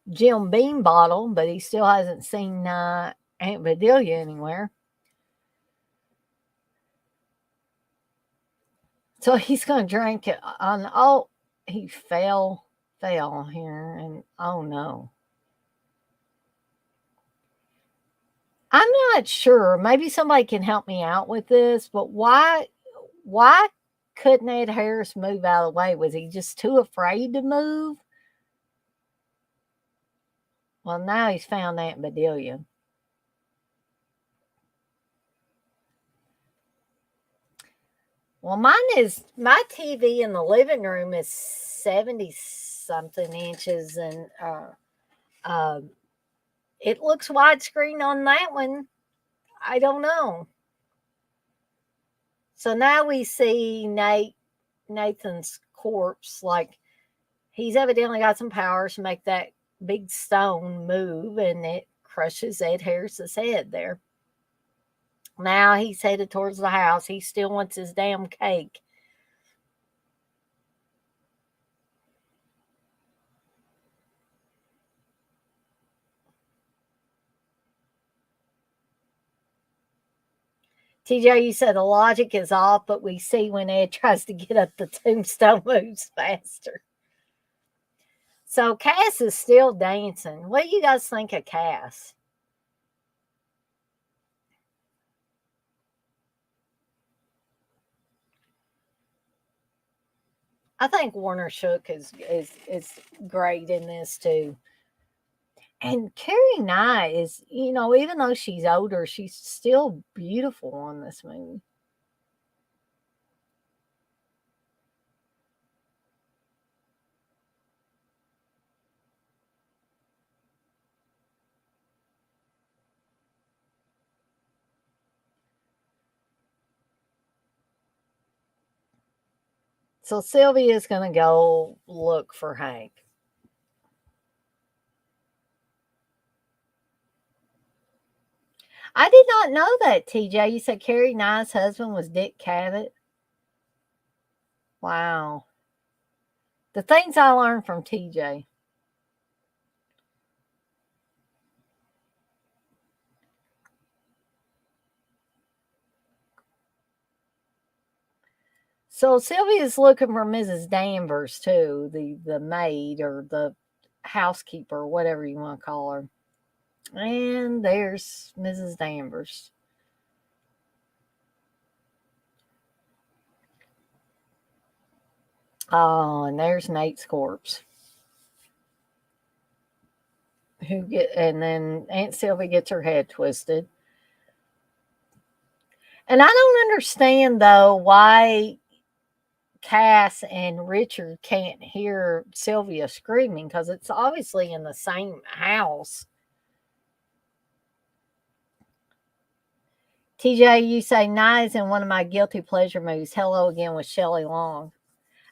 Jim Beam bottle, but he still hasn't seen Aunt Bedelia anywhere. So he's going to drink it on. Oh, he fell here, and oh no. I'm not sure. Maybe somebody can help me out with this, but why couldn't Ed Harris move out of the way? Was he just too afraid to move? Well, now he's found Aunt Bedelia. Well, my TV in the living room is 70 something inches, and uh, it looks widescreen on that one. I don't know. So now we see Nathan's corpse. Like, He's evidently got some powers to make that big stone move, and it crushes Ed Harris's head there. Now he's headed towards the house. He still wants his damn cake. TJ, you said the logic is off, but we see when Ed tries to get up the tombstone moves faster. So Cass is still dancing. What do you guys think of Cass? I think Warner Shook is great in this too. And Carrie Nye is, even though she's older, she's still beautiful on this movie. So Sylvia's going to go look for Hank. I did not know that, TJ. You said Carrie Nye's husband was Dick Cavett. Wow. The things I learned from TJ. So Sylvia's looking for Mrs. Danvers too, the maid or the housekeeper, whatever you want to call her. And there's Mrs. Danvers. Oh, and there's Nate's corpse. And then Aunt Sylvia gets her head twisted. And I don't understand though why Cass and Richard can't hear Sylvia screaming because it's obviously in the same house. TJ, you say Nye's in one of my guilty pleasure movies, Hello Again with Shelley Long.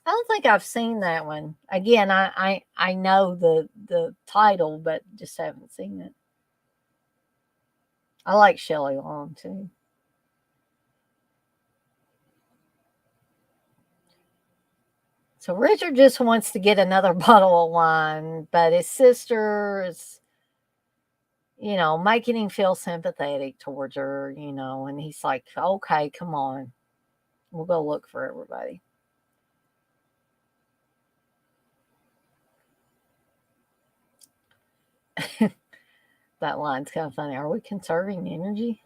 I don't think I've seen that one. Again, I know the title, but just haven't seen it. I like Shelley Long too. So Richard just wants to get another bottle of wine, but his sister is, making him feel sympathetic towards her, and he's like, okay, come on. We'll go look for everybody. That line's kind of funny. Are we conserving energy?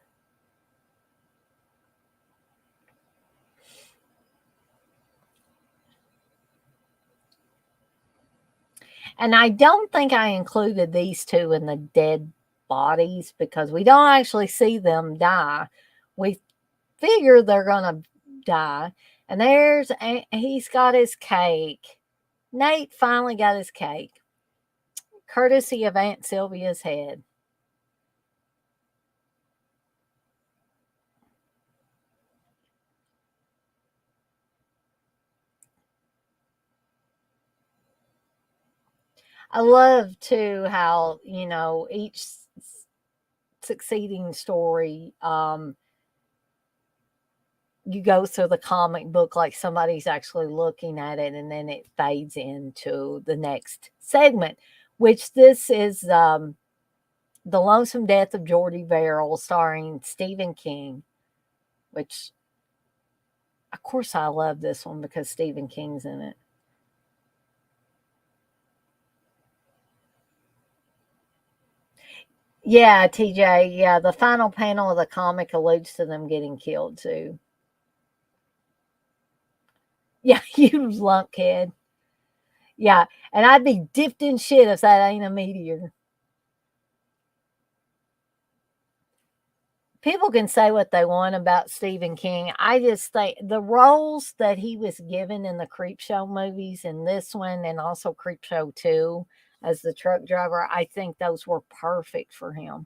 And I don't think I included these two in the dead bodies because we don't actually see them die. We figure they're going to die. And he's got his cake. Nate finally got his cake, courtesy of Aunt Sylvia's head. I love too how, each succeeding story, you go through the comic book like somebody's actually looking at it, and then it fades into the next segment, which this is The Lonesome Death of Geordie Verrill, starring Stephen King, which, of course, I love this one because Stephen King's in it. Yeah, TJ. Yeah, the final panel of the comic alludes to them getting killed too. Yeah, you lunkhead. Yeah, and I'd be dipped in shit if that ain't a meteor. People can say what they want about Stephen King. I just think the roles that he was given in the Creepshow movies and this one, and also Creepshow 2 as the truck driver, I think those were perfect for him.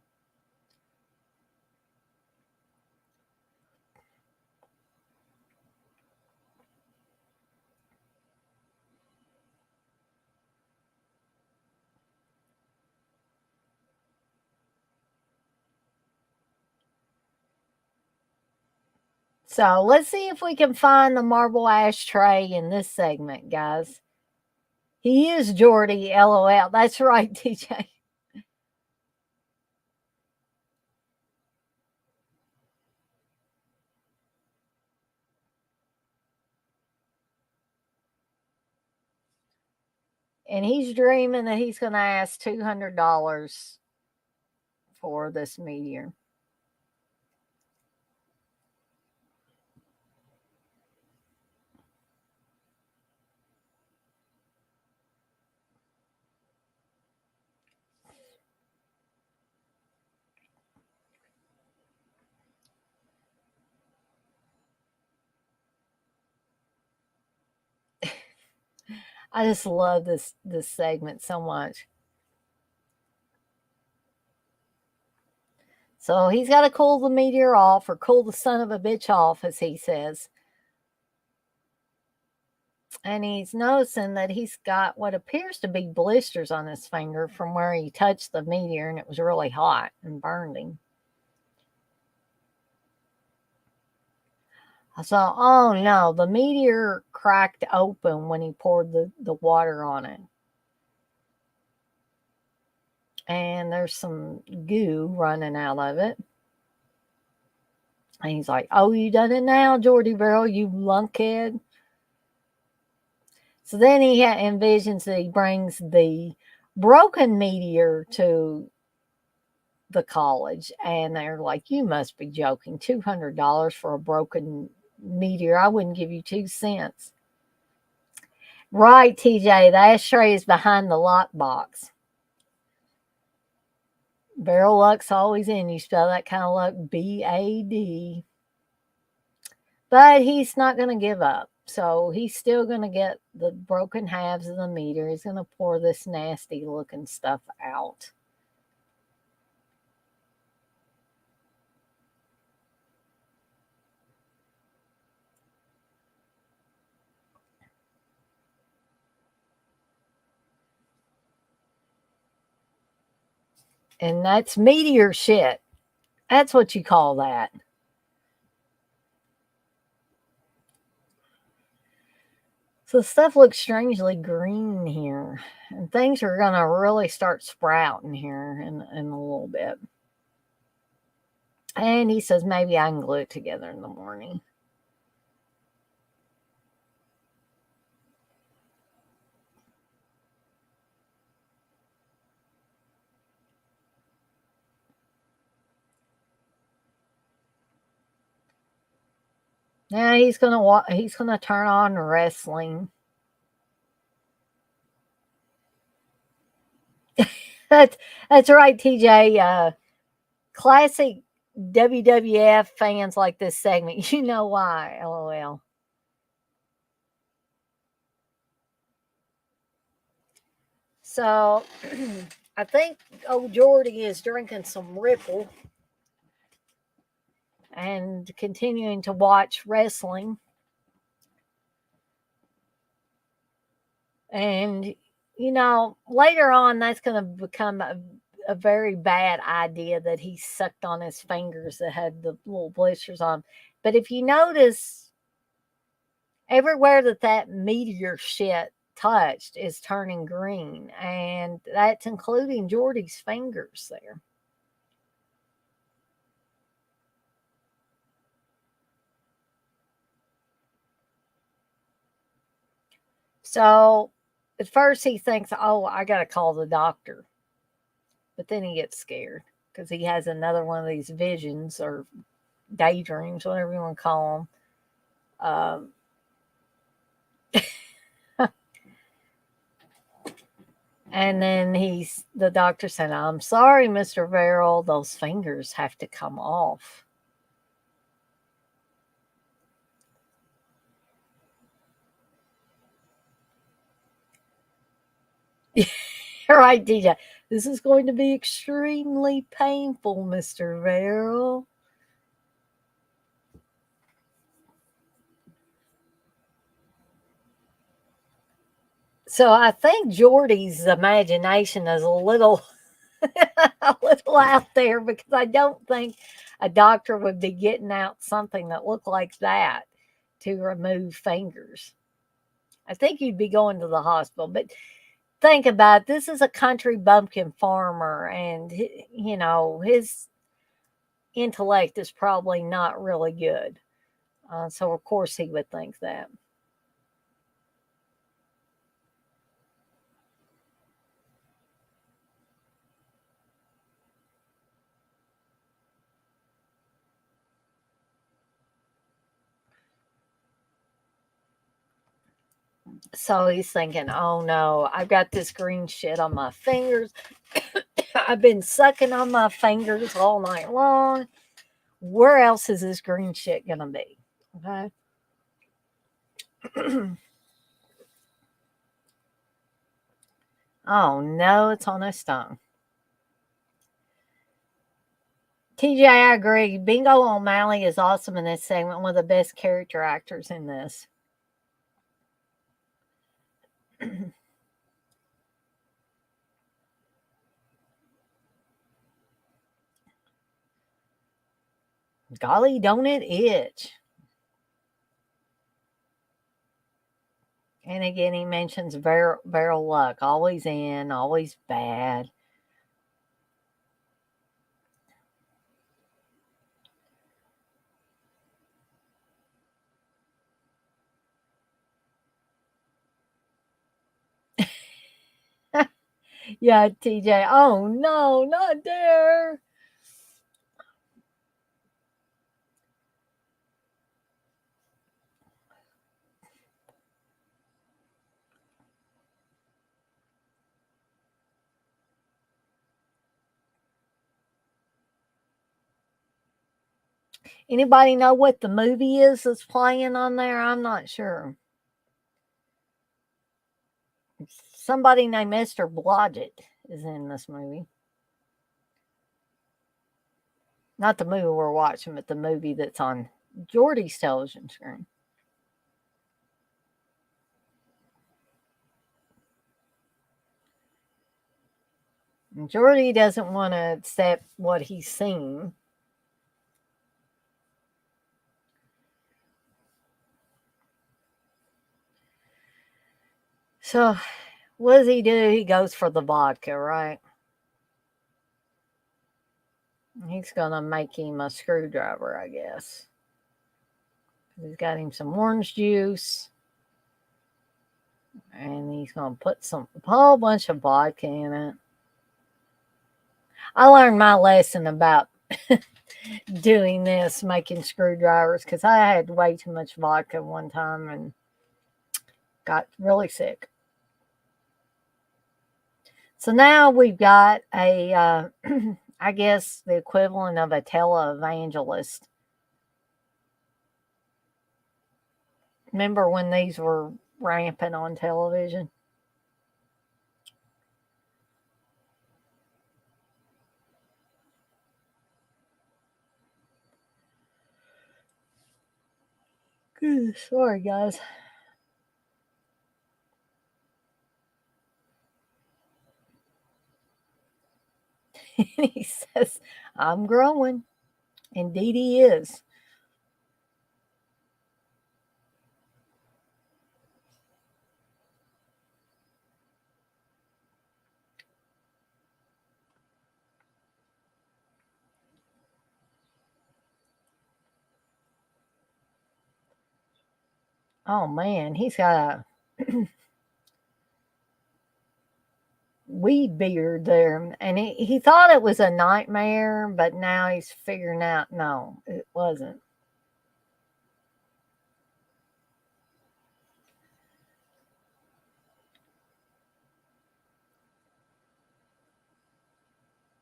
So let's see if we can find the marble ashtray in this segment, guys. He is Jordy, LOL. That's right, TJ. And he's dreaming that he's going to ask $200 for this meteor. I just love this segment so much. So he's got to cool the meteor off, or cool the son of a bitch off, as he says. And he's noticing that he's got what appears to be blisters on his finger from where he touched the meteor, and it was really hot and burned him. So, oh no, the meteor cracked open when he poured the water on it. And there's some goo running out of it. And he's like, oh, you done it now, Jordy Verrill, you lunkhead. So then he envisions that he brings the broken meteor to the college. And they're like, you must be joking. $200 for a broken meteor. I wouldn't give you 2 cents. Right, TJ. The ashtray is behind the lockbox. Barrel luck's always in. You spell that kind of luck BAD. But he's not going to give up. So he's still going to get the broken halves of the meter. He's going to pour this nasty looking stuff out. And that's meteor shit. That's what you call that. So stuff looks strangely green here. And things are going to really start sprouting here in a little bit. And he says maybe I can glue it together in the morning. Now he's gonna turn on wrestling. That's right, TJ. Classic WWF fans like this segment. You know why? LOL. So I think old Jordy is drinking some Ripple and continuing to watch wrestling. And, later on, that's going to become a very bad idea that he sucked on his fingers that had the little blisters on. But if you notice, everywhere that meteor shit touched is turning green. And that's including Jordy's fingers there. So at first he thinks, oh, I got to call the doctor. But then he gets scared because he has another one of these visions or daydreams, whatever you want to call them. And then the doctor said, I'm sorry, Mr. Verrill, those fingers have to come off. Right, DJ. This is going to be extremely painful, Mr. Verrill. So I think Jordy's imagination is a little a little out there because I don't think a doctor would be getting out something that looked like that to remove fingers. I think you'd be going to the hospital. But think about it, this is a country bumpkin farmer, and his intellect is probably not really good. So of course he would think that. So he's thinking, oh no, I've got this green shit on my fingers. I've been sucking on my fingers all night long. Where else is this green shit gonna be? Okay. Oh no, it's on his tongue. TJ, I agree. Bingo O'Malley is awesome in this segment. One of the best character actors in this. Golly, don't it itch? And again, he mentions barrel luck. Always in, always bad. Yeah, TJ. Oh no, not there. Anybody know what the movie is that's playing on there? I'm not sure. Somebody named Mr. Blodgett is in this movie. Not the movie we're watching, but the movie that's on Jordy's television screen. And Jordy doesn't want to accept what he's seen. So, what does he do? He goes for the vodka, right? He's going to make him a screwdriver, I guess. He's got him some orange juice. And he's going to put a whole bunch of vodka in it. I learned my lesson about doing this, making screwdrivers, because I had way too much vodka one time and got really sick. So now we've got I guess the equivalent of a televangelist. Remember when these were rampant on television? Good, sorry guys. He says, I'm growing. Indeed he is. Oh man, he's got a weed beard there. And he thought it was a nightmare, but now he's figuring out no, it wasn't.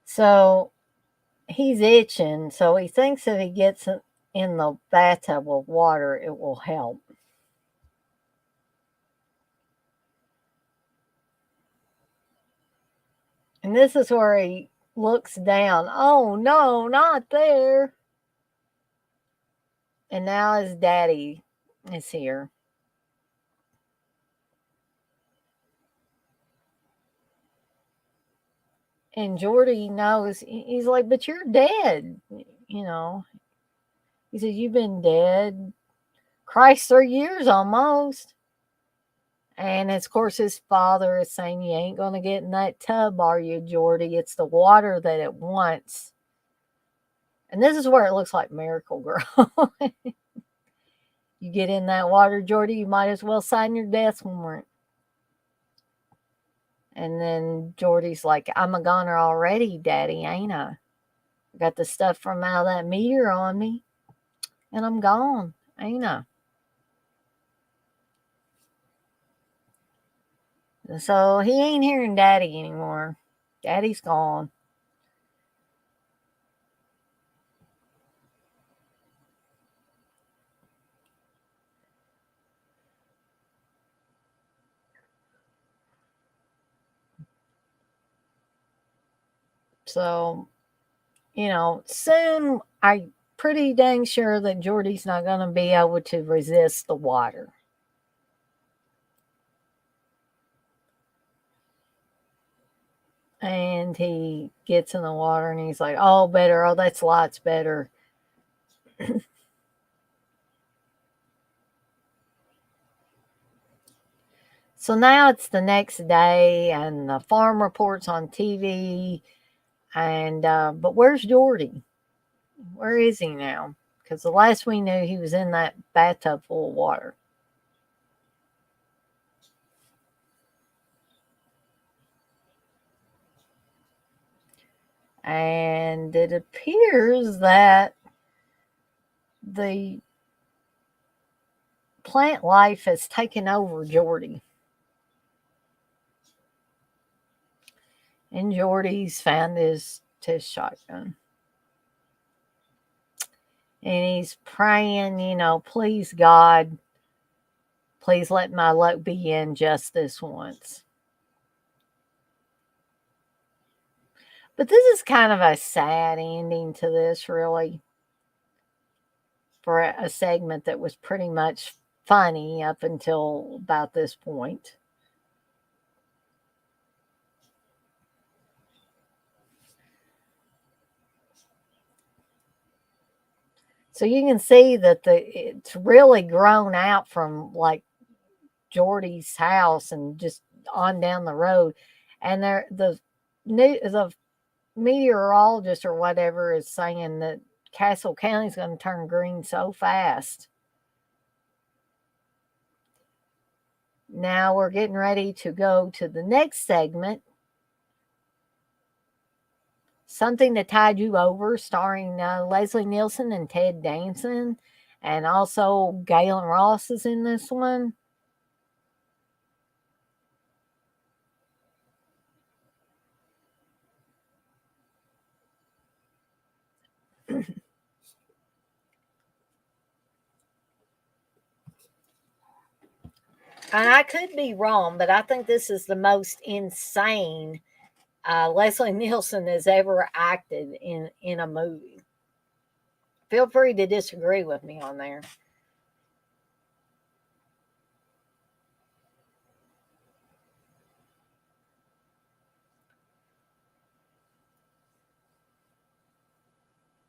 So he's itching. So he thinks if he gets in the bathtub with water, it will help. And this is where he looks down. Oh no, not there. And now his daddy is here. And Jordy knows. He's like, but you're dead. You know, he says, you've been dead, Christ, 3 years almost. And of course, his father is saying, you ain't going to get in that tub, are you, Jordy? It's the water that it wants. And this is where it looks like Miracle Girl. You get in that water, Jordy, you might as well sign your death warrant. And then Jordy's like, I'm a goner already, Daddy, ain't I? Got the stuff from out of that meteor on me, and I'm gone, ain't I? So he ain't hearing Daddy anymore. Daddy's gone. So, soon I'm pretty dang sure that Jordy's not going to be able to resist the water. And he gets in the water and he's like, oh, better. Oh, that's lots better. So now it's the next day and the farm reports on TV. And, but where's Jordy? Where is he now? Because the last we knew, he was in that bathtub full of water. And it appears that the plant life has taken over Jordy. And Jordy's found his shotgun. And he's praying, please, God, please let my luck be in just this once. But this is kind of a sad ending to this, really, for a segment that was pretty much funny up until about this point. So you can see that it's really grown out from like Jordy's house and just on down the road, and the meteorologist or whatever is saying that Castle County is going to turn green so fast. Now we're getting ready to go to the next segment. Something That Tied You Over, starring Leslie Nielsen and Ted Danson. And also Galen Ross is in this one. And I could be wrong, but I think this is the most insane Leslie Nielsen has ever acted in a movie. Feel free to disagree with me on there.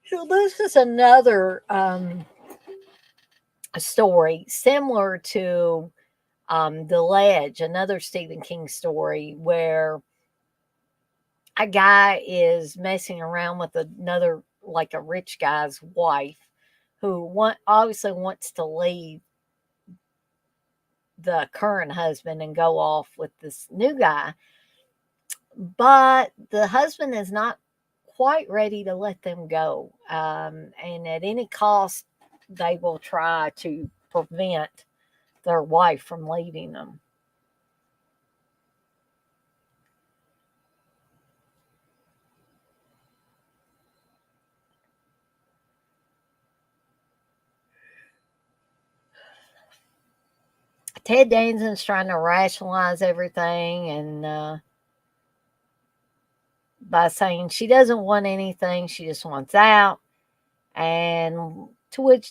So this is another story similar to The Ledge, another Stephen King story where a guy is messing around with another, like a rich guy's wife, who obviously wants to leave the current husband and go off with this new guy. But the husband is not quite ready to let them go. And at any cost, they will try to prevent their wife from leaving them. Ted Danson's trying to rationalize everything and by saying she doesn't want anything, she just wants out. And to which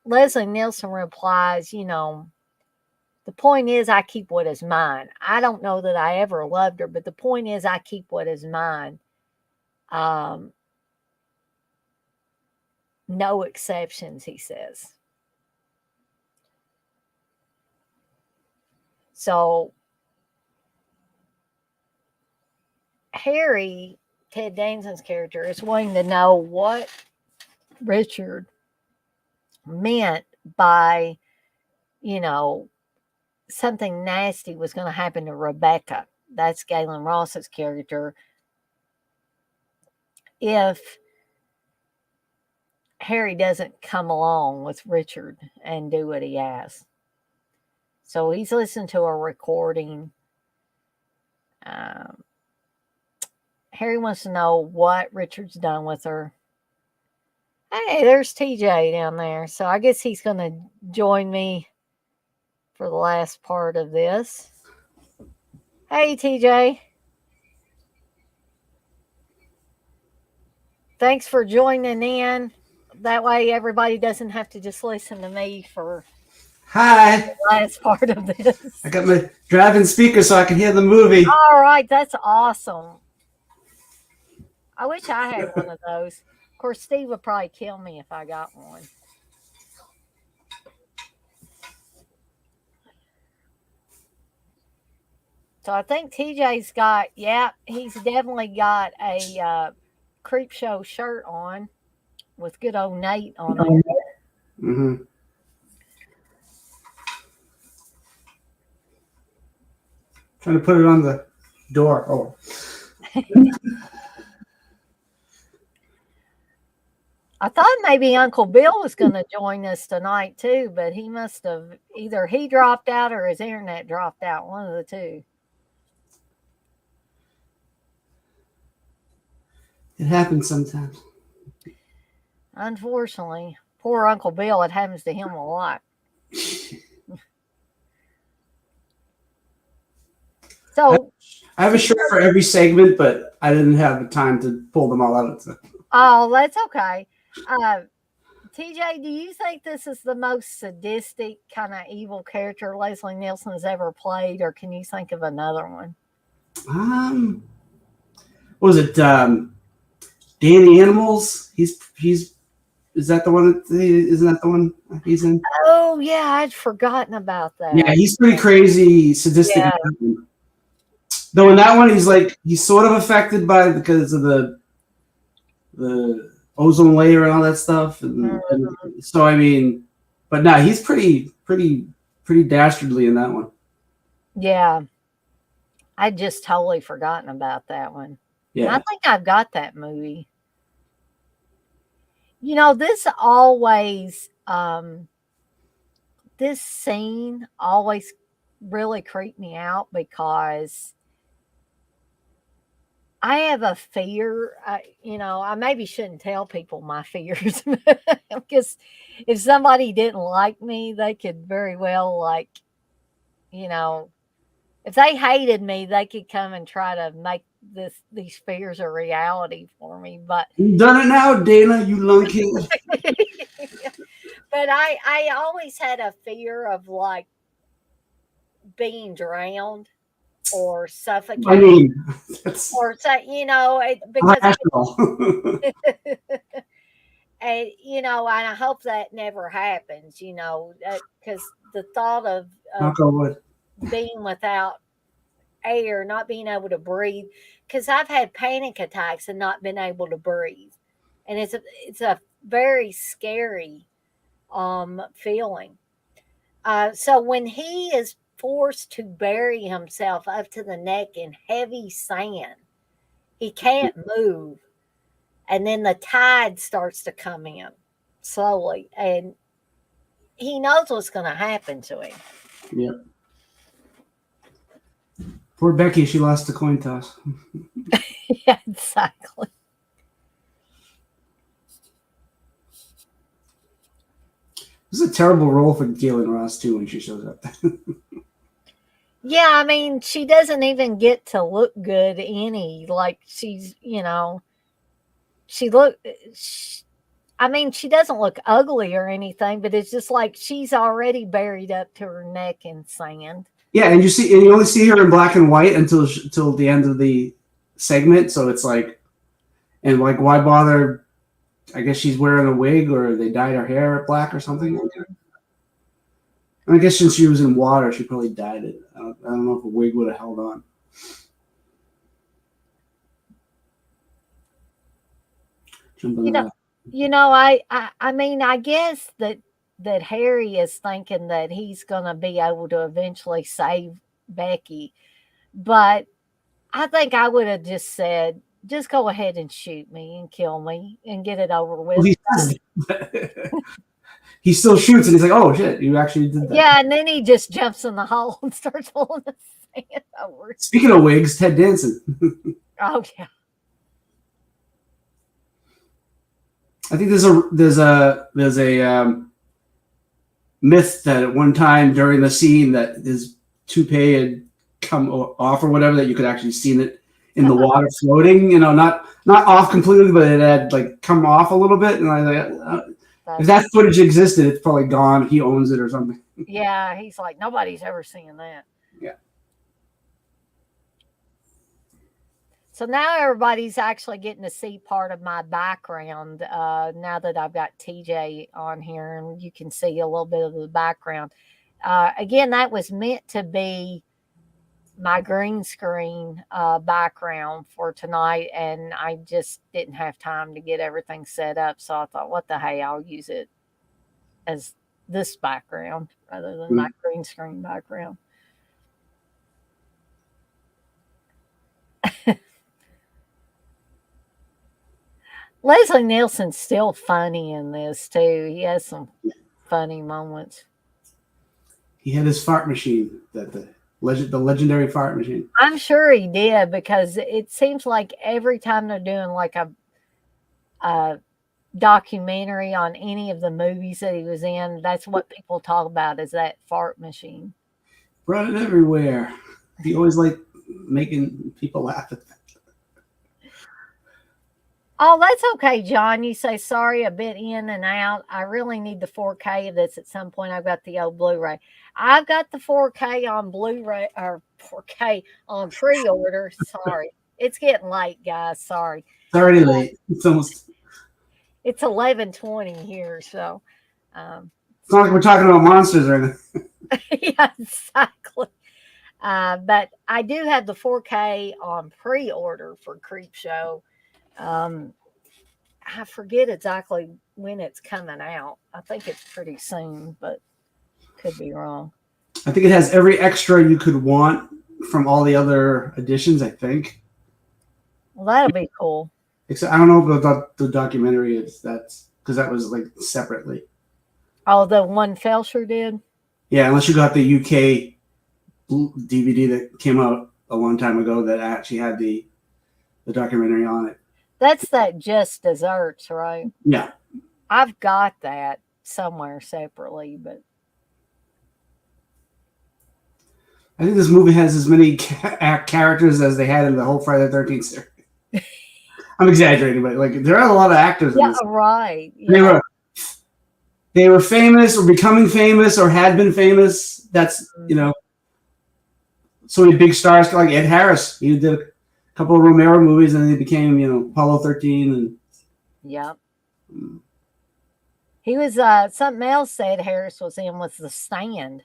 Leslie Nielsen replies, the point is I keep what is mine. I don't know that I ever loved her, but the point is I keep what is mine. No exceptions, he says. So Harry, Ted Danson's character, is wanting to know what Richard meant by, something nasty was going to happen to Rebecca. That's Galen Ross's character. If Harry doesn't come along with Richard and do what he asks. So he's listened to a recording. Harry wants to know what Richard's done with her. Hey, there's TJ down there. So I guess he's going to join me for the last part of this. Hey, TJ. Thanks for joining in. That way everybody doesn't have to just listen to me for the last part of this. I got my driving speaker so I can hear the movie. All right, that's awesome. I wish I had one of those. Of course, Steve would probably kill me if I got one. So I think TJ's got, he's definitely got a Creepshow shirt on with good old Nate on it. Mm-hmm. Trying to put it on the door. Oh. I thought maybe Uncle Bill was going to join us tonight too, but he must have either he dropped out or his internet dropped out. One of the two. It happens sometimes. Unfortunately, poor Uncle Bill, it happens to him a lot. So I have a shirt for every segment, but I didn't have the time to pull them all out. Oh, that's okay. TJ, do you think this is the most sadistic kind of evil character Leslie Nielsen has ever played, or can you think of another one? What was it? Danny Animals. Is that the one? Isn't that the one he's in? Oh yeah, I'd forgotten about that. Yeah, he's pretty crazy, sadistic. Yeah. Though in that one, he's sort of affected by because of the ozone layer and all that stuff. And so I mean, but no, he's pretty dastardly in that one. Yeah, I'd just totally forgotten about that one. Yeah, and I think I've got that movie. This always, this scene always really creeped me out because I have a fear. I maybe shouldn't tell people my fears because if somebody didn't like me, they could very well if they hated me, they could come and try to make these fears a reality for me. But you've done it now, Dana. You lunkhead. But I always had a fear of being drowned or suffocated. I mean, or because and and I hope that never happens. Because the thought of being without air, not being able to breathe, because I've had panic attacks and not been able to breathe, and it's a very scary feeling. So when he is forced to bury himself up to the neck in heavy sand, he can't move, and then the tide starts to come in slowly, and he knows what's going to happen to him. Yeah. Poor Becky, she lost the coin toss. Yeah, exactly. This is a terrible role for Galen Ross too when she shows up. Yeah, I mean, she doesn't even get to look good she's, she doesn't look ugly or anything, but it's just like she's already buried up to her neck in sand. Yeah, and you only see her in black and white until the end of the segment, so it's like And like, why bother? I guess she's wearing a wig, or they dyed her hair black or something. And I guess since she was in water, she probably dyed it. I don't know if a wig would have held on. I mean, I guess that Harry is thinking that he's going to be able to eventually save Becky, but I think I would have just said, just go ahead and shoot me and kill me and get it over with. Well, he still shoots, and he's like, "Oh shit, you actually did that." Yeah, and then he just jumps in the hole and starts pulling the sand over. Speaking of wigs, Ted Danson. Oh yeah. I think there's a myth that at one time during the scene that his toupee had come off or whatever, that you could actually see it in the water floating. Not off completely, but it had like come off a little bit. And I like, if that footage existed, it's probably gone. He owns it or something. Yeah, he's like, nobody's ever seen that. Yeah. So now everybody's actually getting to see part of my background now that I've got TJ on here, and you can see a little bit of the background. Again, that was meant to be my green screen background for tonight, and I just didn't have time to get everything set up. So I thought, what the hey, I'll use it as this background rather than my green screen background. Leslie Nielsen's still funny in this too. He has some funny moments. He had his fart machine, the legendary fart machine. I'm sure he did, because it seems like every time they're doing like a documentary on any of the movies that he was in, that's what people talk about, is that fart machine. Brought it everywhere. He always liked making people laugh at that. Oh, that's okay, John. You say, sorry, a bit in and out. I really need the 4K of this at some point. I've got the old Blu-ray. I've got the 4K on Blu-ray, or 4K on pre-order. Sorry. It's getting late, guys. Sorry. It's already late. It's 11:20 here, so. It's not like we're talking about monsters right now. Yeah, exactly. But I do have the 4K on pre-order for Creepshow. I forget exactly when it's coming out. I think it's pretty soon, but could be wrong. I think it has every extra you could want from all the other editions, I think. Well, that'll be cool. Except I don't know about the documentary. That's because that was like separately. Oh, the one Felsher did? Yeah, unless you got the UK DVD that came out a long time ago that actually had the documentary on it. That's that Just Desserts, right? Yeah. I've got that somewhere separately, but I think this movie has as many characters as they had in the whole Friday the 13th series. I'm exaggerating, but like there are a lot of actors in this. Right. Yeah. They were famous or becoming famous or had been famous. That's, so many big stars like Ed Harris. He did a couple of Romero movies, and then he became, Apollo 13. And yep. He was something else Ed Harris was in was the Stand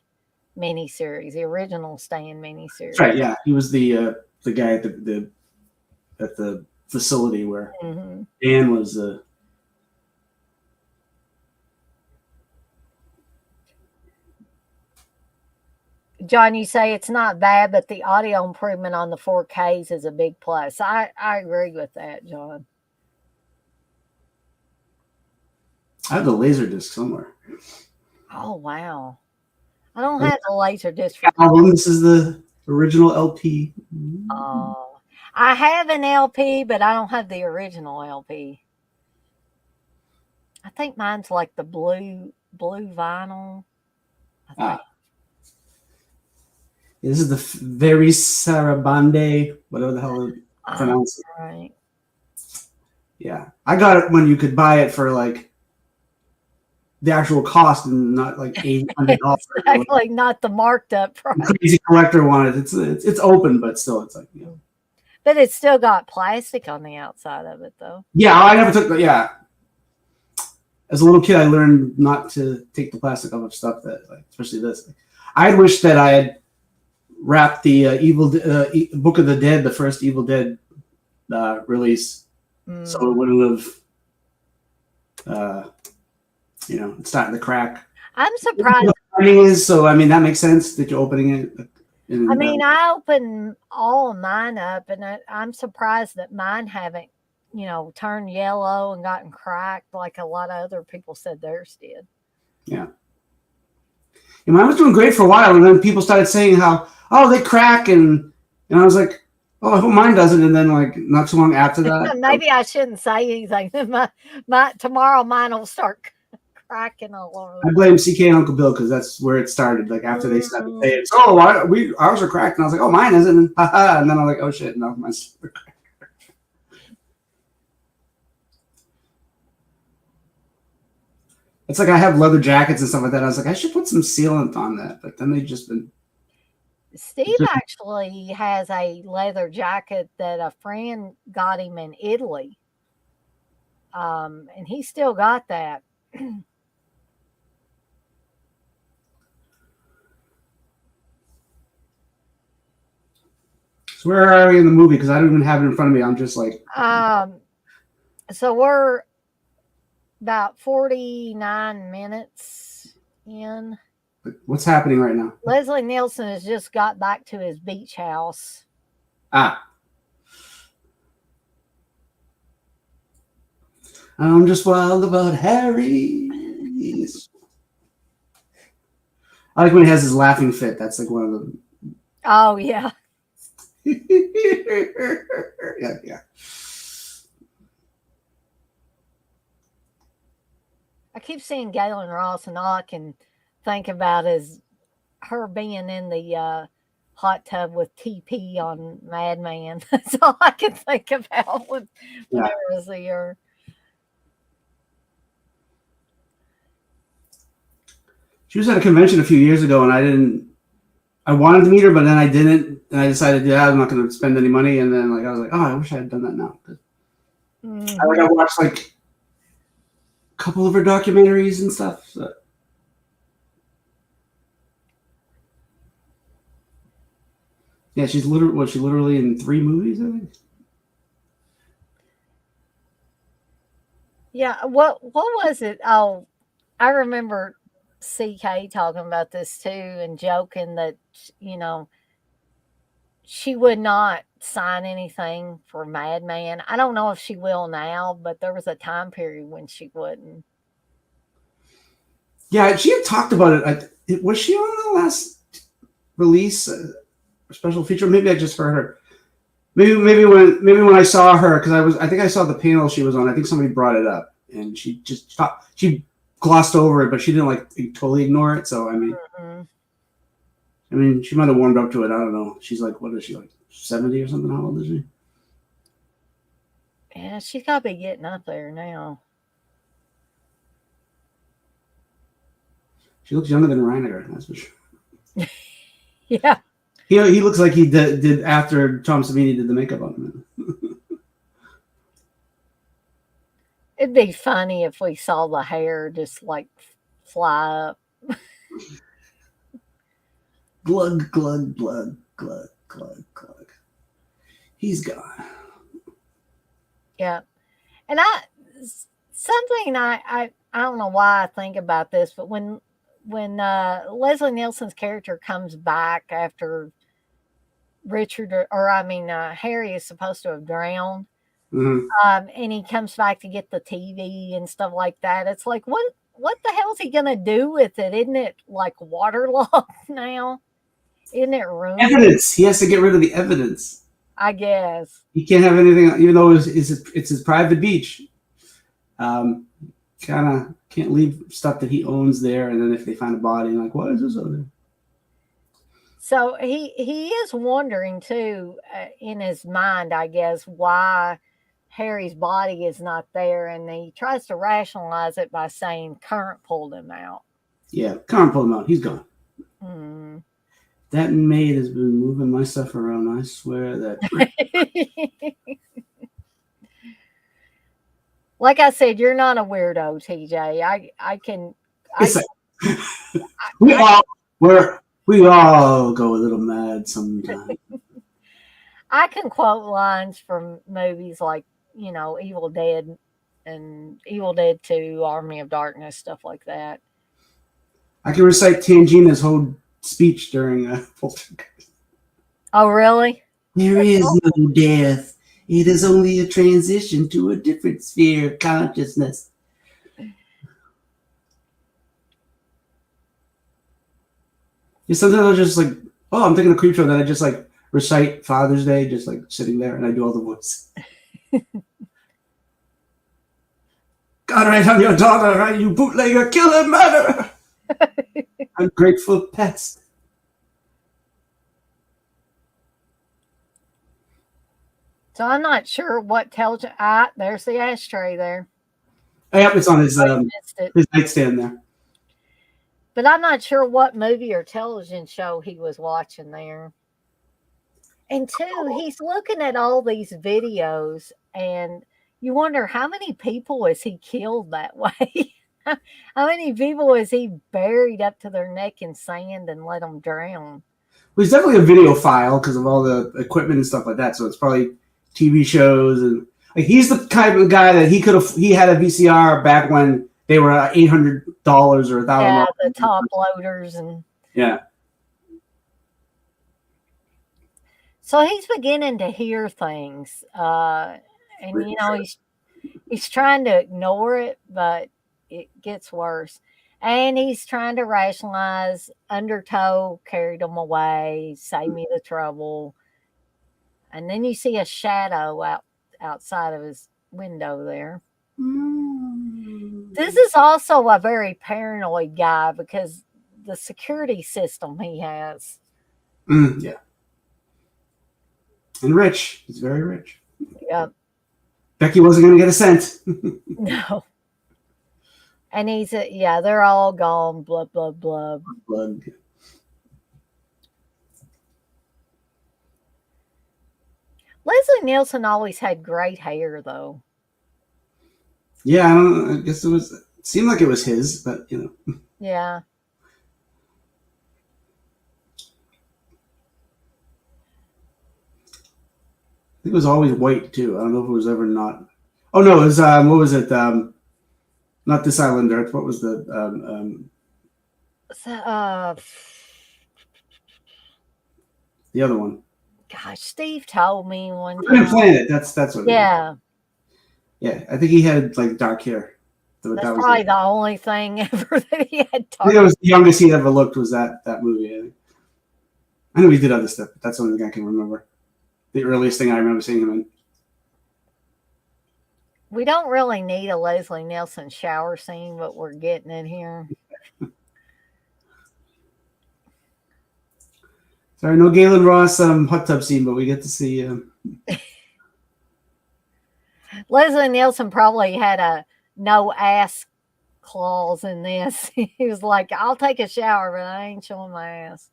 miniseries, the original Stand miniseries. That's right, yeah. He was the guy at the facility where Dan was John, you say it's not bad, but the audio improvement on the 4Ks is a big plus. I agree with that, John. I have the laser disc somewhere. Oh, wow. I don't have the laser disc. This is the original LP. Oh, I have an LP, but I don't have the original LP. I think mine's like the blue vinyl. This is the very Sarabande, whatever the hell it's pronounced. Right. Yeah. I got it when you could buy it for like the actual cost and not like $800. Exactly, not the marked up price. The crazy collector wanted it. It's open, but still it's like, But it's still got plastic on the outside of it, though. Yeah, I never took the, yeah. As a little kid, I learned not to take the plastic off of stuff that, like, especially this. I wish that I had wrapped the Book of the Dead, the first Evil Dead release, so it wouldn't have, it's starting to crack. I'm surprised. So, I mean, that makes sense that you're opening it. I mean, I opened all of mine up, and I'm surprised that mine haven't, turned yellow and gotten cracked like a lot of other people said theirs did. Yeah. And mine was doing great for a while, and then people started saying how, they crack, and I was like, oh, I hope mine doesn't. And then, like, not too long after that. Maybe I shouldn't say anything. Tomorrow mine will start cracking all over. I blame CK and Uncle Bill because that's where it started. Like, after they started saying, ours are cracked. And I was like, oh, mine isn't. And then I'm like, oh, shit, no, mine's cracked. It's like I have leather jackets and stuff like that. I was like, I should put some sealant on that. But then they've just been. Steve actually has a leather jacket that a friend got him in Italy. And he still got that. So where are we in the movie? Because I don't even have it in front of me. I'm just like. So we're about 49 minutes in. What's happening right now? Leslie Nielsen has just got back to his beach house. I'm just wild about Harry. I like when he has his laughing fit. That's like one of them. Oh, yeah. Yeah. I keep seeing Galen Ross, and all I can think about is her being in the hot tub with TP on Mad Men. That's all I can think about when I was there. She was at a convention a few years ago, and I wanted to meet her, but then I didn't, and I decided, I'm not going to spend any money. And then, like, I was like, I wish I had done that now. I watched like a couple of her documentaries and stuff. So. Yeah, she's literally in 3 movies, I think. Yeah, what was it? Oh, I remember CK talking about this too and joking that, she would not sign anything for Mad Men. I don't know if she will now, but there was a time period when she wouldn't. Yeah, she had talked about it. Was she on the last release? Special feature. Maybe I just heard her. Maybe when I saw her, because I think I saw the panel she was on. I think somebody brought it up, and she just she glossed over it, but she didn't like totally ignore it. So I mean, she might have warmed up to it. I don't know. She's like, what is she, like 70 or something? How old is she? Yeah, she's got to be getting up there now. She looks younger than Reiniger, that's for sure. Yeah. He looks like he did after Tom Savini did the makeup on him. It'd be funny if we saw the hair just like fly up. Glug, glug, glug, glug, glug, glug. He's gone. Yeah. And something I don't know why I think about this, but when Leslie Nielsen's character comes back after Harry is supposed to have drowned, and he comes back to get the TV and stuff like that, it's like, what the hell is he gonna do with it? Isn't it like waterlogged now? Isn't it ruined? Evidence. He has to get rid of the evidence. I guess he can't have anything, even though it's his private beach. Kind of can't leave stuff that he owns there, and then if they find a body, like, what is this over there? So he is wondering too, in his mind, I guess, why Harry's body is not there, and he tries to rationalize it by saying Current pulled him out. Yeah, Current pulled him out. He's gone. That maid has been moving my stuff around. I swear that. Like I said, you're not a weirdo, TJ. I can. It's like, we all go a little mad sometimes. I can quote lines from movies like, Evil Dead and Evil Dead 2, Army of Darkness, stuff like that. I can recite Tangina's whole speech during Poltergeist. Oh, really? There is no death. It is only a transition to a different sphere of consciousness. Yeah, sometimes I'll just like, I'm thinking of Creepshow, then I just like recite Father's Day, just like sitting there, and I do all the voices. God, right on your daughter, right, you bootlegger, killer, murderer. Ungrateful pest. So I'm not sure what tells you. There's the ashtray there. Oh, yep, it's on his nightstand there. But I'm not sure what movie or television show he was watching there. And two, he's looking at all these videos, and you wonder how many people has he killed that way? How many people has he buried up to their neck in sand and let them drown? Well, he's definitely a video file because of all the equipment and stuff like that. So it's probably TV shows, and like he's the kind of guy that he had a VCR back when they were $800 or $1,000. Yeah, the top loaders and yeah. So he's beginning to hear things, and he's trying to ignore it, but it gets worse. And he's trying to rationalize. Undertow carried him away. Save me the trouble. And then you see a shadow outside of his window there. This is also a very paranoid guy because the security system he has. Yeah. And rich. He's very rich. Yep. Becky wasn't going to get a cent. No. And they're all gone. Blah, blah, blah. Blood. Leslie Nielsen always had great hair, though. Yeah, I guess it seemed like it was his, but Yeah. I think it was always white too. I don't know if it was ever not. Oh no, it was what was it? Not This Island Earth. What was the the other one? Gosh, Steve told me one time. Planet. That's what. Yeah. Yeah, I think he had like dark hair. That's probably the only thing ever that he had. I think it was the youngest he'd ever looked was that movie. I know he did other stuff, but that's the only thing I can remember. The earliest thing I remember seeing him in. We don't really need a Leslie Nielsen shower scene, but we're getting it here. Sorry, no Galen Ross hot tub scene, but we get to see. Leslie Nielsen probably had a no ass clause in this. He was like, "I'll take a shower, but I ain't showing my ass.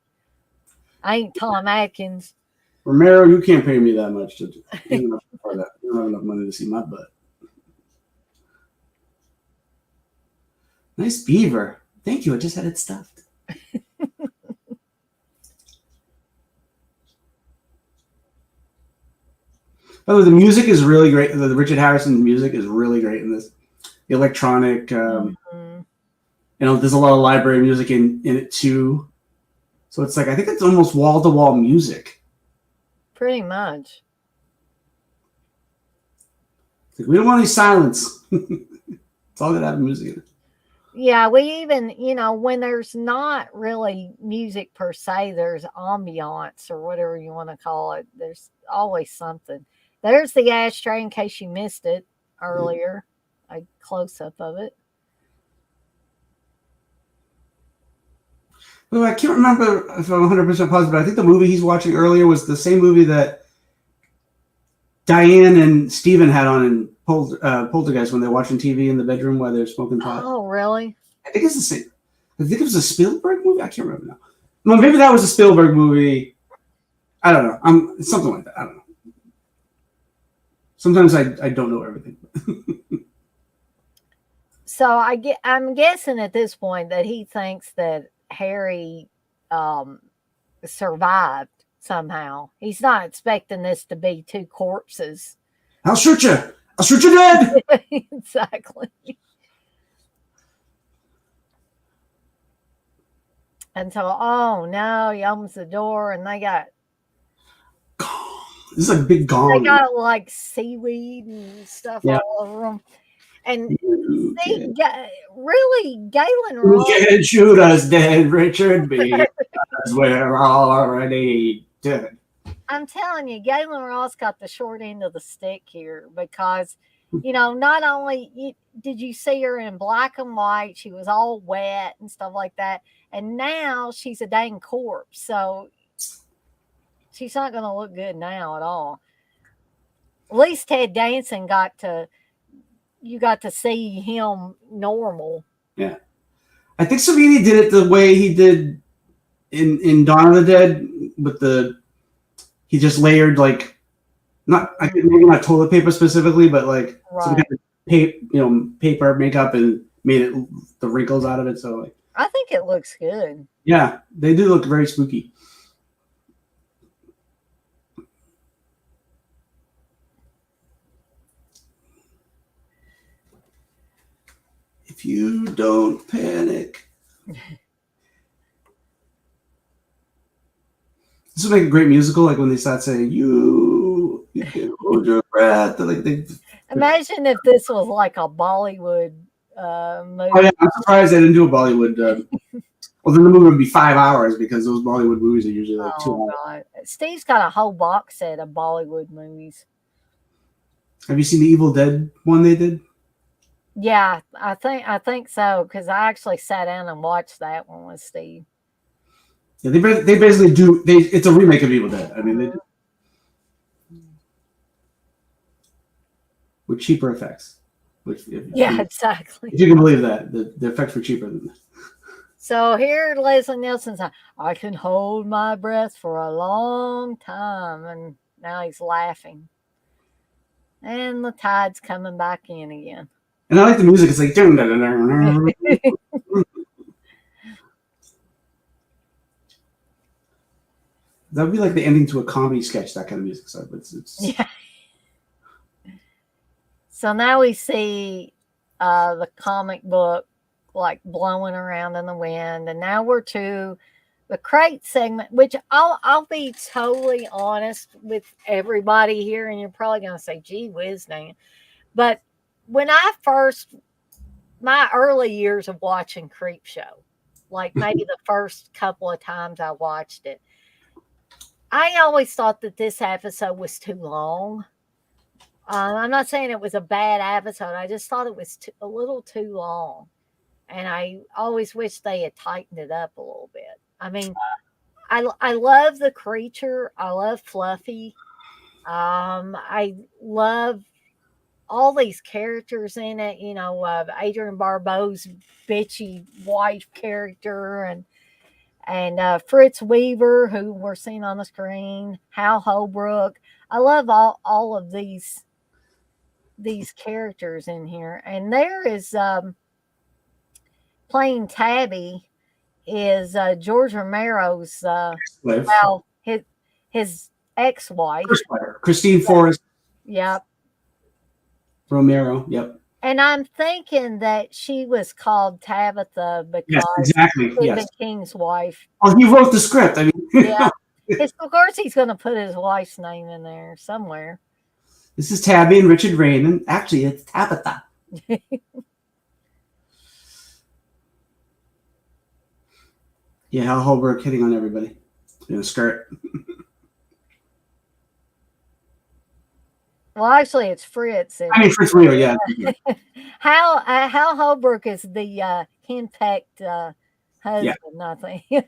I ain't Tom Atkins." Romero, you can't pay me that much to do that. You don't have enough money to see my butt. Nice beaver. Thank you. I just had it stuffed. By the way, the music is really great. The Richard Harrison's music is really great in this. The electronic, there's a lot of library music in it too. So it's like, I think it's almost wall-to-wall music. Pretty much. Like, we don't want any silence. It's all gonna have music in it. Yeah, we even, when there's not really music per se, there's ambiance or whatever you want to call it. There's always something. There's the ashtray in case you missed it earlier. A close-up of it. Well, I can't remember if I'm 100% positive, but I think the movie he's watching earlier was the same movie that Diane and Steven had on in Poltergeist when they're watching TV in the bedroom while they're smoking pot. Oh, really? I think it's the same. I think it was a Spielberg movie. I can't remember now. Well, maybe that was a Spielberg movie. I don't know. Something like that. I don't know. Sometimes I don't know everything. So I'm guessing at this point that he thinks that Harry survived somehow. He's not expecting this to be two corpses. I'll shoot you. I'll shoot you dead. Exactly. And so, oh no, he opens the door and they got This is like a big gong. They got like seaweed and stuff all over them. And see, really, Galen Ross. You can't shoot us dead, Richard, because we're already dead. I'm telling you, Galen Ross got the short end of the stick here because, not only did you see her in black and white, she was all wet and stuff like that. And now she's a dang corpse. So she's not going to look good now at all. At least Ted Danson you got to see him normal. Yeah. I think Savini did it the way he did in Dawn of the Dead he just layered maybe not toilet paper specifically, but like some kind of paper makeup and made it the wrinkles out of it. So I think it looks good. Yeah, they do look very spooky. If you don't panic. This would make a great musical, like when they start saying, you can hold your breath. Imagine if this was like a Bollywood movie. Oh, yeah, I'm surprised they didn't do a Bollywood. Well, then the movie would be 5 hours because those Bollywood movies are usually like 2 hours. God. Steve's got a whole box set of Bollywood movies. Have you seen the Evil Dead one they did? Yeah, I think so, because I actually sat down and watched that one with Steve. Yeah, they basically do. It's a remake of Evil Dead. I mean, they do. With cheaper effects. Exactly. If you can believe that, the effects were cheaper than that. So here, Leslie Nielsen's like, I can hold my breath for a long time, and now he's laughing, and the tide's coming back in again. And I like the music. It's like that would be like the ending to a comedy sketch. That kind of music. So yeah. So now we see the comic book like blowing around in the wind, and now we're to the crate segment, which I'll be totally honest with everybody here, and you're probably going to say, "Gee whiz, Dan," but when my early years of watching Creepshow, like maybe the first couple of times I watched it, I always thought that this episode was too long. I'm not saying it was a bad episode. I just thought it was a little too long. And I always wish they had tightened it up a little bit. I mean, I love the creature. I love Fluffy. I love all these characters in it. Adrienne Barbeau's bitchy wife character, and Fritz Weaver, who we're seeing on the screen, Hal Holbrook. I love all of these characters in here. And there is playing Tabby is George Romero's his ex-wife, Christine Forrest. Yep. Romero. Yep. And I'm thinking that she was called Tabitha because Stephen King's wife. Oh, he wrote the script. I mean, yeah. Of course, he's going to put his wife's name in there somewhere. This is Tabby and Richard Raymond. Actually, it's Tabitha. Yeah, Hal Holbrook hitting on everybody in a skirt. Well, actually, it's Fritz. Fritz Weaver, yeah. Hal Holbrook is the henpecked husband, I think. I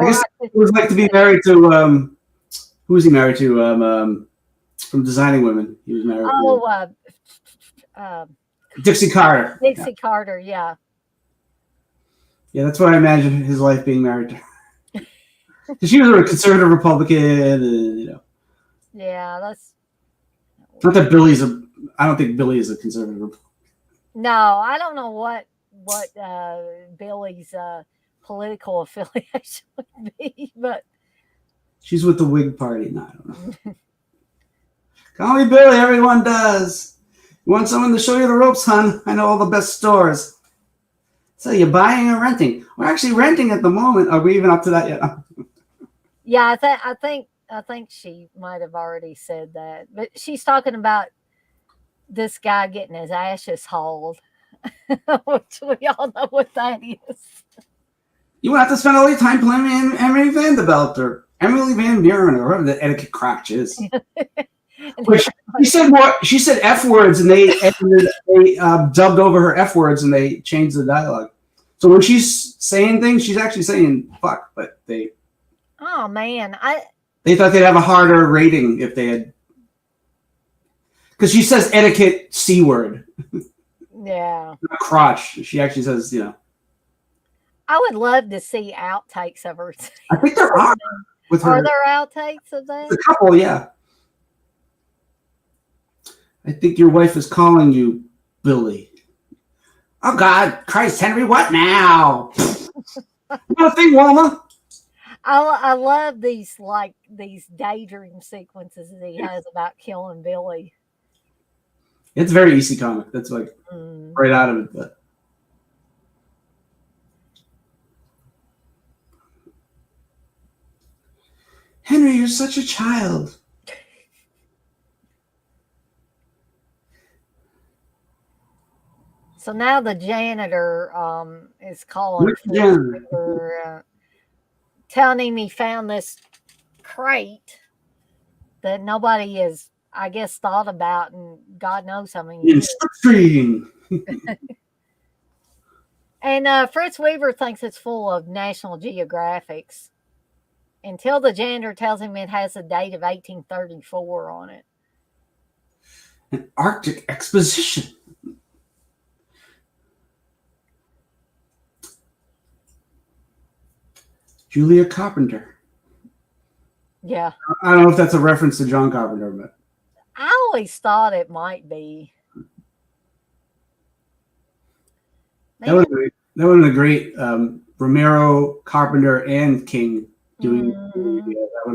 guess it was like to be married to who was he married to? From Designing Women, he was married to Dixie Carter. Dixie Carter, yeah. Yeah, that's what I imagine his life being married to. Because she was a conservative Republican, and Yeah, that's not that I don't think Billy is a conservative. no. I don't know what Billy's political affiliation would be, but She's with the Whig Party. No, I don't know. Call me Billy. Everyone does. You want someone to show you the ropes, hon? I know all the best stores. So you're buying or renting? We're actually renting at the moment. Are we even up to that yet? yeah, I think she might have already said that, but she's talking about this guy getting his ashes hauled, which we all know what that is. You won't have to spend all your time playing Emily Vanderbilt or Emily Van Buren or whatever the etiquette crotch is. Which she said F words, and they dubbed over her F words, and they changed the dialogue. So when she's saying things, she's actually saying fuck, but Oh man, they thought they'd have a harder rating if they had, because she says etiquette C word. Yeah. Not crotch. She actually says, I would love to see outtakes of her. I think there are with her. Are there outtakes of that? A couple, yeah. I think your wife is calling you, Billy. Oh God, Christ, Henry, what now? Nothing, Wilma. I love these daydream sequences that he has about killing Billy. It's a very easy comic. That's like right out of it. But Henry, you're such a child. So now the janitor is calling for telling him he found this crate that nobody has, I guess, thought about, and God knows how many years. And Fritz Weaver thinks it's full of National Geographics until the janitor tells him it has a date of 1834 on it. An Arctic exposition. Julia Carpenter. Yeah. I don't know if that's a reference to John Carpenter, but I always thought it might be. That would have been a great Romero, Carpenter, and King doing. Mm-hmm. That would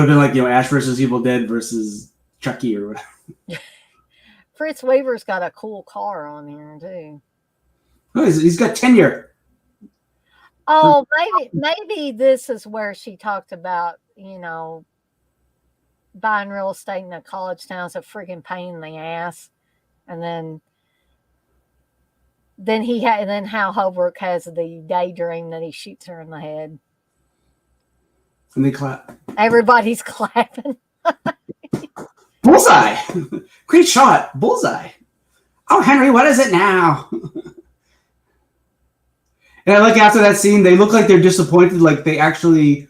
have been like Ash versus Evil Dead versus Chucky or whatever. Fritz Weaver's got a cool car on here too. Oh, he's got tenure. Oh, maybe this is where she talked about, buying real estate in a college town is a freaking pain in the ass. And then Hal Holbrook has the daydream that he shoots her in the head. And they clap. Everybody's clapping. Bullseye. Great shot. Bullseye. Oh, Henry, what is it now? And I like after that scene, they look like they're disappointed, like they actually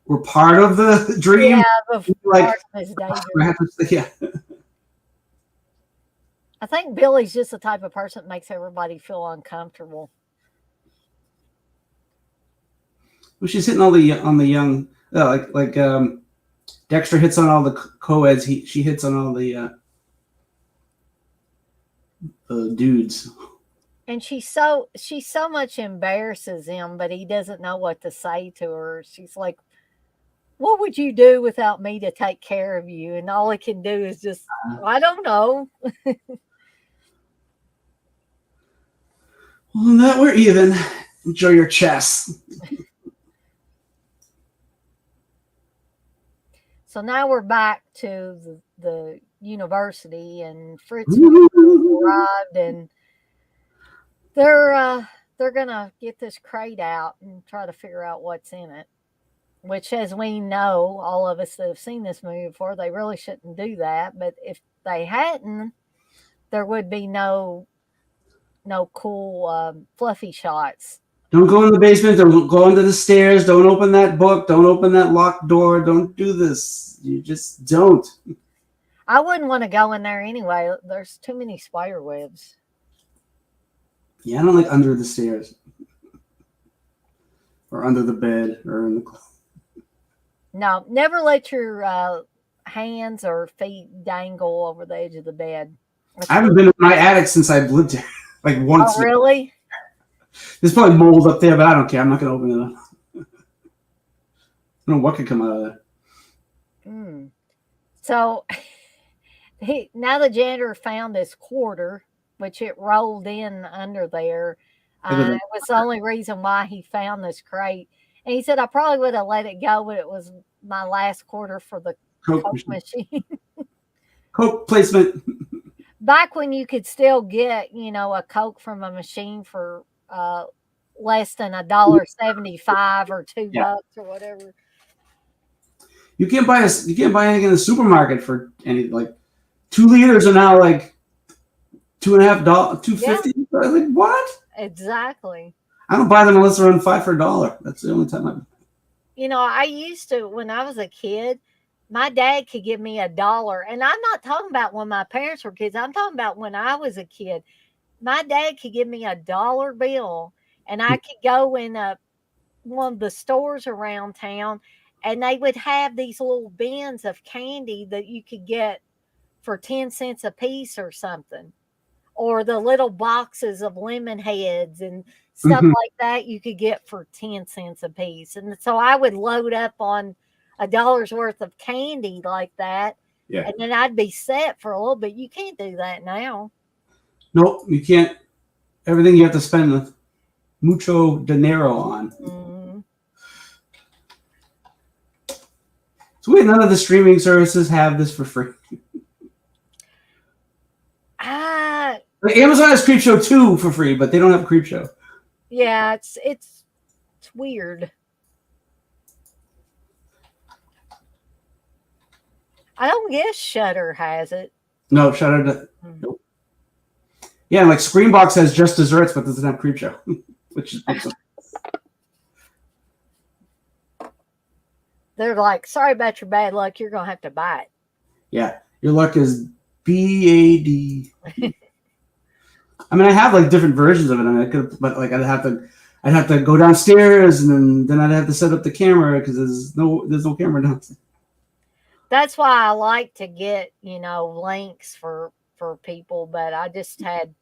were part of the dream. Yeah, like, his daydream. Yeah. I think Billy's just the type of person that makes everybody feel uncomfortable. Well, she's hitting on the young, like Dexter hits on all the co-eds. She hits on all the dudes. And she so much embarrasses him, but he doesn't know what to say to her. She's like, "What would you do without me to take care of you?" And all he can do is just, I don't know. Well, that we're even. Enjoy your chess. So now we're back to the university, and Fritz arrived, and they're gonna get this crate out and try to figure out what's in it. Which, as we know, all of us that have seen this movie before, they really shouldn't do that. But if they hadn't, there would be no cool fluffy shots. Don't go in the basement. Don't go under the stairs. Don't open that book. Don't open that locked door. Don't do this. You just don't. I wouldn't want to go in there anyway. There's too many spider webs. Yeah, I don't like under the stairs. or under the bed or in the. No, never let your hands or feet dangle over the edge of the bed. I haven't been in my attic since I've lived there, like once. Oh, really? There's probably mold up there, but I don't care. I'm not going to open it up. I don't know what could come out of there. So now the janitor found this quarter, which it rolled in under there. It was the only reason why he found this crate. And he said, I probably would have let it go, but it was my last quarter for the Coke machine. Coke placement. Back when you could still get, a Coke from a machine for less than $1.75 or $2 or whatever. You can't buy anything in the supermarket for any, like, 2 liters are now like $2.50, $2.50. Yeah. Like, what? Exactly. I don't buy them unless they're on 5 for $1. That's the only time I used to, when I was a kid, my dad could give me $1. And I'm not talking about when my parents were kids. I'm talking about when I was a kid. My dad could give me $1 bill, and I could go in one of the stores around town, and they would have these little bins of candy that you could get for 10 cents a piece or something. Or the little boxes of lemon heads and stuff like that you could get for 10 cents a piece. And so I would load up on $1's worth of candy like that. Yeah. And then I'd be set for a little bit. You can't do that now. Nope, you can't. Everything you have to spend with mucho dinero on. Mm-hmm. So wait, none of the streaming services have this for free. Amazon has Creepshow 2 for free, but they don't have Creepshow. Yeah, it's weird. I don't guess Shudder has it. No, Shudder doesn't. Nope. Yeah, like Screenbox has Just Desserts, but doesn't have Creepshow, which is awesome. They're like, sorry about your bad luck. You're gonna have to buy it. Yeah, your luck is BAD. I mean, I have like different versions of it. I mean, but like I'd have to go downstairs, and then I'd have to set up the camera because there's no camera downstairs. That's why I like to get links for people, but I just had,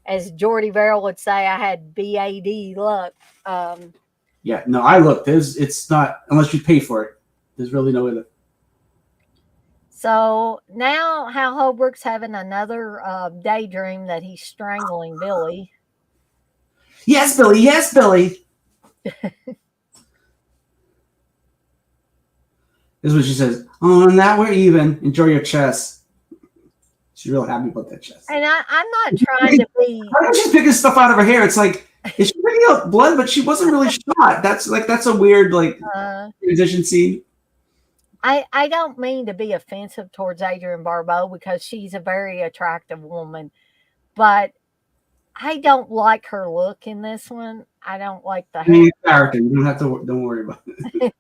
as Jordy Verrill would say, I had BAD luck. Yeah, no, I looked. It's not unless you pay for it. There's really no way to. So now Hal Holbrook's having another daydream that he's strangling Billy. Yes, Billy. Yes, Billy. This is what she says. Oh, and now we're even. Enjoy your chess. She's real happy about that chess. And I'm not trying to be. How come she's picking stuff out of her hair? It's like, is she picking out blood? But she wasn't really shot. That's a weird transition scene. I don't mean to be offensive towards Adrienne Barbeau because she's a very attractive woman, but I don't like her look in this one. I don't like the hair. Character. You don't worry about it.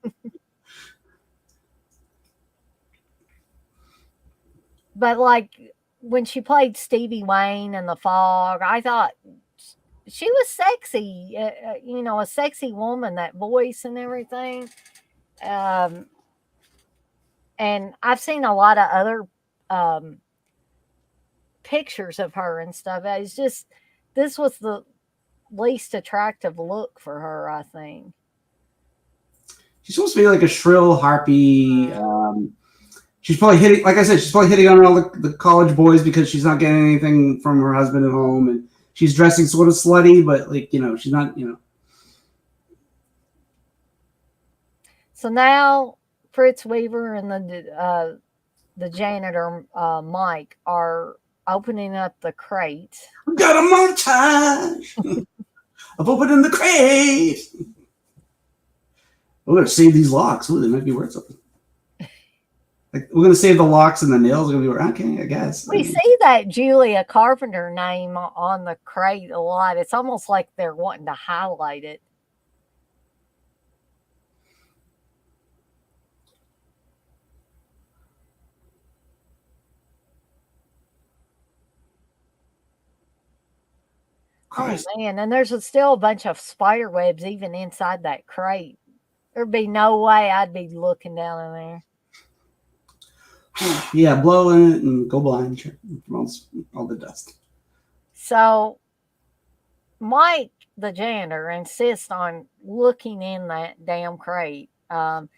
But like when she played Stevie Wayne in The Fog, I thought she was sexy. A sexy woman, that voice and everything. And I've seen a lot of other pictures of her and stuff. It's just, this was the least attractive look for her, I think. She's supposed to be like a shrill harpy. She's probably hitting, like I said, she's probably hitting on all the college boys because she's not getting anything from her husband at home. And she's dressing sort of slutty, but she's not, So now Fritz Weaver and the janitor, Mike, are opening up the crate. We've got a montage of opening the crate. We're going to save these locks. Ooh, they might be worth something. Like, we're going to save the locks and the nails are going to be worth, okay, I guess. We see that Julia Carpenter name on the crate a lot. It's almost like they're wanting to highlight it. Christ. Oh man, and there's still a bunch of spider webs even inside that crate. There'd be no way I'd be looking down in there. Yeah, blow in it and go blind from all the dust. So Mike, the janitor, insists on looking in that damn crate. And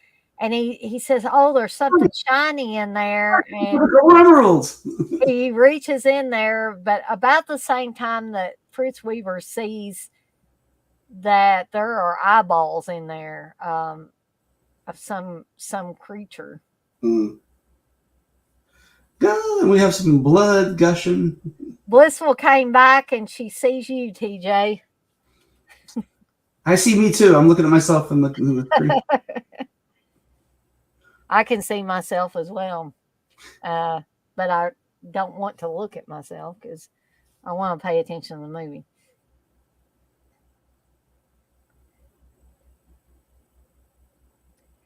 he says, "Oh, there's something shiny in there." And Emeralds. he reaches in there, but about the same time that Fritz Weaver sees that there are eyeballs in there of some creature. Mm. And we have some blood gushing. Blissful came back and she sees you, TJ. I see me too. I'm looking at myself and looking at the tree. I can see myself as well. But I don't want to look at myself because I want to pay attention to the movie.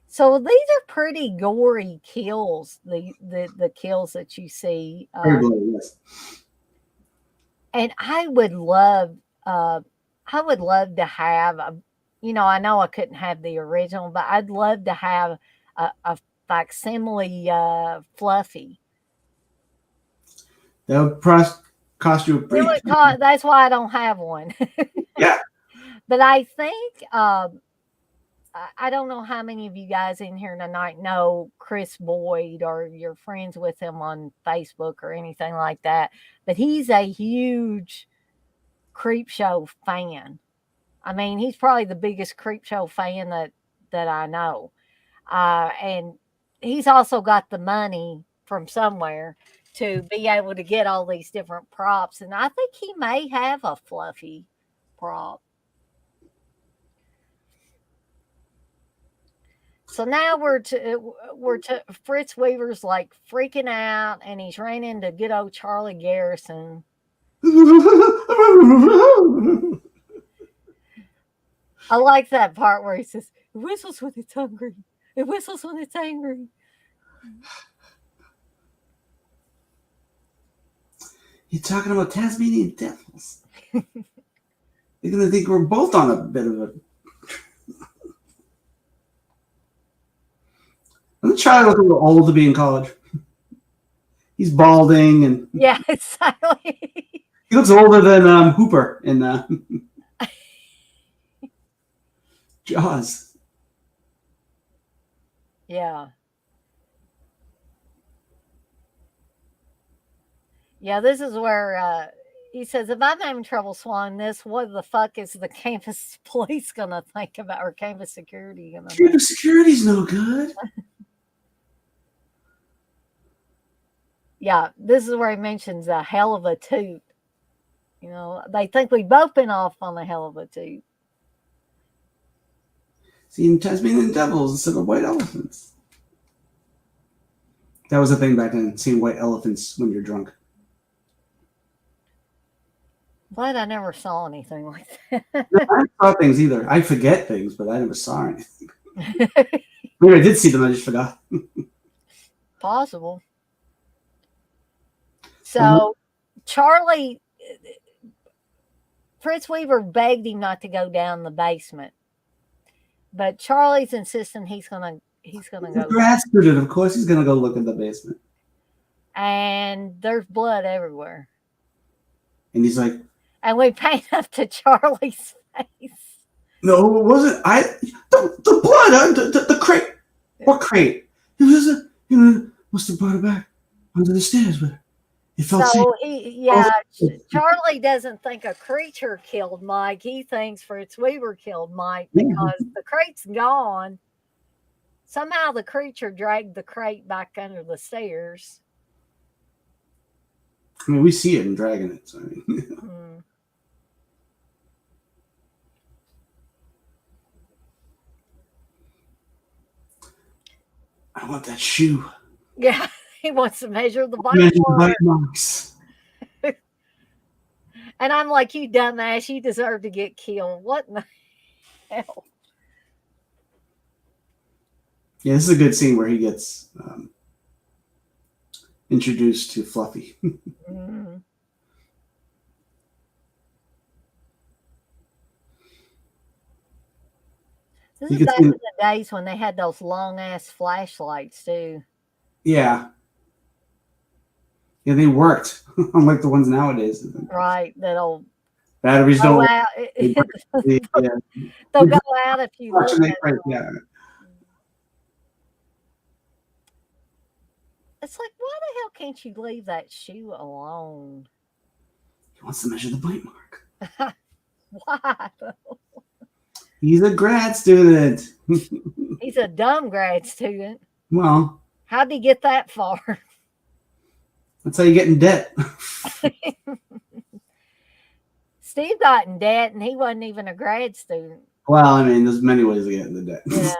So these are pretty gory kills. The kills that you see. Very bloody, yes. And I would love to have I know I couldn't have the original, but I'd love to have a facsimile Fluffy. That would cost you a pretty. That's why I don't have one. Yeah. But I think I don't know how many of you guys in here tonight know Chris Boyd or you're friends with him on Facebook or anything like that. But he's a huge Creepshow fan. I mean, he's probably the biggest Creepshow fan that I know. And he's also got the money from somewhere to be able to get all these different props. And I think he may have a Fluffy prop. So now we're to Fritz Weaver's like freaking out, and he's ran into good old Charlie Garrison. I like that part where he says, "It whistles when it's hungry. It whistles when it's angry." You're talking about Tasmanian devils. You're gonna think we're both on a bit of a. I'm trying to look a little old to be in college. He's balding and yeah, exactly. He looks older than Hooper in Jaws. Yeah. Yeah, this is where he says, if I'm having trouble swallowing this, what the fuck is the campus police going to think about, or campus security going to think? Campus security's no good. Yeah, this is where he mentions a hell of a toot. You know, they think we've both been off on a hell of a toot. Seeing Tasmanian devils instead of white elephants. That was a thing back then, seeing white elephants when you're drunk. Glad I never saw anything like that. No, I never saw things either. I forget things, but I never saw anything. Maybe I did see them, I just forgot. Possible. So, Charlie, Fritz Weaver begged him not to go down the basement, but Charlie's insisting he's gonna go. Grad student, of course, he's gonna go look in the basement. And there's blood everywhere. And he's like, and we paint up to Charlie's face. No, it wasn't. The blood, the crate. What crate? It was must have brought it back under the stairs, but it felt safe. Charlie doesn't think a creature killed Mike. He thinks Fritz Weaver killed Mike because the crate's gone. Somehow the creature dragged the crate back under the stairs. I mean, we see it in dragging it. So I mean, I want that shoe. Yeah, he wants to measure the bite marks. And I'm like, you dumbass, you deserve to get killed. What in the hell? Yeah, this is a good scene where he gets introduced to Fluffy. This You is can back see, in the days when they had those long ass flashlights too. yeah, yeah, they worked, unlike the ones nowadays. Right, that'll Batteries go don't. out. They break. Yeah, They'll go out if you leave Fortunately, it. right, yeah. It's like, why the hell can't you leave that shoe alone? He wants to measure the bite mark. Why? He's a grad student. He's a dumb grad student. Well, How'd he get that far? that's how you get in debt. Steve got in debt and he wasn't even a grad student. Well, I mean, there's many ways to get into debt. Yeah.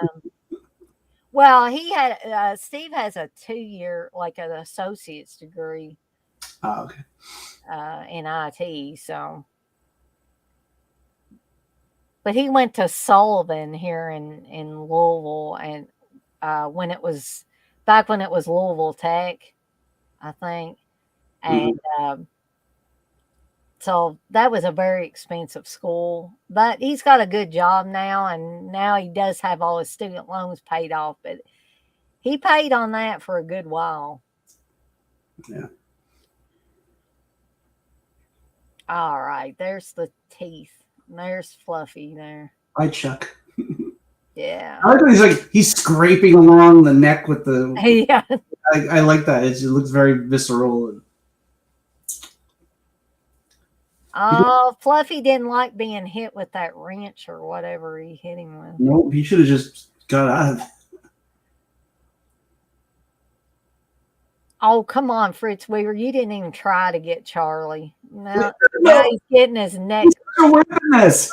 Well, he had Steve has a 2-year, like an associate's degree Oh, okay. in IT. So, but he went to Sullivan here in Louisville, and when it was back when it was Louisville Tech, I think, and so that was a very expensive school. But he's got a good job now, and now he does have all his student loans paid off. But he paid on that for a good while. Yeah. All right, there's the teeth. There's Fluffy there. Hi, Chuck. Yeah. I like that he's scraping along the neck with the. Yeah. I like that. It looks very visceral. Oh, Fluffy didn't like being hit with that wrench or whatever he hit him with. Nope, he should have just got out of it. Oh, come on, Fritz Weaver. You didn't even try to get Charlie. Now he's getting his neck. This.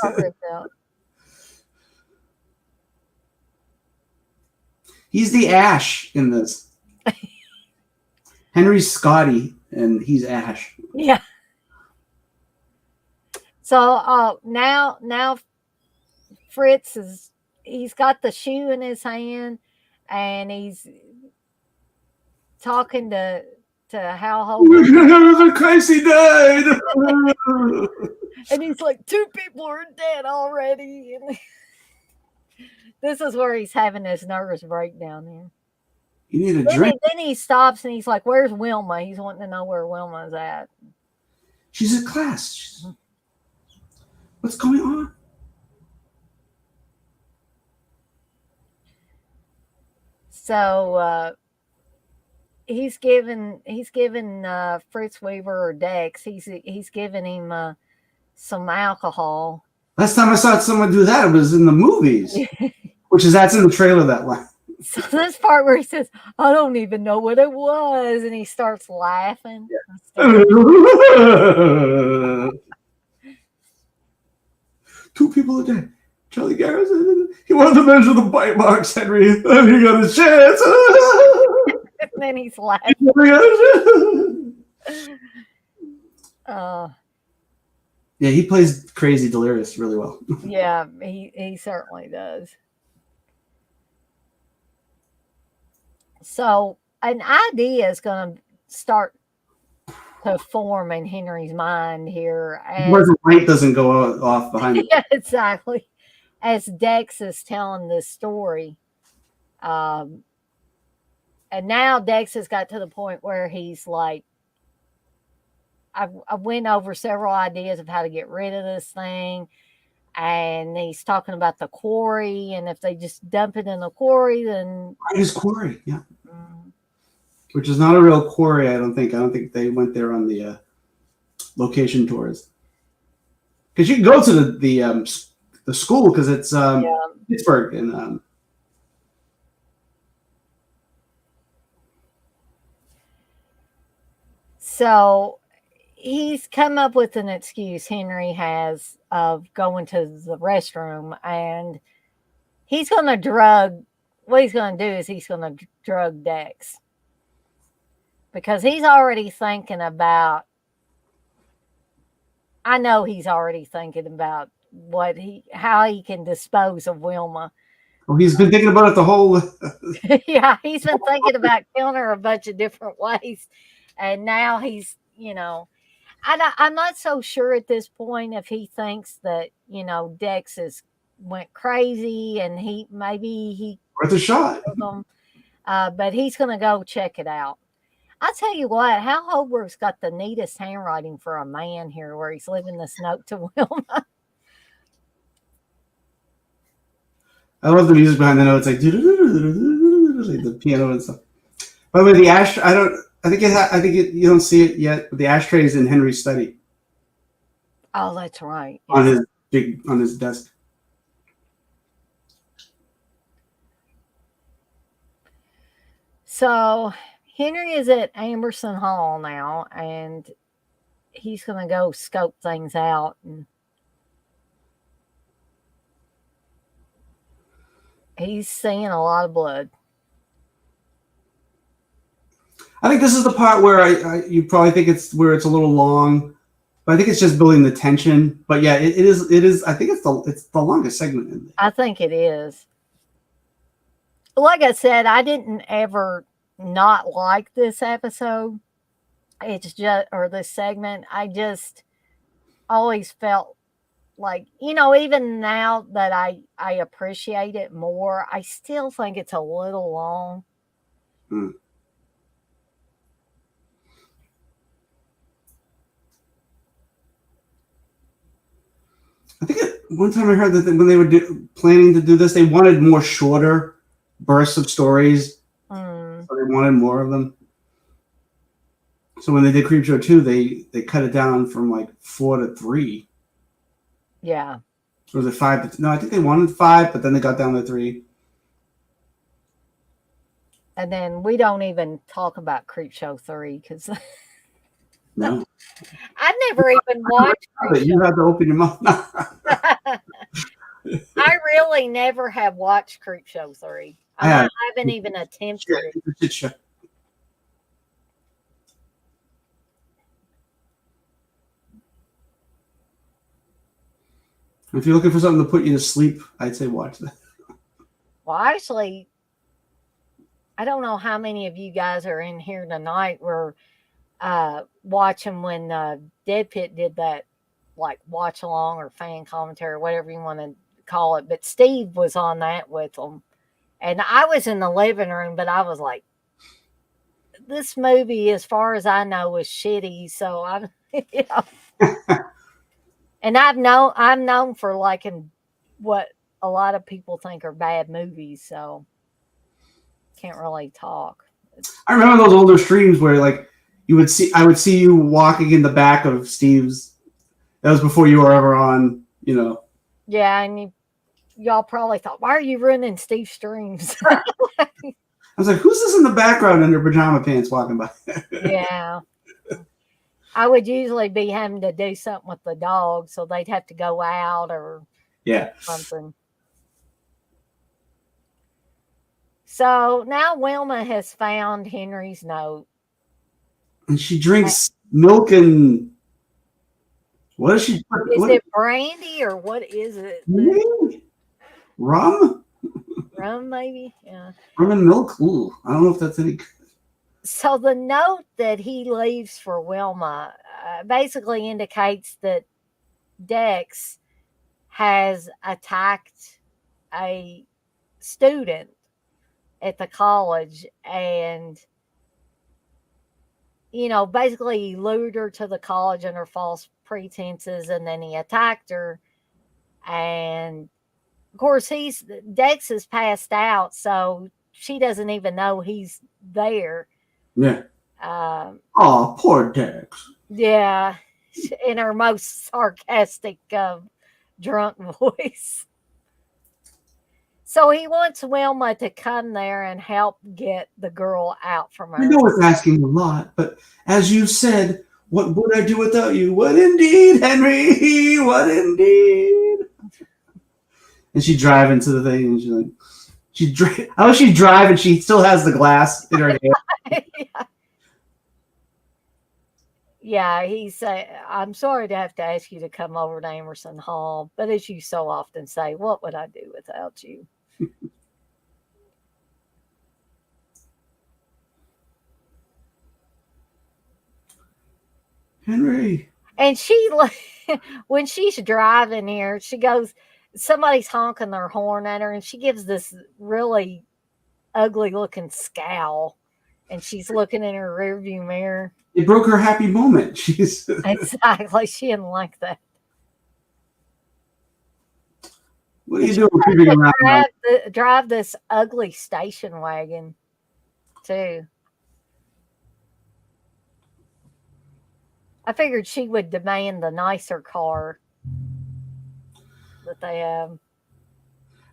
He's the Ash in this. Henry's Scotty, and he's Ash. Yeah. So now Fritz he's got the shoe in his hand and he's talking to Hal Hogan. Casey died. And he's like, 2 people are dead already. And this is where he's having this nervous breakdown here. You need a drink. Then he stops and he's like, where's Wilma? He's wanting to know where Wilma's at. She's at class. What's going on? So he's given Fritz Weaver or Dex. He's giving him some alcohol. Last time I saw someone do that, it was in the movies, that's in the trailer. That line. So this part where he says, "I don't even know what it was," and he starts laughing. Yeah. 2 people a day. Charlie Garrison. He wanted to measure the bite marks, Henry. And he got his chance. And then he's laughing. Yeah, he plays crazy delirious really well. Yeah, he certainly does. So an idea is going to start to form in Henry's mind here. Where the light doesn't go off behind him. Yeah, exactly. As Dex is telling this story. And now Dex has got to the point where he's like, I went over several ideas of how to get rid of this thing. And he's talking about the quarry. And if they just dump it in the quarry, then... Right, his quarry, yeah. Which is not a real quarry, I don't think. I don't think they went there on the location tours. Because you can go to the school because it's Pittsburgh and so he's come up with an excuse, Henry has, of going to the restroom, and he's going to what he's going to do is he's going to drug Dex. Because he's already thinking about, I know he's already thinking about how he can dispose of Wilma. Oh, he's been thinking about it the whole... Yeah, he's been thinking about killing her a bunch of different ways. And now he's, I'm not so sure at this point if he thinks that, Dex is went crazy, and he Worth a shot. killed them. But he's going to go check it out. I tell you what, Hal Holbrook's got the neatest handwriting for a man here, where he's leaving this note to Wilma. I love the music behind the notes, like the piano and stuff. By the way, the ashtray. I think you don't see it yet, but the ashtray is in Henry's study. Oh, that's right. Yes. On his desk. So Henry is at Amberson Hall now, and he's going to go scope things out. And he's seeing a lot of blood. I think this is the part where you probably think it's where it's a little long, but I think it's just building the tension. But yeah, it is. I think it's the longest segment in there. I think it is. Like I said, I didn't ever not like this episode. It's just, or this segment. I just always felt like, even now that I appreciate it more, I still think it's a little long. I think one time I heard that when they were planning to do this, they wanted more shorter bursts of stories. So they wanted more of them. So when they did Creepshow 2, they cut it down from like 4 to 3. Yeah. Or was it 5 to... No, I think they wanted 5, but then they got down to 3. And then we don't even talk about Creepshow 3 because No. I've never even watched Creepshow. You have to open your mouth. I really never have watched Creepshow 3. I haven't even attempted it. If you're looking for something to put you to sleep, I'd say watch that. Well, actually, I don't know how many of you guys are in here tonight were watching when Dead Pit did that, like, watch along or fan commentary or whatever you want to call it. But Steve was on that with them. And I was in the living room, but I was like, this movie, as far as I know, is shitty. So I'm, and I'm known for liking what a lot of people think are bad movies. So can't really talk. I remember those older streams where like I would see you walking in the back of Steve's. That was before you were ever on, Yeah, and y'all probably thought, why are you ruining Steve's streams? I was like, who's this in the background in their pajama pants walking by? Yeah. I would usually be having to do something with the dog, so they'd have to go out or something. So now Wilma has found Henry's note. And she drinks milk and... What is she... Is it brandy or what is it? Rum? Rum, maybe? Yeah. Rum and milk? Ooh, I don't know if that's any good. So the note that he leaves for Wilma basically indicates that Dex has attacked a student at the college and, basically he lured her to the college under false pretenses and then he attacked her. And of course, Dex is passed out, so she doesn't even know he's there. Yeah. Oh, poor Dex. Yeah, in her most sarcastic, drunk voice. So he wants Wilma to come there and help get the girl out from her. I know it's asking a lot, but as you said, what would I do without you? What indeed, Henry? What indeed? And she drive into the thing, and she's like, how does she drive and she still has the glass in her hand? Yeah, he said, I'm sorry to have to ask you to come over to Emerson Hall, but as you so often say, what would I do without you? Henry. And when she's driving here, she goes, somebody's honking their horn at her, and she gives this really ugly looking scowl, and she's looking in her rearview mirror. It broke her happy moment. She's Exactly. She didn't like that. what are you doing creeping around? Drive this ugly station wagon, too. I figured she would demand the nicer car that they have.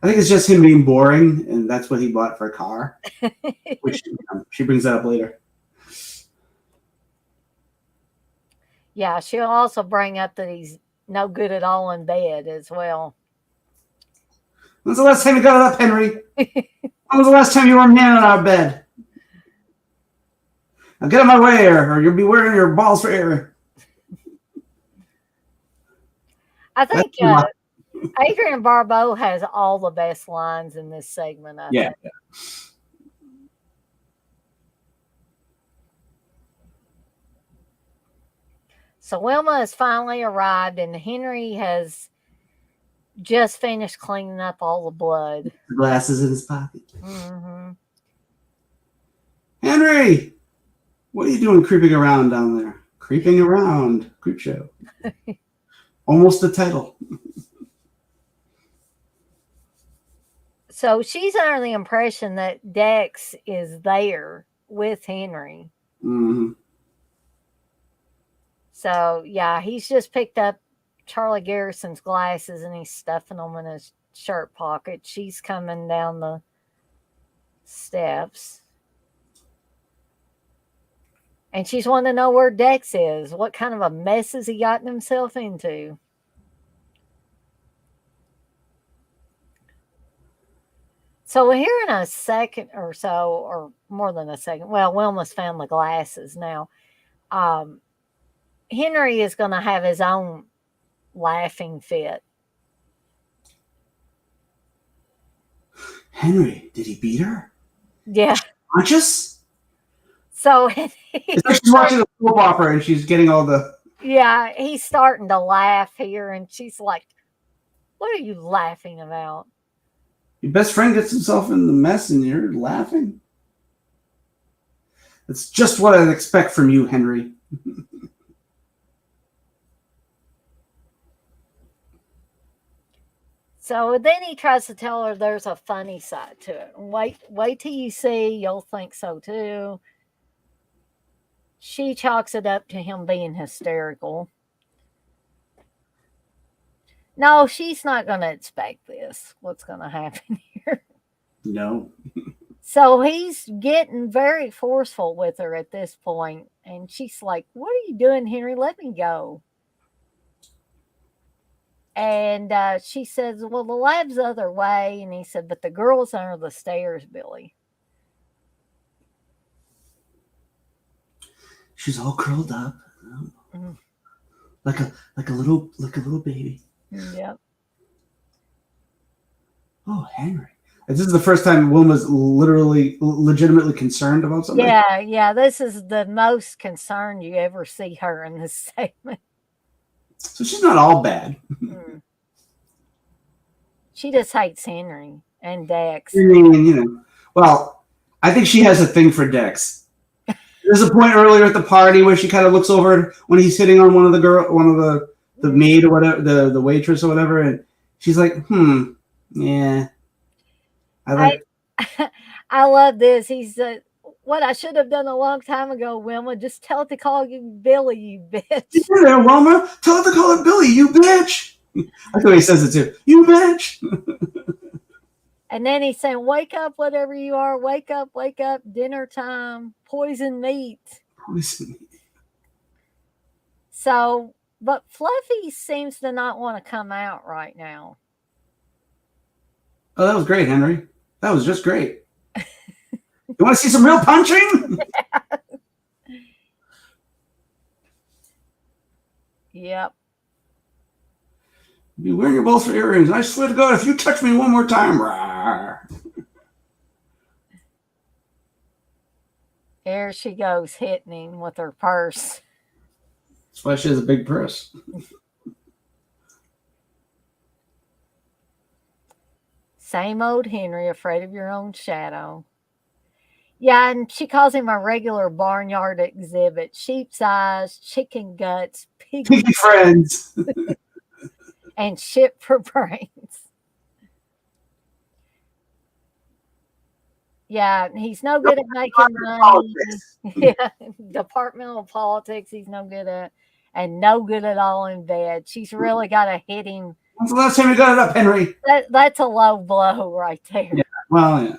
I think it's just him being boring, and that's what he bought for a car. Which she brings that up later. Yeah, she'll also bring up that he's no good at all in bed as well. When's the last time you got it up, Henry? When was the last time you were a man on our bed? Now get out of my way, or you'll be wearing your balls for air. I think Adrian Barbeau has all the best lines in this segment. I think. So Wilma has finally arrived, and Henry has just finished cleaning up all the blood. The glasses in his pocket. Mm-hmm. Henry, what are you doing creeping around down there? Creeping around. Creepshow. Almost the title. So she's under the impression that Dex is there with Henry. Mm-hmm. So, yeah, he's just picked up Charlie Garrison's glasses and he's stuffing them in his shirt pocket. She's coming down the steps. And she's wanting to know where Dex is. What kind of a mess has he gotten himself into? So here in a second or so, or more than a second, well, Wilma's found the glasses now. Henry is going to have his own laughing fit. Henry, did he beat her? Yeah. Conscious? So it's like she's watching a soap opera and she's getting all the... Yeah, he's starting to laugh here and she's like, what are you laughing about? Your best friend gets himself in the mess and you're laughing? That's just what I'd expect from you, Henry. So then he tries to tell her there's a funny side to it. Wait till you see, you'll think so too. She chalks it up to him being hysterical. No, she's not going to expect this. What's going to happen here? No. So he's getting very forceful with her at this point, and she's like, what are you doing, Henry? Let me go. And she says, well, the lab's the other way. And he said, but the girl's under the stairs, Billy. She's all curled up, like a little baby. Yep. Oh, Henry! This is the first time Wilma's legitimately concerned about something. Yeah. This is the most concerned you ever see her in this segment. So she's not all bad. She just hates Henry and Dex. I mean, well, I think she has a thing for Dex. There's a point earlier at the party where she kind of looks over when he's hitting on one of the maid or whatever, the waitress or whatever, and she's like, yeah. I love this. He said, what I should have done a long time ago, Wilma, just tell it to call you Billy, you bitch. You there, Wilma. Tell it to call it Billy, you bitch. That's what he says it too. You bitch. And then he's saying, wake up, whatever you are. Wake up, dinner time, poison meat. So, but Fluffy seems to not want to come out right now. Oh, that was great, Henry. That was just great. You want to see some real punching? Yep. You'll be wearing your balls for earrings. And I swear to God, if you touch me one more time, rawr. There she goes, hitting him with her purse. That's why she has a big purse. Same old Henry, afraid of your own shadow. Yeah, and she calls him a regular barnyard exhibit. Sheep's eyes, chicken guts, piggy Pinky friends. and shit for brains. Yeah, he's no good at making money. Politics. Yeah, departmental politics, he's no good at, and no good at all in bed. She's really got to hit him. When's the last time you got it up, Henry? That's a low blow right there. Yeah. Well, yeah.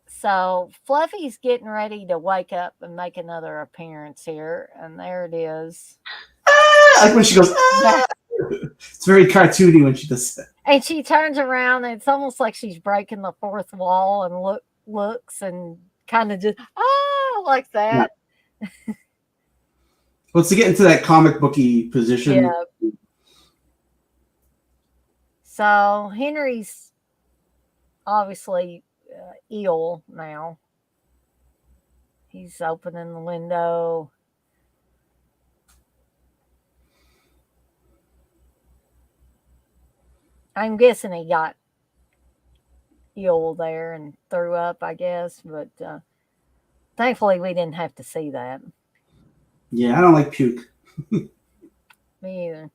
So Fluffy's getting ready to wake up and make another appearance here, and there it is. Ah, like when she goes, ah. It's very cartoony when she does that. And she turns around, and it's almost like she's breaking the fourth wall and looks and kind of just like that. Yeah. Well, it's to get into that comic booky position. Yeah. So Henry's obviously ill now. He's opening the window. I'm guessing he got ill there and threw up, I guess, but thankfully we didn't have to see that. Yeah, I don't like puke. Me either.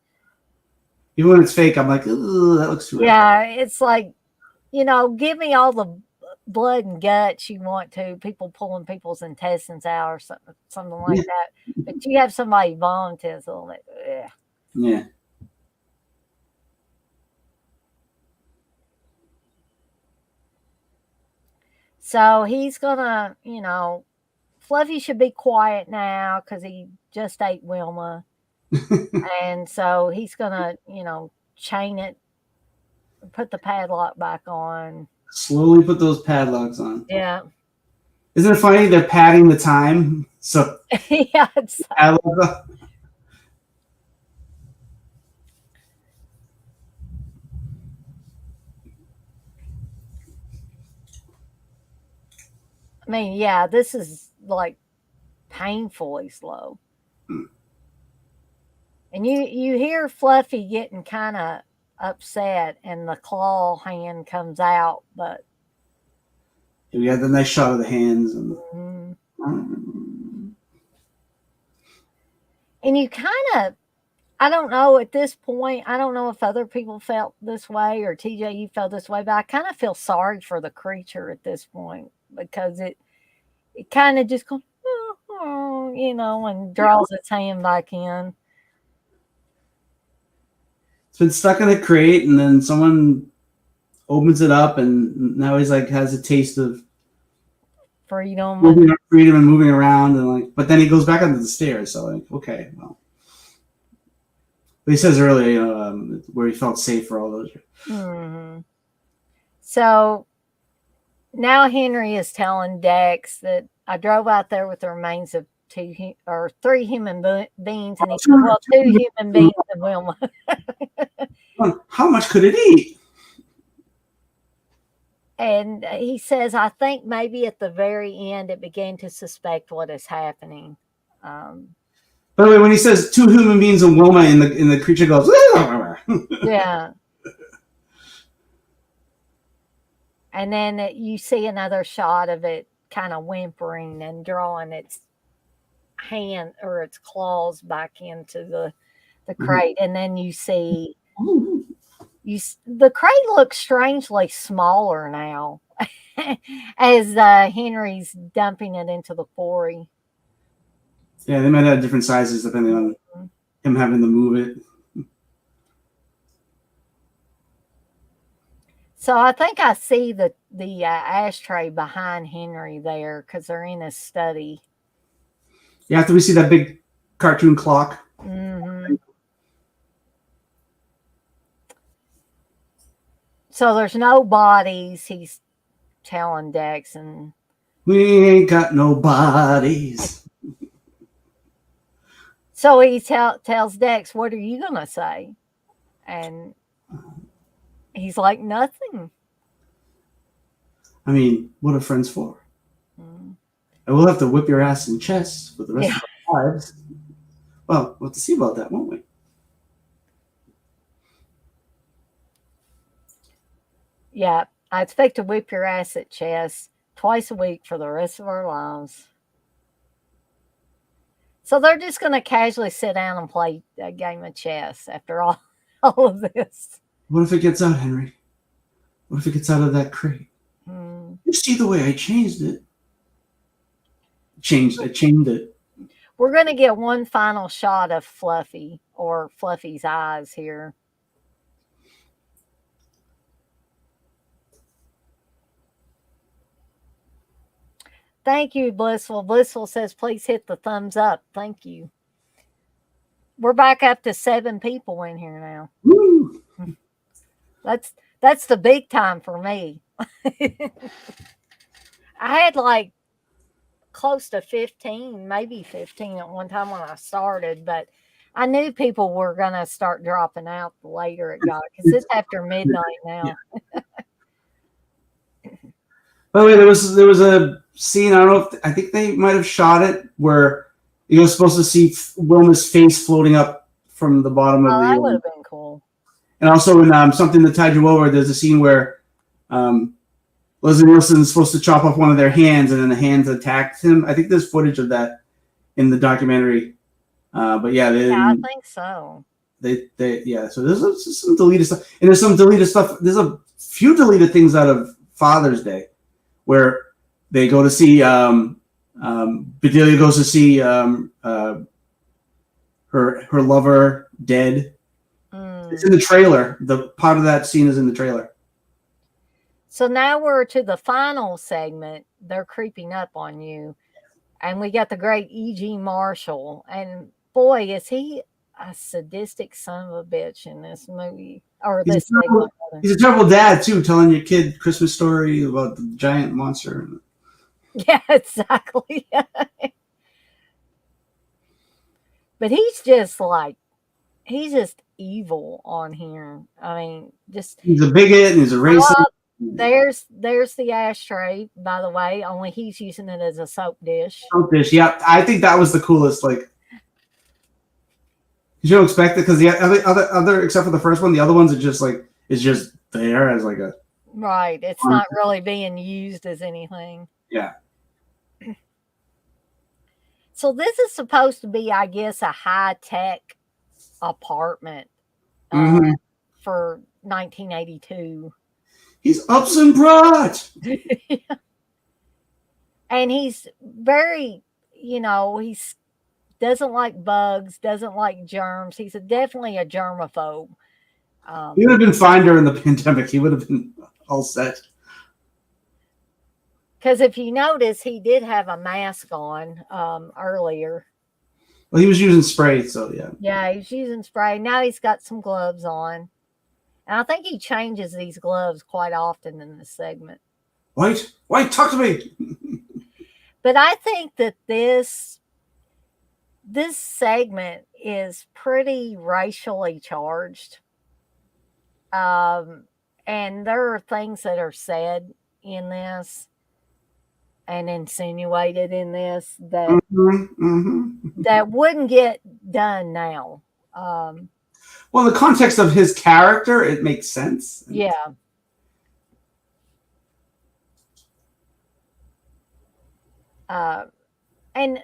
Even when it's fake, I'm like, ooh, that looks too Yeah, it's like, give me all the blood and guts you want to, people pulling people's intestines out or something like that. But you have somebody vomiting on it. Ugh. Yeah. So he's gonna, Fluffy should be quiet now because he just ate Wilma. And so he's gonna, chain it, put the padlock back on. Slowly put those padlocks on. Yeah. Isn't it funny? They're padding the time. So yeah, it's padlocks. I mean, yeah, this is like painfully slow. And you hear Fluffy getting kind of upset, and the claw hand comes out, but We got the nice shot of the hands, and you kind of, I don't know at this point. I don't know if other people felt this way or TJ, you felt this way, but I kind of feel sorry for the creature at this point because it kind of just goes, and draws its hand back in. It's been stuck in a crate, and then someone opens it up, and now he's like has a taste of freedom and moving around, and but then he goes back onto the stairs. So okay, well. But he says earlier, where he felt safe for all those years. Mm-hmm. So now Henry is telling Dex that I drove out there with the remains of 2 or 3 human beings, and he said, "Well, 2 human beings and Wilma." How much could it eat? And he says, "I think maybe at the very end it began to suspect what is happening." By the way, when he says 2 human beings and Wilma, in the creature goes, yeah. And then you see another shot of it kind of whimpering and drawing its hand or its claws back into the crate. And then you see the crate looks strangely smaller now as Henry's dumping it into the quarry. Yeah, they might have different sizes depending on him having to move it. So I think I see the ashtray behind Henry there because they're in his study. Yeah, after we see that big cartoon clock. Mm-hmm. So there's no bodies, he's telling Dex, and we ain't got no bodies. So he tells Dex, "What are you gonna say?" And he's like, "Nothing." I mean, what are friends for? I will have to whip your ass in chest for the rest of our lives. Well, we'll have to see about that, won't we? Yeah, I expect to whip your ass at chess twice a week for the rest of our lives. So they're just going to casually sit down and play a game of chess after all, all of this. What if it gets out, Henry? What if it gets out of that crate? You see the way I changed it? I chained it. We're going to get one final shot of Fluffy or Fluffy's eyes here. Thank you, Blissful. Blissful says, please hit the thumbs up. Thank you. We're back up to 7 people in here now. Woo! That's the big time for me. I had like close to 15, maybe 15 at one time when I started, but I knew people were going to start dropping out the later it got because it's after midnight now. Yeah. By the way, there was a scene, I don't know I think they might have shot it where you're supposed to see Wilma's face floating up from the bottom of the. That would have been cool. And also in Something That Tied You Over, there's a scene where Leslie Nielsen is supposed to chop off one of their hands, and then the hands attacked him. I think there's footage of that in the documentary. But yeah, I think so. So there's some deleted stuff, and there's some deleted stuff. There's a few deleted things out of Father's Day, where they go to see Bedelia goes to see her lover dead. It's in the trailer. The part of that scene is in the trailer. So now we're to the final segment. They're creeping up on you. And we got the great E.G. Marshall. And boy, is he a sadistic son of a bitch in this movie. Or He's this segment. He's a terrible dad, too, telling your kid Christmas story about the giant monster. Yeah, exactly. But he's just evil on here. I mean, he's a bigot and he's a racist. There's the ashtray, by the way, only he's using it as a soap dish. Soap dish, yeah. I think that was the coolest, like, you don't expect it because the other except for the first one, the other ones are just like it's just there as like a right. It's not really being used as anything. Yeah. So this is supposed to be, I guess, a high-tech apartment for 1982. He's up some broad. And he's very, he's doesn't like bugs, doesn't like germs. He's definitely a germaphobe. He would have been fine during the pandemic. He would have been all set. Because if you notice, he did have a mask on earlier. Well, he was using spray, so yeah. Yeah, he's using spray. Now he's got some gloves on. And I think he changes these gloves quite often in this segment. White, talk to me. But I think that this segment is pretty racially charged. And there are things that are said in this and insinuated in this that that wouldn't get done now. Well, in the context of his character, it makes sense. Yeah. And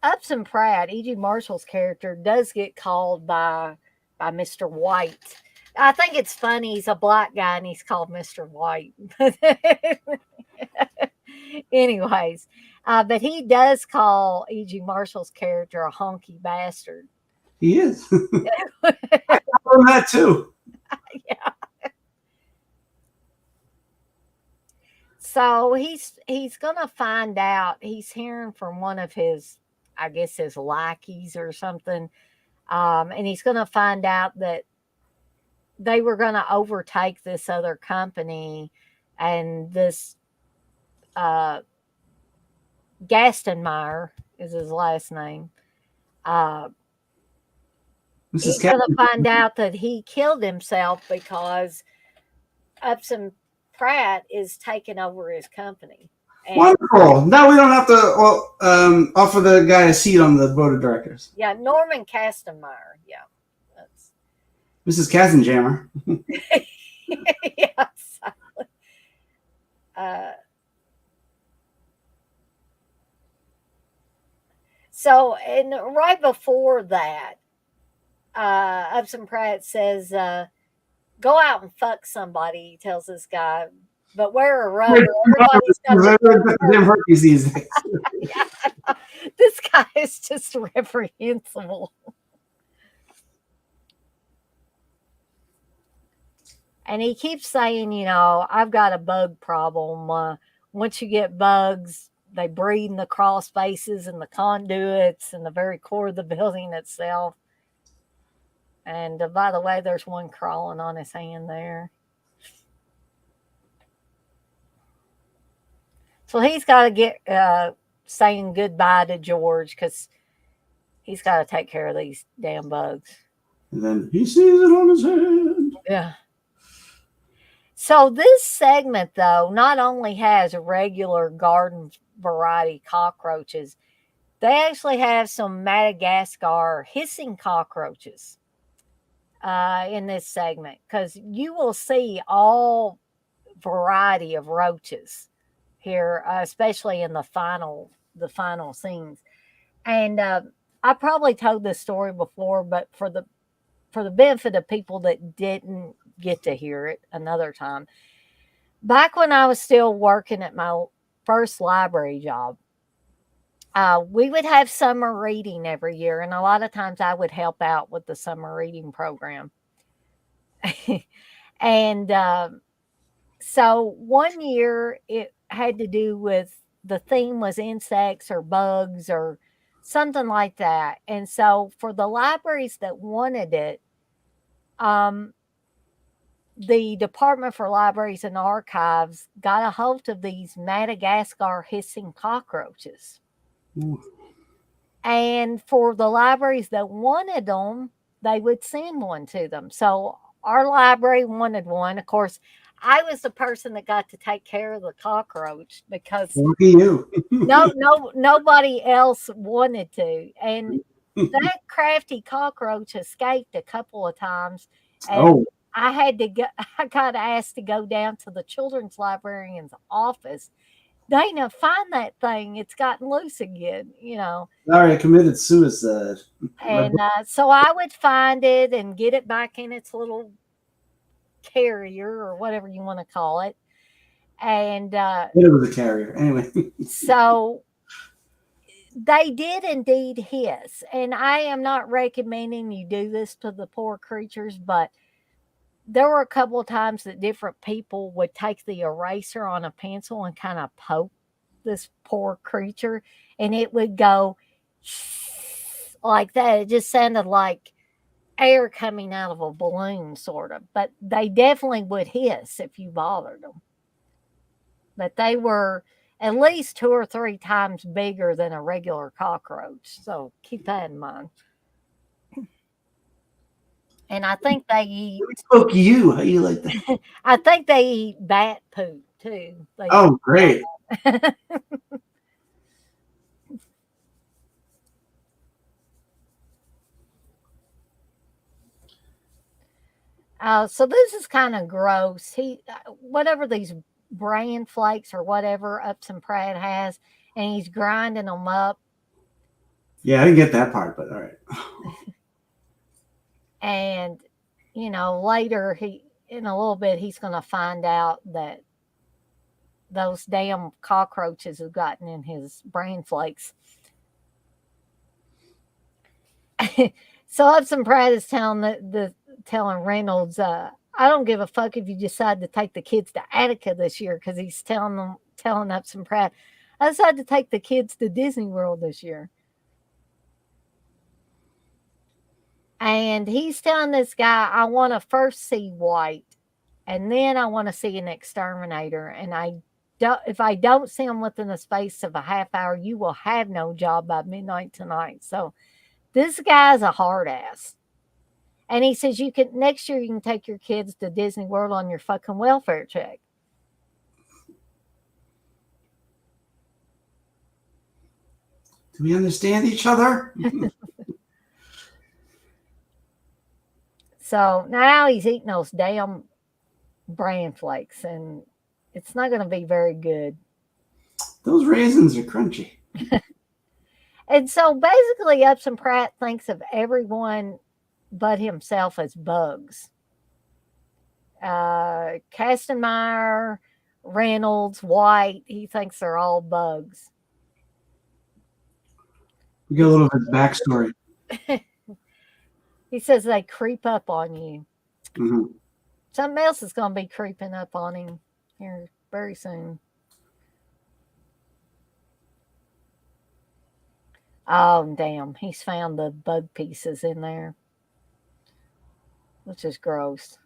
Upson Pratt, E.G. Marshall's character, does get called by Mr. White. I think it's funny. He's a black guy and he's called Mr. White. Anyways, but he does call E.G. Marshall's character a honky bastard. He is. I call him that too. Yeah. So he's gonna find out. He's hearing from one of his, I guess, his lackeys or something, and he's gonna find out that they were gonna overtake this other company, and this Gastenmeyer is his last name. He's going to find out that he killed himself because Upson Pratt is taking over his company. And wonderful. Now we don't have to offer the guy a seat on the board of directors. Yeah, Norman Kastenmeyer. Yeah. Mrs. Kazenjammer. Yeah, exactly. So, and right before that, Upson Pratt says, "Go out and fuck somebody." He tells this guy, but wear a rubber. Everybody's got to Them herpes these days. yeah. This guy is just reprehensible. And he keeps saying, I've got a bug problem. Once you get bugs, they breed in the crawl spaces and the conduits and the very core of the building itself. And by the way, there's one crawling on his hand there. So he's got to get saying goodbye to George because he's got to take care of these damn bugs. And then he sees it on his hand. Yeah. So this segment, though, not only has regular garden variety cockroaches, they actually have some Madagascar hissing cockroaches in this segment because you will see all variety of roaches here, especially in the final scenes. And I probably told this story before, but for the benefit of people that didn't get to hear it another time, back when I was still working at my first library job, we would have summer reading every year, and a lot of times I would help out with the summer reading program. And so one year it had to do with, the theme was insects or bugs or something like that. And so for the libraries that wanted it, the Department for Libraries and Archives got a hold of these Madagascar hissing cockroaches. Ooh. And for the libraries that wanted them, they would send one to them. So our library wanted one. Of course, I was the person that got to take care of the cockroach because nobody else wanted to. And that crafty cockroach escaped a couple of times. And I got asked to go down to the children's librarian's office. Dana, find that thing. It's gotten loose again, Sorry, I committed suicide. And so I would find it and get it back in its little carrier or whatever you want to call it. And it was a carrier. Anyway. So they did indeed hiss. And I am not recommending you do this to the poor creatures, but there were a couple of times that different people would take the eraser on a pencil and kind of poke this poor creature, and it would go like that. It just sounded like air coming out of a balloon, sort of. But they definitely would hiss if you bothered them. But they were at least 2 or 3 times bigger than a regular cockroach. So keep that in mind. And I think they eat. Poke you? How you like that? I think they eat bat poop too. Oh, great! So this is kind of gross. Whatever these bran flakes or whatever Upson Pratt has, and he's grinding them up. Yeah, I didn't get that part, but all right. And, later in a little bit, he's going to find out that those damn cockroaches have gotten in his bran flakes. So Upson Pratt is telling Reynolds, I don't give a fuck if you decide to take the kids to Attica this year, because he's telling Upson Pratt, I decided to take the kids to Disney World this year. And he's telling this guy, I want to first see White, and then I want to see an exterminator. And if I don't see him within the space of a half hour, you will have no job by midnight tonight. So this guy's a hard ass. And he says, next year you can take your kids to Disney World on your fucking welfare check. Do we understand each other? So now he's eating those damn bran flakes, and It's not going to be very good. Those raisins are crunchy. And so basically, Upson Pratt thinks of everyone but himself as bugs. Kastenmeyer, Reynolds, White, he thinks they're all bugs. We get a little bit of backstory. He says they creep up on you. Mm-hmm. Something else is going to be creeping up on him here very soon. Oh, damn. He's found the bug pieces in there, which is gross.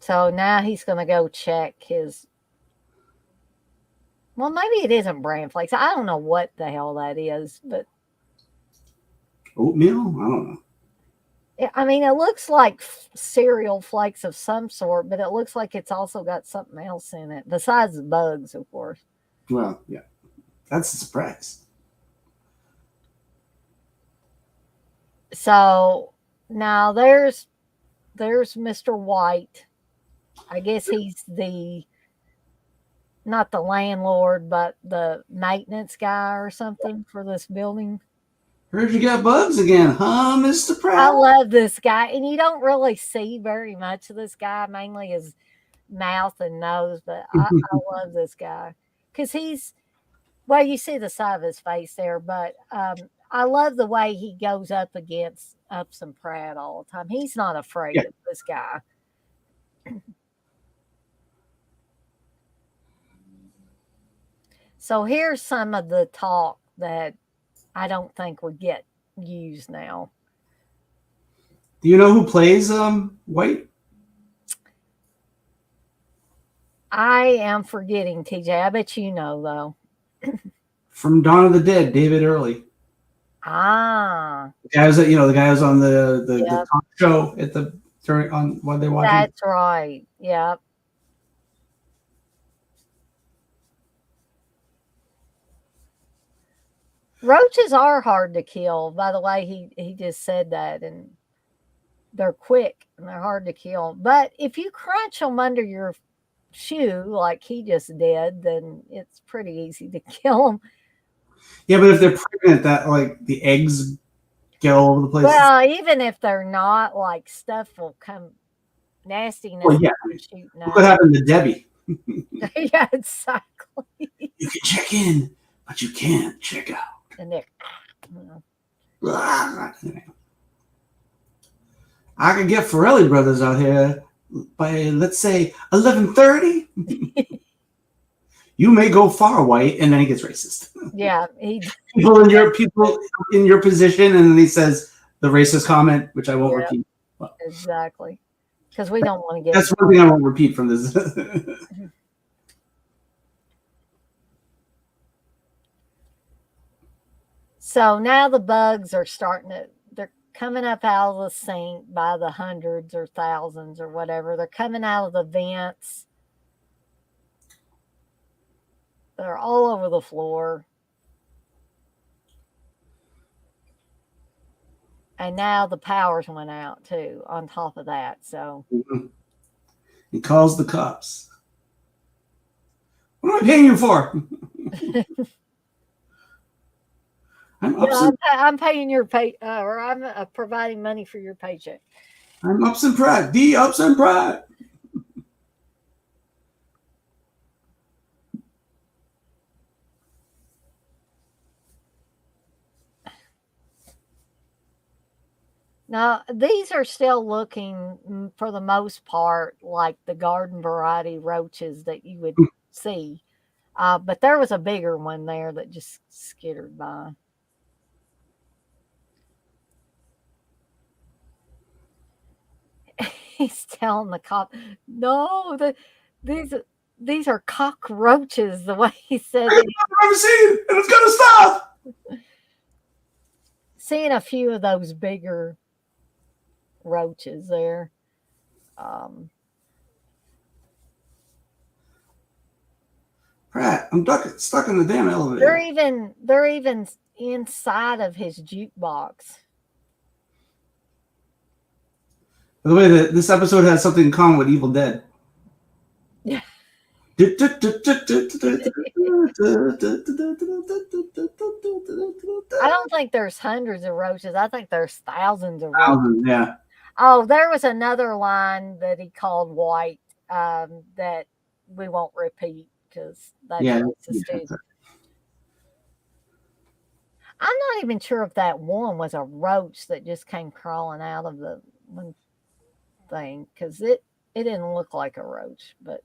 So now he's going to go check his. Well, maybe it isn't bran flakes. I don't know what the hell that is, but. Oatmeal? I don't know. I mean, it looks like cereal flakes of some sort, but it looks like it's also got something else in it besides the bugs, of course. Well, yeah, that's a surprise. So now there's Mr. White. I guess he's not the landlord, but the maintenance guy or something for this building. Heard you got bugs again, huh, Mr. Pratt? I love this guy, and you don't really see very much of this guy, mainly his mouth and nose, but I love this guy because well, you see the side of his face there, but I love the way he goes up against Upson Pratt all the time. He's not afraid of this guy. So here's some of the talk that I don't think would get used now. Do you know who plays White? I am forgetting, TJ. I bet you know, though. From Dawn of the Dead, David Early. Ah. The guy was on the talk show on what they watching. That's right. Yep. Roaches are hard to kill. By the way, he just said that, and they're quick and they're hard to kill. But if you crunch them under your shoe like he just did, then it's pretty easy to kill them. Yeah, but if they're pregnant, that like the eggs get all over the place. Well, even if they're not, like stuff will come nastiness. Well, yeah. Look what happened to Debbie. Yeah, exactly. You can check in, but you can't check out. And they're, I could get Farrelly Brothers out here by, let's say, 11:30. You may go far, White, and then he gets racist. Yeah, people in your position, and then he says the racist comment, which I won't repeat. Well, exactly, because we don't want to get. That's one thing I won't repeat from this. So now the bugs are they're coming up out of the sink by the hundreds or thousands or whatever. They're coming out of the vents. They're all over the floor. And now the powers went out too on top of that. So he calls the cops. What am I paying you for? I'm paying your pay, or I'm providing money for your paycheck. I'm Upson Pratt. The Upson Pratt. Now, these are still looking, for the most part, like the garden variety roaches that you would see. But there was a bigger one there that just skittered by. He's telling the cop, no, these are cockroaches, the way he said it. I've never seen it, and it's going to stop. Seeing a few of those bigger roaches there. Pratt, I'm stuck in the damn elevator. They're even inside of his jukebox. By the way, this episode has something in common with Evil Dead. Yeah. I don't think there's hundreds of roaches. I think there's thousands of roaches. Yeah. Oh, there was another line that he called White that we won't repeat because that's racist. I'm not even sure if that one was a roach that just came crawling out of the one thing because it didn't look like a roach. But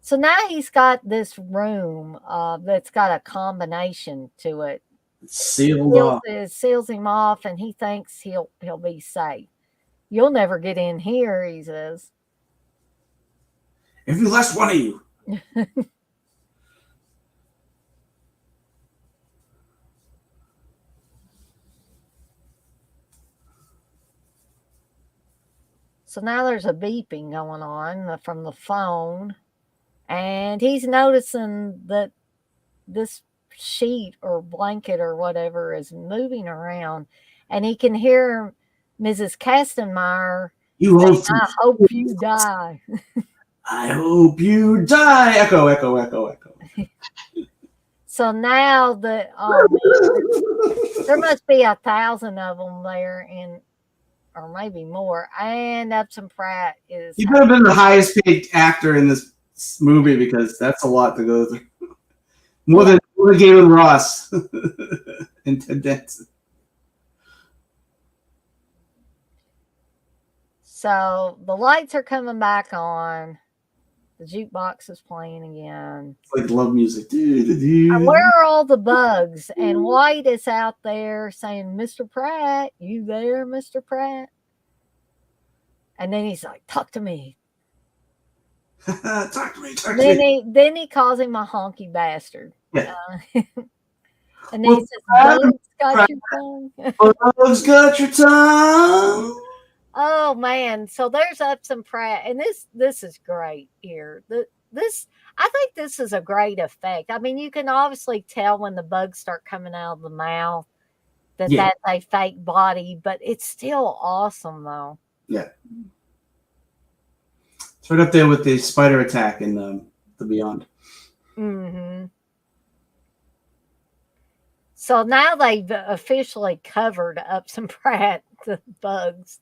so now he's got this room that's got a combination to it. Seals him off, and he thinks he'll be safe. You'll never get in here, he says. Every last one of you. So now there's a beeping going on from the phone, and he's noticing that this sheet or blanket or whatever is moving around, and he can hear Mrs. Kastenmeyer saying, I hope you die. I hope you die. Echo, echo, echo, echo. So now there must be 1,000 of them there, or maybe more. And Epsom Pratt is. He could have been the highest paid actor in this movie because that's a lot to go through. More than Galen Ross and Ted Danson. So the lights are coming back on. The jukebox is playing again. It's like love music. Where are all the bugs? And White is out there saying, Mr. Pratt, you there, Mr. Pratt? And then he's like, talk to me. Talk to me. Then he calls him a honky bastard. Yeah. And then he says, Bugs got your tongue. Bugs got your tongue. Oh man, so there's Epsom Pratt, and this is great here. I think this is a great effect. I mean, you can obviously tell when the bugs start coming out of the mouth that's a fake body, but it's still awesome though. Yeah, it's right up there with the spider attack in the Beyond. Mm-hmm. So now they've officially covered Epsom Pratt the bugs.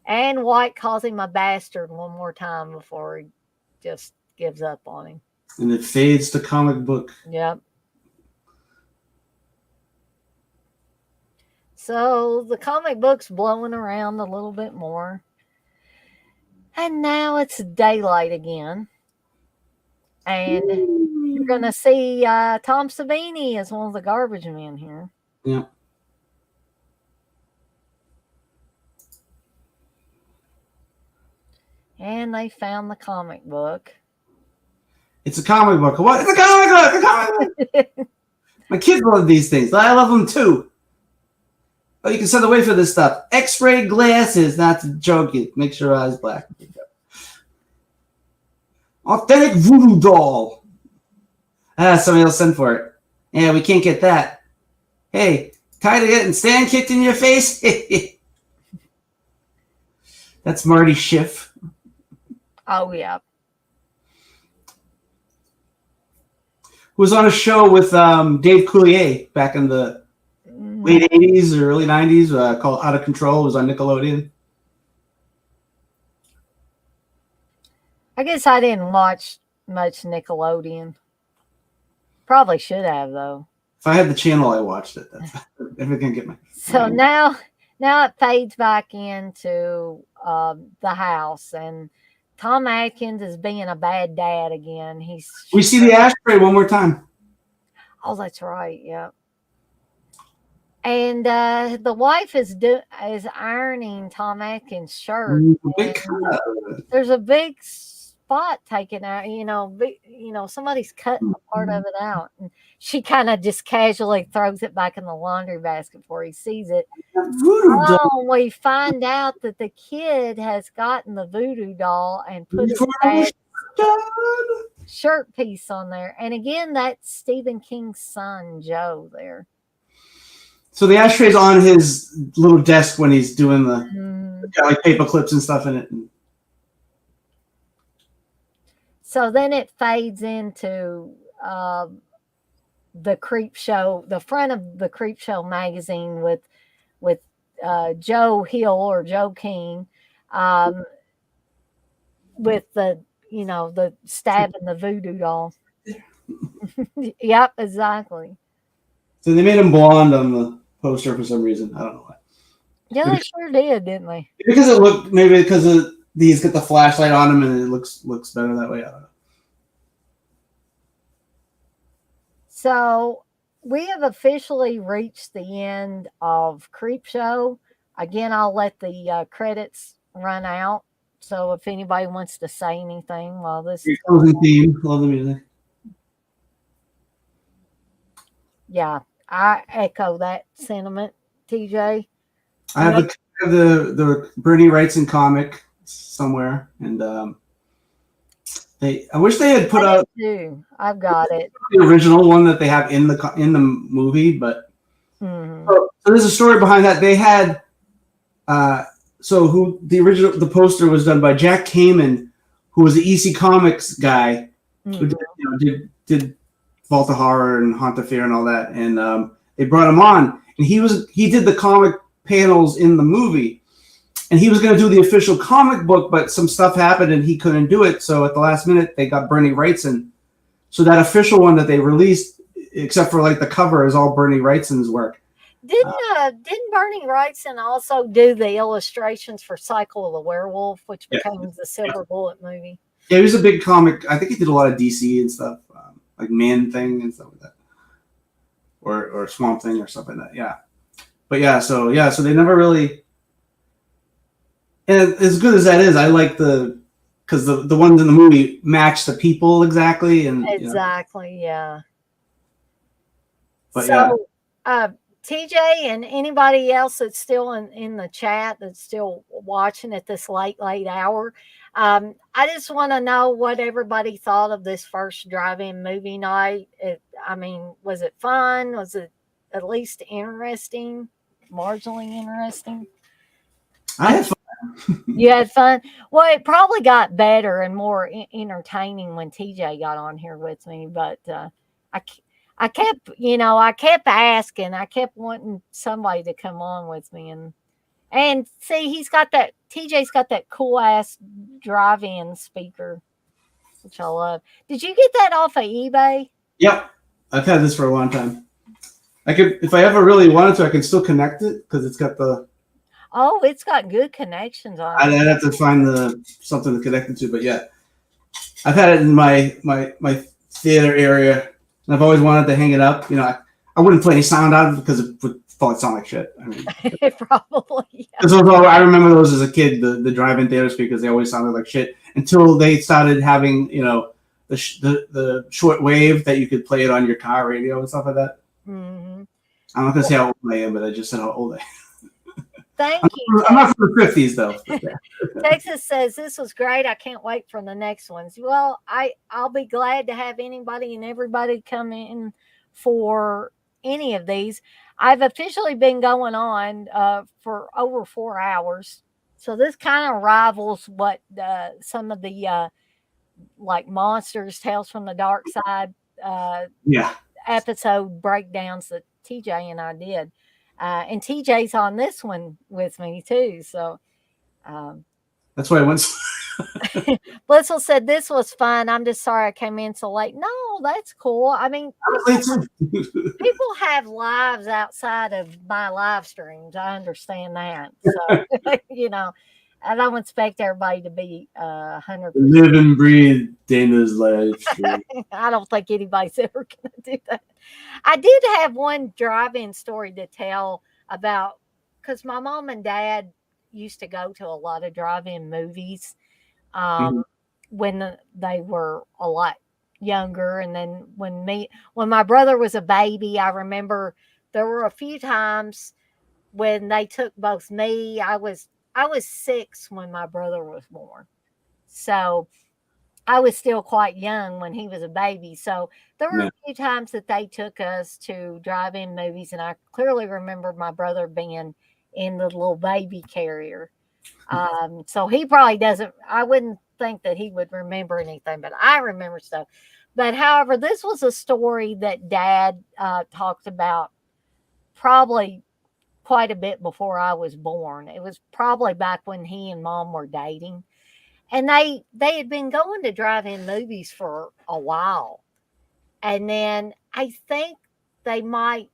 And White calls him a bastard one more time before he just gives up on him. And it fades to comic book. Yep. So the comic book's blowing around a little bit more. And now it's daylight again. And you're going to see Tom Savini as one of the garbage men here. Yeah. And they found the comic book. It's a comic book. What? It's a comic book. A comic book. My kids love these things. I love them too. Oh, you can send away for this stuff. X-ray glasses. Not to joke it. Makes your eyes black. Authentic voodoo doll. Somebody else send for it. Yeah, we can't get that. Hey, tired of getting stand kicked in your face? That's Marty Schiff. Oh, yeah. Who was on a show with Dave Coulier back in the late 80s or early 90s called Out of Control. It was on Nickelodeon. I guess I didn't watch much Nickelodeon. Probably should have, though. If I had the channel, I watched it. That's if I can get my. So now it fades back into the house, and Tom Atkins is being a bad dad again. We see the ashtray one more time. Oh, that's right. Yeah. And the wife is ironing Tom Atkins' shirt. There's a big spot taken out. Somebody's cutting a part of it out, and she kind of just casually throws it back in the laundry basket before he sees it. We find out that the kid has gotten the voodoo doll and put it back shirt piece on there. And again, that's Stephen King's son, Joe, there. So the ashtray's on his little desk when he's doing got like paper clips and stuff in it. So then it fades into the Creepshow, the front of the Creepshow magazine with Joe Hill or Joe King, with the the stabbing the voodoo doll. Yep, exactly. So they made him blonde on the poster for some reason. I don't know why. Yeah, they sure did, didn't they? Because it looked maybe because he's got the flashlight on him and it looks better that way. I don't know. So we have officially reached the end of Creepshow. Again, I'll let the credits run out. So if anybody wants to say anything while this is closing theme, love the music. Yeah, I echo that sentiment, TJ. I have the Bernie Wrightson comic somewhere, and I wish they had put out too. I've got it, the original one that they have in the movie, but so there's a story behind that. They had the poster was done by Jack Kamen, who was the EC Comics guy, who did Vault of Horror and Haunt of Fear and all that, and they brought him on, and he did the comic panels in the movie, and he was going to do the official comic book, but some stuff happened and he couldn't do it. So at the last minute, they got Bernie Wrightson. So that official one that they released, except for like the cover, is all Bernie Wrightson's work. Didn't Bernie Wrightson also do the illustrations for Cycle of the Werewolf, which became the Silver Bullet movie? Yeah, he was a big comic. I think he did a lot of DC and stuff, like Man Thing and stuff like that, or Swamp Thing or stuff like that. Yeah, but so they never really. And as good as that is, I like because the ones in the movie match the people exactly, and exactly, yeah. But so, TJ and anybody else that's still in the chat that's still watching at this late hour, I just want to know what everybody thought of this first drive-in movie night. Was it fun? Was it at least interesting, marginally interesting? I had fun. You had fun? Well, it probably got better and more entertaining when TJ got on here with me, but I kept asking. I kept wanting somebody to come on with me, and see, TJ's got that cool ass drive-in speaker, which I love. Did you get that off of eBay? Yep, I've had this for a long time. I could, if I ever really wanted to, I can still connect it because it's got the. Oh, it's got good connections on it. I'd have to find something to connect it to, but yeah, I've had it in my theater area, and I've always wanted to hang it up. I wouldn't play any sound out of it because it would probably sound like shit. I mean, probably. Yeah. I remember those as a kid, the drive-in theater speakers. They always sounded like shit until they started having the short wave that you could play it on your car radio and stuff like that. Mm-hmm. I'm not gonna say how old I am, but I just said how old I am. Thank you. I'm not from the 50s though. Texas says this was great. I can't wait for the next ones. Well, I'll be glad to have anybody and everybody come in for any of these. I've officially been going on for over 4 hours, so this kind of rivals what some of the like Monsters, Tales from the Dark Side episode breakdowns that TJ and I did. And TJ's on this one with me too. So that's why I went. Blissful said this was fun. I'm just sorry I came in so late. No, that's cool. I mean, people have lives outside of my live streams. I understand that. So I don't expect everybody to be 100%. Live and breathe Dana's live stream. I don't think anybody's ever going to do that. I did have one drive-in story to tell about, because my mom and dad used to go to a lot of drive-in movies when they were a lot younger. And then when my brother was a baby, I remember there were a few times when they took both me. I was 6 when my brother was born. So I was still quite young when he was a baby. So there were Yeah. a few times that they took us to drive-in movies, and I clearly remember my brother being in the little baby carrier. So he probably doesn't, I wouldn't think that he would remember anything, but I remember stuff. But however, this was a story that Dad talked about probably quite a bit before I was born. It was probably back when he and Mom were dating, and they had been going to drive-in movies for a while, and then I think they might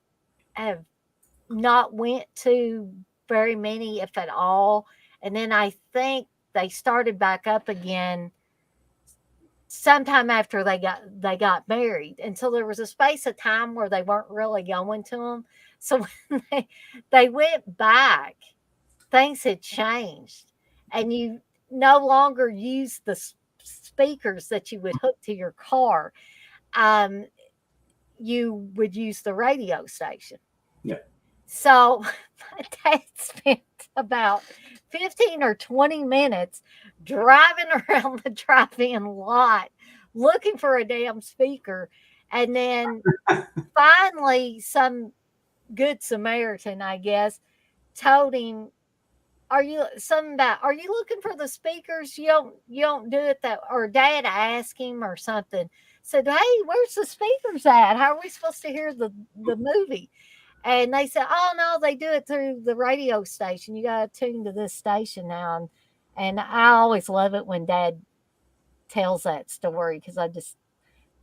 have not went to very many, if at all, and then I think they started back up again sometime after they got married, and so there was a space of time where they weren't really going to them. So when they went back, things had changed, and you no longer use the speakers that you would hook to your car. Um, you would use the radio station. Yeah. So my dad spent about 15 or 20 minutes driving around the drive-in lot looking for a damn speaker. And then finally, some good Samaritan, I guess, told him, are you looking for the speakers? You don't do it that, or Dad asked him or something. Said, hey, where's the speakers at? How are we supposed to hear the movie? And they said, oh no, they do it through the radio station. You got to tune to this station now. And I always love it when Dad tells that story because I just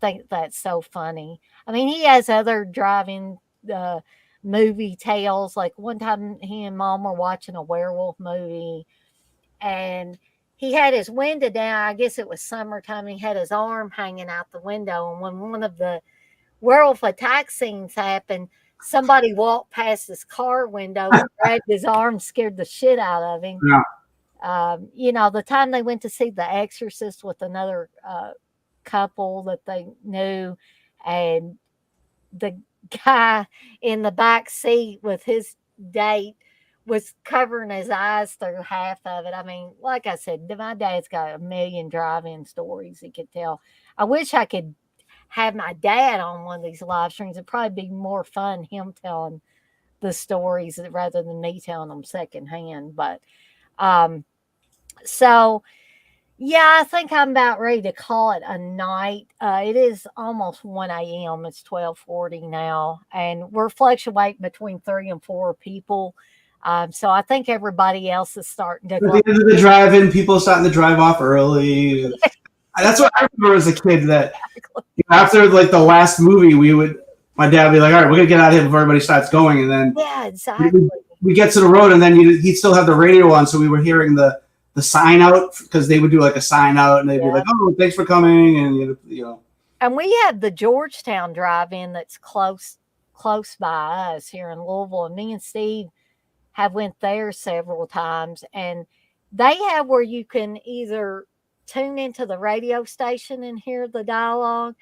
think that's so funny. I mean, he has other driving movie tales. Like one time he and Mom were watching a werewolf movie, and he had his window down. I guess it was summertime. And he had his arm hanging out the window. And when one of the werewolf attack scenes happened, somebody walked past his car window and grabbed his arm, scared the shit out of him. Yeah. The time they went to see The Exorcist with another couple that they knew, and the guy in the back seat with his date was covering his eyes through half of it. I mean, like I said, my dad's got a million drive-in stories he could tell. I wish I could have my dad on one of these live streams. It'd probably be more fun him telling the stories rather than me telling them secondhand. But so yeah, I think I'm about ready to call it a night. It is almost 1 a.m. It's 12:40 now, and we're fluctuating between 3 and 4 people. So I think everybody else is starting to. At the end of the drive-in, people starting to drive off early. That's what I remember as a kid. That after like the last movie, my dad would be like, "All right, we're gonna get out of here before everybody starts going," and then yeah, exactly. We get to the road, and then he'd still have the radio on, so we were hearing the sign out because they would do like a sign out, and they'd be like, "Oh, thanks for coming," and you know. And we have the Georgetown drive-in that's close by us here in Louisville, and me and Steve have went there several times, and they have where you can either tune into the radio station and hear the dialogue,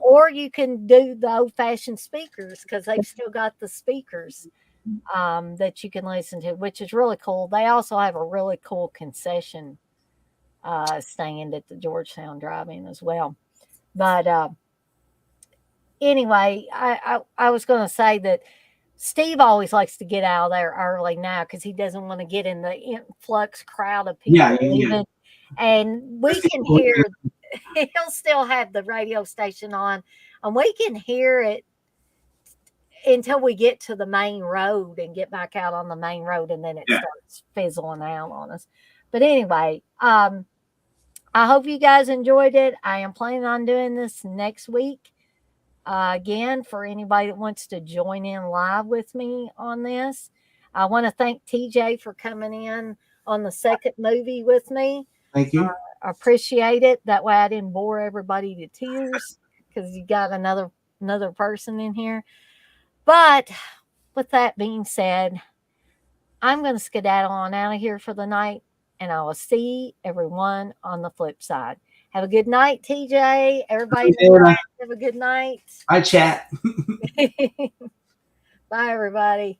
or you can do the old-fashioned speakers because they've still got the speakers that you can listen to, which is really cool. They also have a really cool concession stand at the Georgetown drive-in as well. But anyway, I was going to say that Steve always likes to get out of there early now because he doesn't want to get in the influx crowd of people leaving. And we can hear, he'll still have the radio station on, and we can hear it until we get to the main road and get back out on the main road, and then it starts fizzling out on us. But anyway, I hope you guys enjoyed it. I am planning on doing this next week. Again, for anybody that wants to join in live with me on this, I want to thank TJ for coming in on the second movie with me. Thank you. I appreciate it. That way I didn't bore everybody to tears because you got another person in here. But with that being said, I'm going to skedaddle on out of here for the night, and I will see everyone on the flip side. Have a good night, TJ. Everybody have a good night. Bye, chat. Bye, everybody.